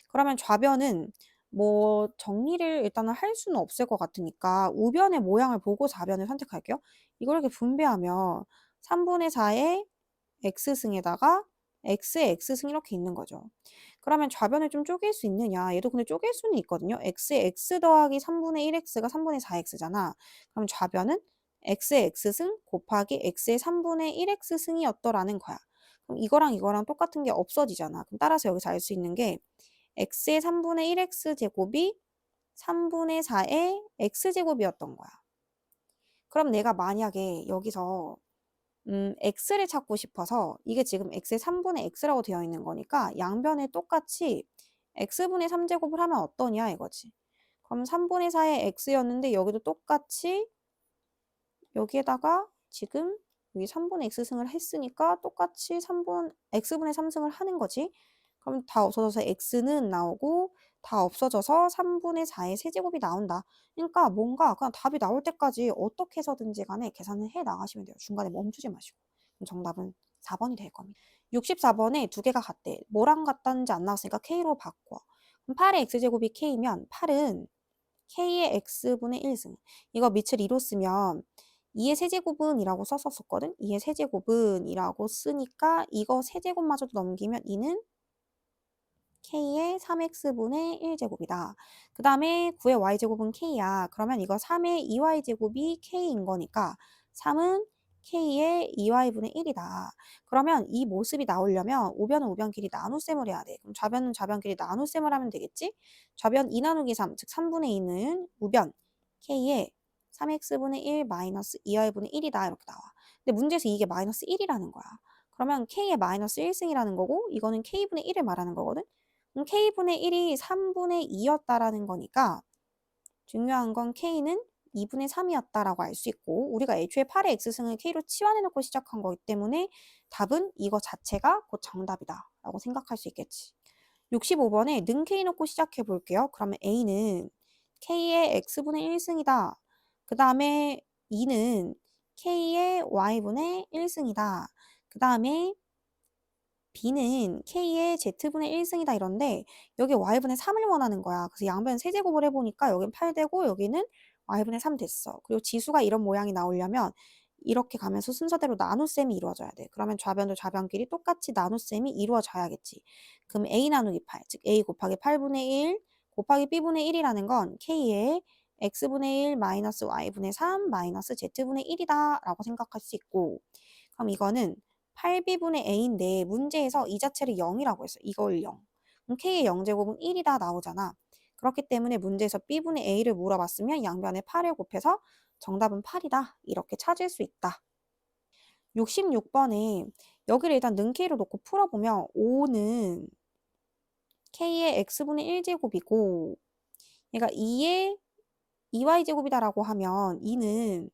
그러면 좌변은 뭐 정리를 일단은 할 수는 없을 것 같으니까 우변의 모양을 보고 좌변을 선택할게요. 이걸 이렇게 분배하면 3분의 4의 x승에다가 x의 x승 이렇게 있는 거죠. 그러면 좌변을 좀 쪼갤 수 있느냐? 얘도 근데 쪼갤 수는 있거든요. x의 x 더하기 3분의 1x가 3분의 4x잖아. 그럼 좌변은 x의 x승 곱하기 x의 3분의 1x승이었더라는 거야. 그럼 이거랑 이거랑 똑같은 게 없어지잖아. 그럼 따라서 여기서 알 수 있는 게 x의 3분의 1x 제곱이 3분의 4의 x제곱이었던 거야. 그럼 내가 만약에 여기서 x를 찾고 싶어서 이게 지금 x의 3분의 x라고 되어 있는 거니까 양변에 똑같이 x분의 3제곱을 하면 어떠냐 이거지. 그럼 3분의 4의 x였는데 여기도 똑같이 여기에다가 지금 여기 3분의 x승을 했으니까 똑같이 x분의 3승을 하는 거지. 그럼 다 없어져서 x는 나오고 다 없어져서 3분의 4의 세제곱이 나온다. 그러니까 뭔가 그냥 답이 나올 때까지 어떻게 해서든지 간에 계산을 해 나가시면 돼요. 중간에 멈추지 마시고. 그럼 정답은 4번이 될 겁니다. 64번에 두 개가 같대. 뭐랑 같다는지 안 나왔으니까 K로 바꿔. 그럼 8의 x제곱이 K면 8은 K의 x분의 1승. 이거 밑을 2로 쓰면 2의 세제곱은 이라고 썼었거든? 2의 세제곱은 이라고 쓰니까 이거 세제곱마저도 넘기면 2는 K의 3x분의 1제곱이다. 그 다음에 9의 y제곱은 K야. 그러면 이거 3의 2y제곱이 K인 거니까 3은 K의 2y분의 1이다. 그러면 이 모습이 나오려면 우변은 우변끼리 나눗셈을 해야 돼. 그럼 좌변은 좌변끼리 나눗셈을 하면 되겠지? 좌변 2 나누기 3, 즉 3분의 2는 우변 K의 3x분의 1 마이너스 2y분의 1이다. 이렇게 나와. 근데 문제에서 이게 마이너스 1이라는 거야. 그러면 K의 마이너스 1승이라는 거고 이거는 K분의 1을 말하는 거거든? 그럼 K분의 1이 3분의 2였다라는 거니까 중요한 건 K는 2분의 3이었다라고 알 수 있고 우리가 애초에 8의 x승을 K로 치환해놓고 시작한 거기 때문에 답은 이거 자체가 곧 정답이다 라고 생각할 수 있겠지. 65번에 는 K 놓고 시작해 볼게요. 그러면 A는 K의 x분의 1승이다. 그 다음에 2는 K의 y분의 1승이다. 그 다음에 B는 K의 Z분의 1승이다 이런데 여기 Y분의 3을 원하는 거야. 그래서 양변 세제곱을 해보니까 여긴 8 되고 여기는 Y분의 3 됐어. 그리고 지수가 이런 모양이 나오려면 이렇게 가면서 순서대로 나눗셈이 이루어져야 돼. 그러면 좌변도 좌변끼리 똑같이 나눗셈이 이루어져야겠지. 그럼 A 나누기 8, 즉 A 곱하기 8분의 1 곱하기 B분의 1이라는 건 K의 X분의 1 마이너스 Y분의 3 마이너스 Z분의 1이다 라고 생각할 수 있고, 그럼 이거는 8B분의 A인데 문제에서 이 자체를 0이라고 했어. 이걸 0. 그럼 K의 0제곱은 1이다 나오잖아. 그렇기 때문에 문제에서 B분의 A를 물어봤으면 양변에 8을 곱해서 정답은 8이다. 이렇게 찾을 수 있다. 66번에 여기를 일단 는 K로 놓고 풀어보면 5는 K의 X분의 1제곱이고 얘가 2의 2y제곱이다라고 하면 2는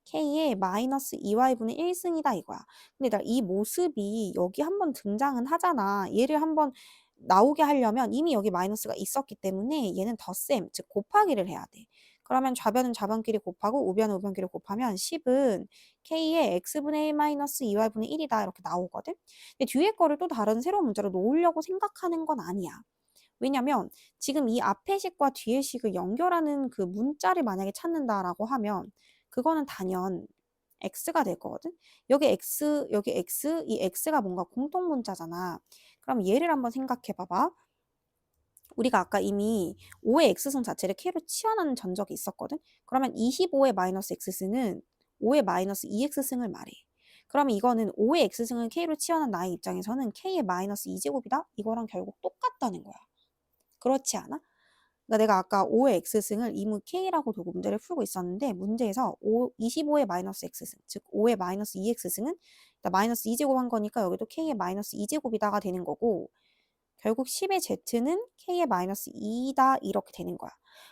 K의 마이너스 2y분의 1승이다 이거야. 근데 나 이 모습이 여기 한번 등장은 하잖아. 얘를 한번 나오게 하려면 이미 여기 마이너스가 있었기 때문에 얘는 덧셈, 즉 곱하기를 해야 돼. 그러면 좌변은 좌변끼리 곱하고 우변은 우변끼리 곱하면 10은 K의 X분의 1 마이너스 2y분의 1이다 이렇게 나오거든. 근데 뒤에 거를 또 다른 새로운 문자로 놓으려고 생각하는 건 아니야. 왜냐면 지금 이 앞의 식과 뒤의 식을 연결하는 그 문자를 만약에 찾는다라고 하면 그거는 단연 x가 될 거거든. 여기 x, 여기 x, 이 x가 뭔가 공통 문자잖아. 그럼 얘를 한번 생각해 봐봐. 우리가 아까 이미 5의 x승 자체를 k로 치환하는 전적이 있었거든. 그러면 25의 마이너스 x승은 5의 마이너스 2x승을 말해. 그러면 이거는 5의 x승을 k로 치환한 나의 입장에서는 k의 마이너스 2제곱이다? 이거랑 결국 똑같다는 거야. 그렇지 않아? 그러니까 내가 아까 5의 x승을 이무 k라고 두고 문제를 풀고 있었는데 문제에서 25의 마이너스 x승, 즉 5의 마이너스 2x승은 마이너스 2제곱 한 거니까 여기도 k의 마이너스 2제곱이다가 되는 거고 결국 10의 z는 k의 마이너스 2다 이렇게 되는 거야.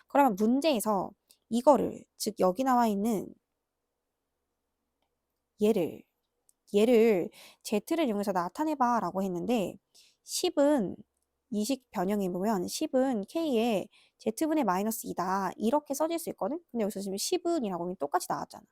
그러면 문제에서 이거를, 즉 여기 나와 있는 얘를 z를 이용해서 나타내봐 라고 했는데 10은 이식 변형해 보면 10은 k의 z분의 마이너스 2다 이렇게 써질 수 있거든. 근데 여기서 지금 10은 이라고 하면 똑같이 나왔잖아.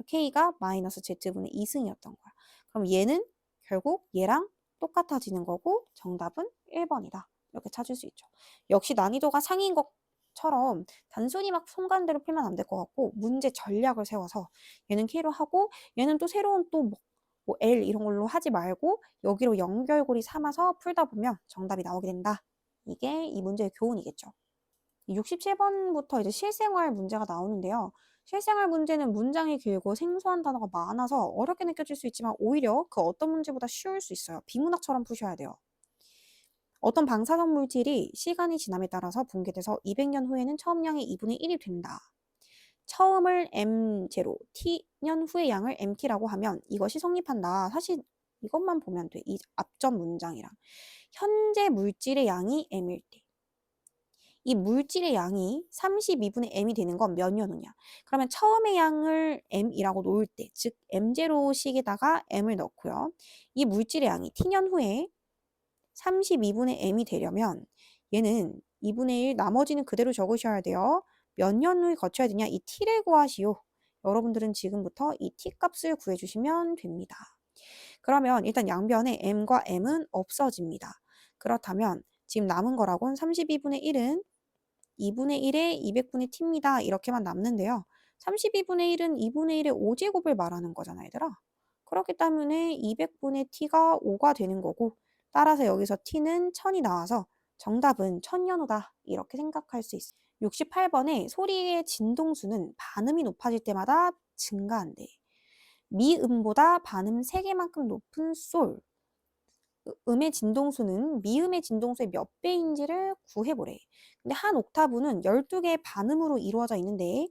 k가 마이너스 z분의 2승이었던 거야. 그럼 얘는 결국 얘랑 똑같아지는 거고 정답은 1번이다. 이렇게 찾을 수 있죠. 역시 난이도가 상인 것처럼 단순히 막 손가락대로 풀면 안 될 것 같고 문제 전략을 세워서 얘는 k로 하고 얘는 또 새로운 또 뭐 L 이런 걸로 하지 말고 여기로 연결고리 삼아서 풀다 보면 정답이 나오게 된다. 이게 이 문제의 교훈이겠죠. 67번부터 이제 실생활 문제가 나오는데요. 실생활 문제는 문장이 길고 생소한 단어가 많아서 어렵게 느껴질 수 있지만 오히려 그 어떤 문제보다 쉬울 수 있어요. 비문학처럼 푸셔야 돼요. 어떤 방사성 물질이 시간이 지남에 따라서 붕괴돼서 200년 후에는 처음량의 2분의 1이 된다. 처음을 m0, t년 후의 양을 mt라고 하면 이것이 성립한다. 사실 이것만 보면 돼. 이 앞전 문장이랑. 현재 물질의 양이 m일 때. 이 물질의 양이 32분의 m이 되는 건 몇 년 후냐. 그러면 처음의 양을 m이라고 놓을 때, 즉 m0식에다가 m을 넣고요. 이 물질의 양이 t년 후에 32분의 m이 되려면 얘는 2분의 1 나머지는 그대로 적으셔야 돼요. 몇 년 후에 거쳐야 되냐? 이 t를 구하시오. 여러분들은 지금부터 이 t 값을 구해주시면 됩니다. 그러면 일단 양변에 m과 m은 없어집니다. 그렇다면 지금 남은 거라고는 32분의 1은 2분의 1에 200분의 t입니다. 이렇게만 남는데요. 32분의 1은 2분의 1의 5제곱을 말하는 거잖아, 얘들아. 그렇기 때문에 200분의 t가 5가 되는 거고 따라서 여기서 t는 1000이 나와서 정답은 1000년 후다. 이렇게 생각할 수 있어요. 68번에 소리의 진동수는 반음이 높아질 때마다 증가한대. 미음보다 반음 3개만큼 높은 솔. 음의 진동수는 미음의 진동수의 몇 배인지를 구해보래. 근데 한 옥타브는 12개의 반음으로 이루어져 있는데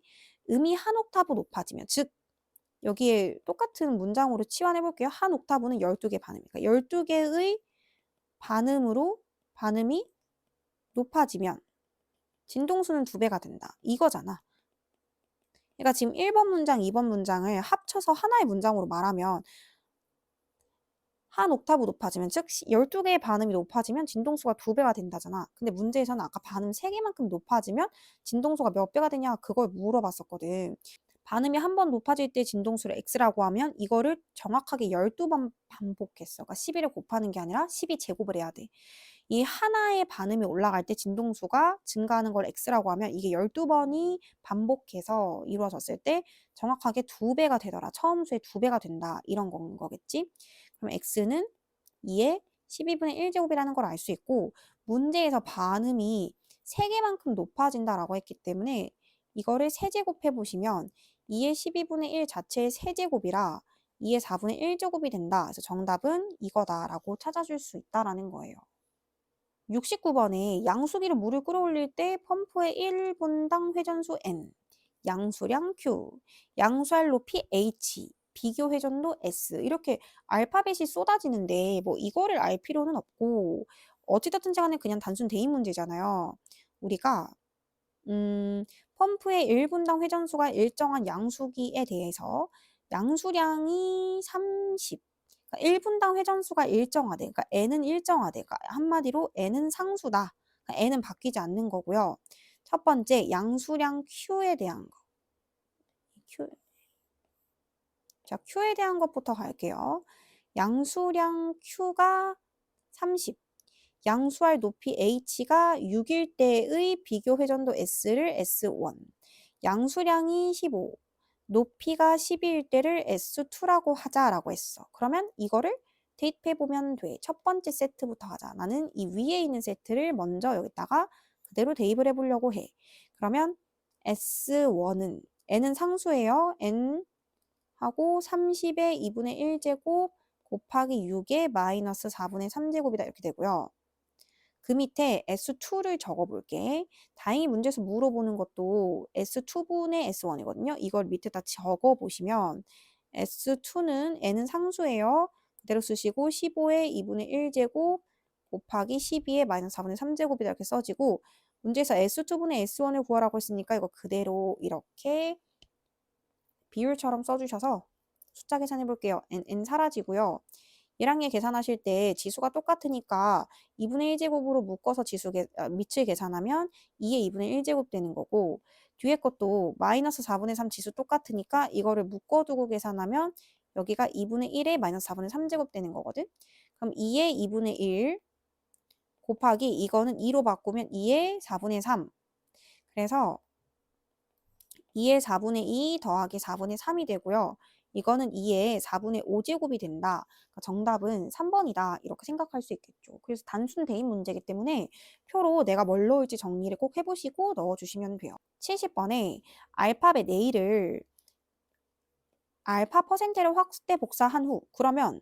음이 한 옥타브 높아지면, 즉 여기에 똑같은 문장으로 치환해 볼게요. 한 옥타브는 12개 반음이니까 12개의 반음으로 반음이 높아지면 진동수는 2배가 된다. 이거잖아. 그러니까 지금 1번 문장, 2번 문장을 합쳐서 하나의 문장으로 말하면 한 옥타브 높아지면, 즉 12개의 반음이 높아지면 진동수가 2배가 된다잖아. 근데 문제에서는 아까 반음 3개만큼 높아지면 진동수가 몇 배가 되냐 그걸 물어봤었거든. 반음이 한 번 높아질 때 진동수를 x라고 하면 이거를 정확하게 12번 반복했어. 그러니까 11을 곱하는 게 아니라 12 제곱을 해야 돼. 이 하나의 반음이 올라갈 때 진동수가 증가하는 걸 x라고 하면 이게 12번이 반복해서 이루어졌을 때 정확하게 2배가 되더라. 처음 수의 2배가 된다. 이런 건 거겠지? 그럼 x는 2의 12분의 1제곱이라는 걸 알 수 있고 문제에서 반음이 3개만큼 높아진다라고 했기 때문에 이거를 세제곱해 보시면 2의 12분의 1 자체의 세제곱이라 2의 4분의 1제곱이 된다. 그래서 정답은 이거다라고 찾아줄 수 있다라는 거예요. 69번에 양수기로 물을 끌어올릴 때 펌프의 1분당 회전수 n, 양수량 q, 양수할 높이 h, 비교 회전도 s 이렇게 알파벳이 쏟아지는데 뭐 이거를 알 필요는 없고 어찌됐든지 간에 그냥 단순 대입 문제잖아요. 우리가 펌프의 1분당 회전수가 일정한 양수기에 대해서 양수량이 30, 그러니까 1분당 회전수가 일정하대. 그러니까 n은 일정하대. 그러니까 한마디로 n은 상수다. 그러니까 n은 바뀌지 않는 거고요. 첫 번째 양수량 q에 대한 거. q. 자, q에 대한 것부터 갈게요. 양수량 q가 30. 양수할 높이 h가 6일 때의 비교 회전도 s를 S1, 양수량이 15, 높이가 12일 때를 S2라고 하자라고 했어. 그러면 이거를 대입해보면 돼. 첫 번째 세트부터 하자. 나는 이 위에 있는 세트를 먼저 여기다가 그대로 대입을 해보려고 해. 그러면 S1은 n은 상수예요. n 하고 30의 2분의 1제곱 곱하기 6의 마이너스 4분의 3제곱이다 이렇게 되고요. 그 밑에 S2를 적어볼게. 다행히 문제에서 물어보는 것도 S2분의 S1이거든요. 이걸 밑에다 적어보시면 S2는 n은 상수예요. 그대로 쓰시고 15의 2분의 1제곱 곱하기 12의 마이너스 4분의 3제곱이다 이렇게 써지고 문제에서 S2분의 S1을 구하라고 했으니까 이거 그대로 이렇게 비율처럼 써주셔서 숫자 계산해 볼게요. n 사라지고요. 얘랑 얘 계산하실 때 지수가 똑같으니까 2분의 1제곱으로 묶어서 밑을 계산하면 2의 2분의 1제곱 되는 거고 뒤에 것도 마이너스 4분의 3 지수 똑같으니까 이거를 묶어두고 계산하면 여기가 2분의 1의 마이너스 4분의 3제곱 되는 거거든. 그럼 2의 2분의 1 곱하기 이거는 2로 바꾸면 2의 4분의 3. 그래서 2의 4분의 2 더하기 4분의 3이 되고요. 이거는 2의 4분의 5제곱이 된다. 그러니까 정답은 3번이다. 이렇게 생각할 수 있겠죠. 그래서 단순 대입 문제이기 때문에 표로 내가 뭘 넣을지 정리를 꼭 해보시고 넣어주시면 돼요. 70번에 알파벳 A를 알파 퍼센트를 확대 복사한 후 그러면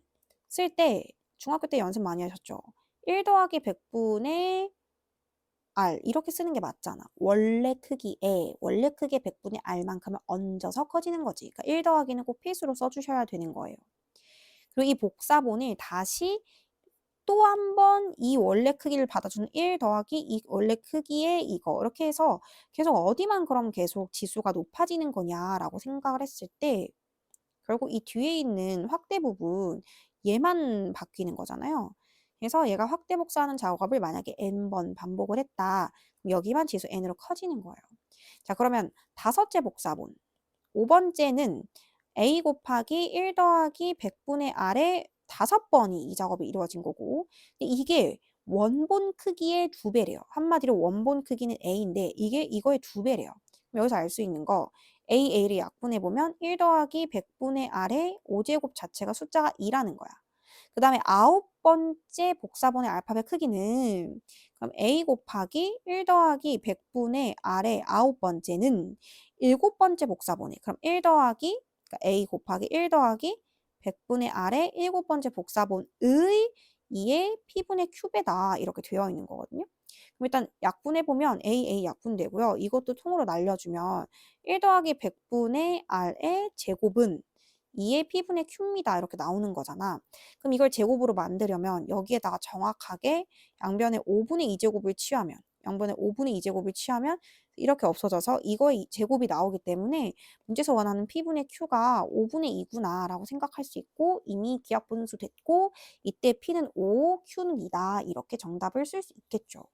쓸 때 중학교 때 연습 많이 하셨죠? 1 더하기 100분의 R 이렇게 쓰는 게 맞잖아. 원래 크기에 100분의 R만큼을 얹어서 커지는 거지. 그러니까 1 더하기는 꼭 필수로 써주셔야 되는 거예요. 그리고 이 복사본을 다시 또 한 번 이 원래 크기를 받아주는 1 더하기 이 원래 크기의 이거 이렇게 해서 계속 어디만 그럼 계속 지수가 높아지는 거냐라고 생각을 했을 때 결국 이 뒤에 있는 확대 부분 얘만 바뀌는 거잖아요. 그래서 얘가 확대 복사하는 작업을 만약에 n번 반복을 했다. 그럼 여기만 지수 n으로 커지는 거예요. 자, 그러면 다섯째 복사본. 5번째는 a 곱하기 1 더하기 100분의 r의 5번이 이 작업이 이루어진 거고 근데 이게 원본 크기의 2배래요. 한마디로 원본 크기는 a인데 이게 이거의 2배래요. 그럼 여기서 알 수 있는 거 a를 약분해보면 1 더하기 100분의 r의 5제곱 자체가 숫자가 2라는 거야. 그 다음에 9번째 복사본의 알파벳 크기는 그럼 a 곱하기 1 더하기 100분의 r의 9번째는 7번째 복사본에 그럼 1 더하기 그러니까 a 곱하기 1 더하기 100분의 r의 7번째 복사본의 2의 p분의 큐베다 이렇게 되어 있는 거거든요. 그럼 일단 약분해보면 a 약분되고요. 이것도 통으로 날려주면 1 더하기 100분의 r의 제곱은 2의 p분의 q입니다. 이렇게 나오는 거잖아. 그럼 이걸 제곱으로 만들려면 여기에다가 정확하게 양변에 5분의 2제곱을 취하면 양변에 5분의 2제곱을 취하면 이렇게 없어져서 이거의 제곱이 나오기 때문에 문제에서 원하는 p분의 q가 5분의 2구나 라고 생각할 수 있고 이미 기하분수 됐고 이때 p는 5, q는 2다 이렇게 정답을 쓸 수 있겠죠.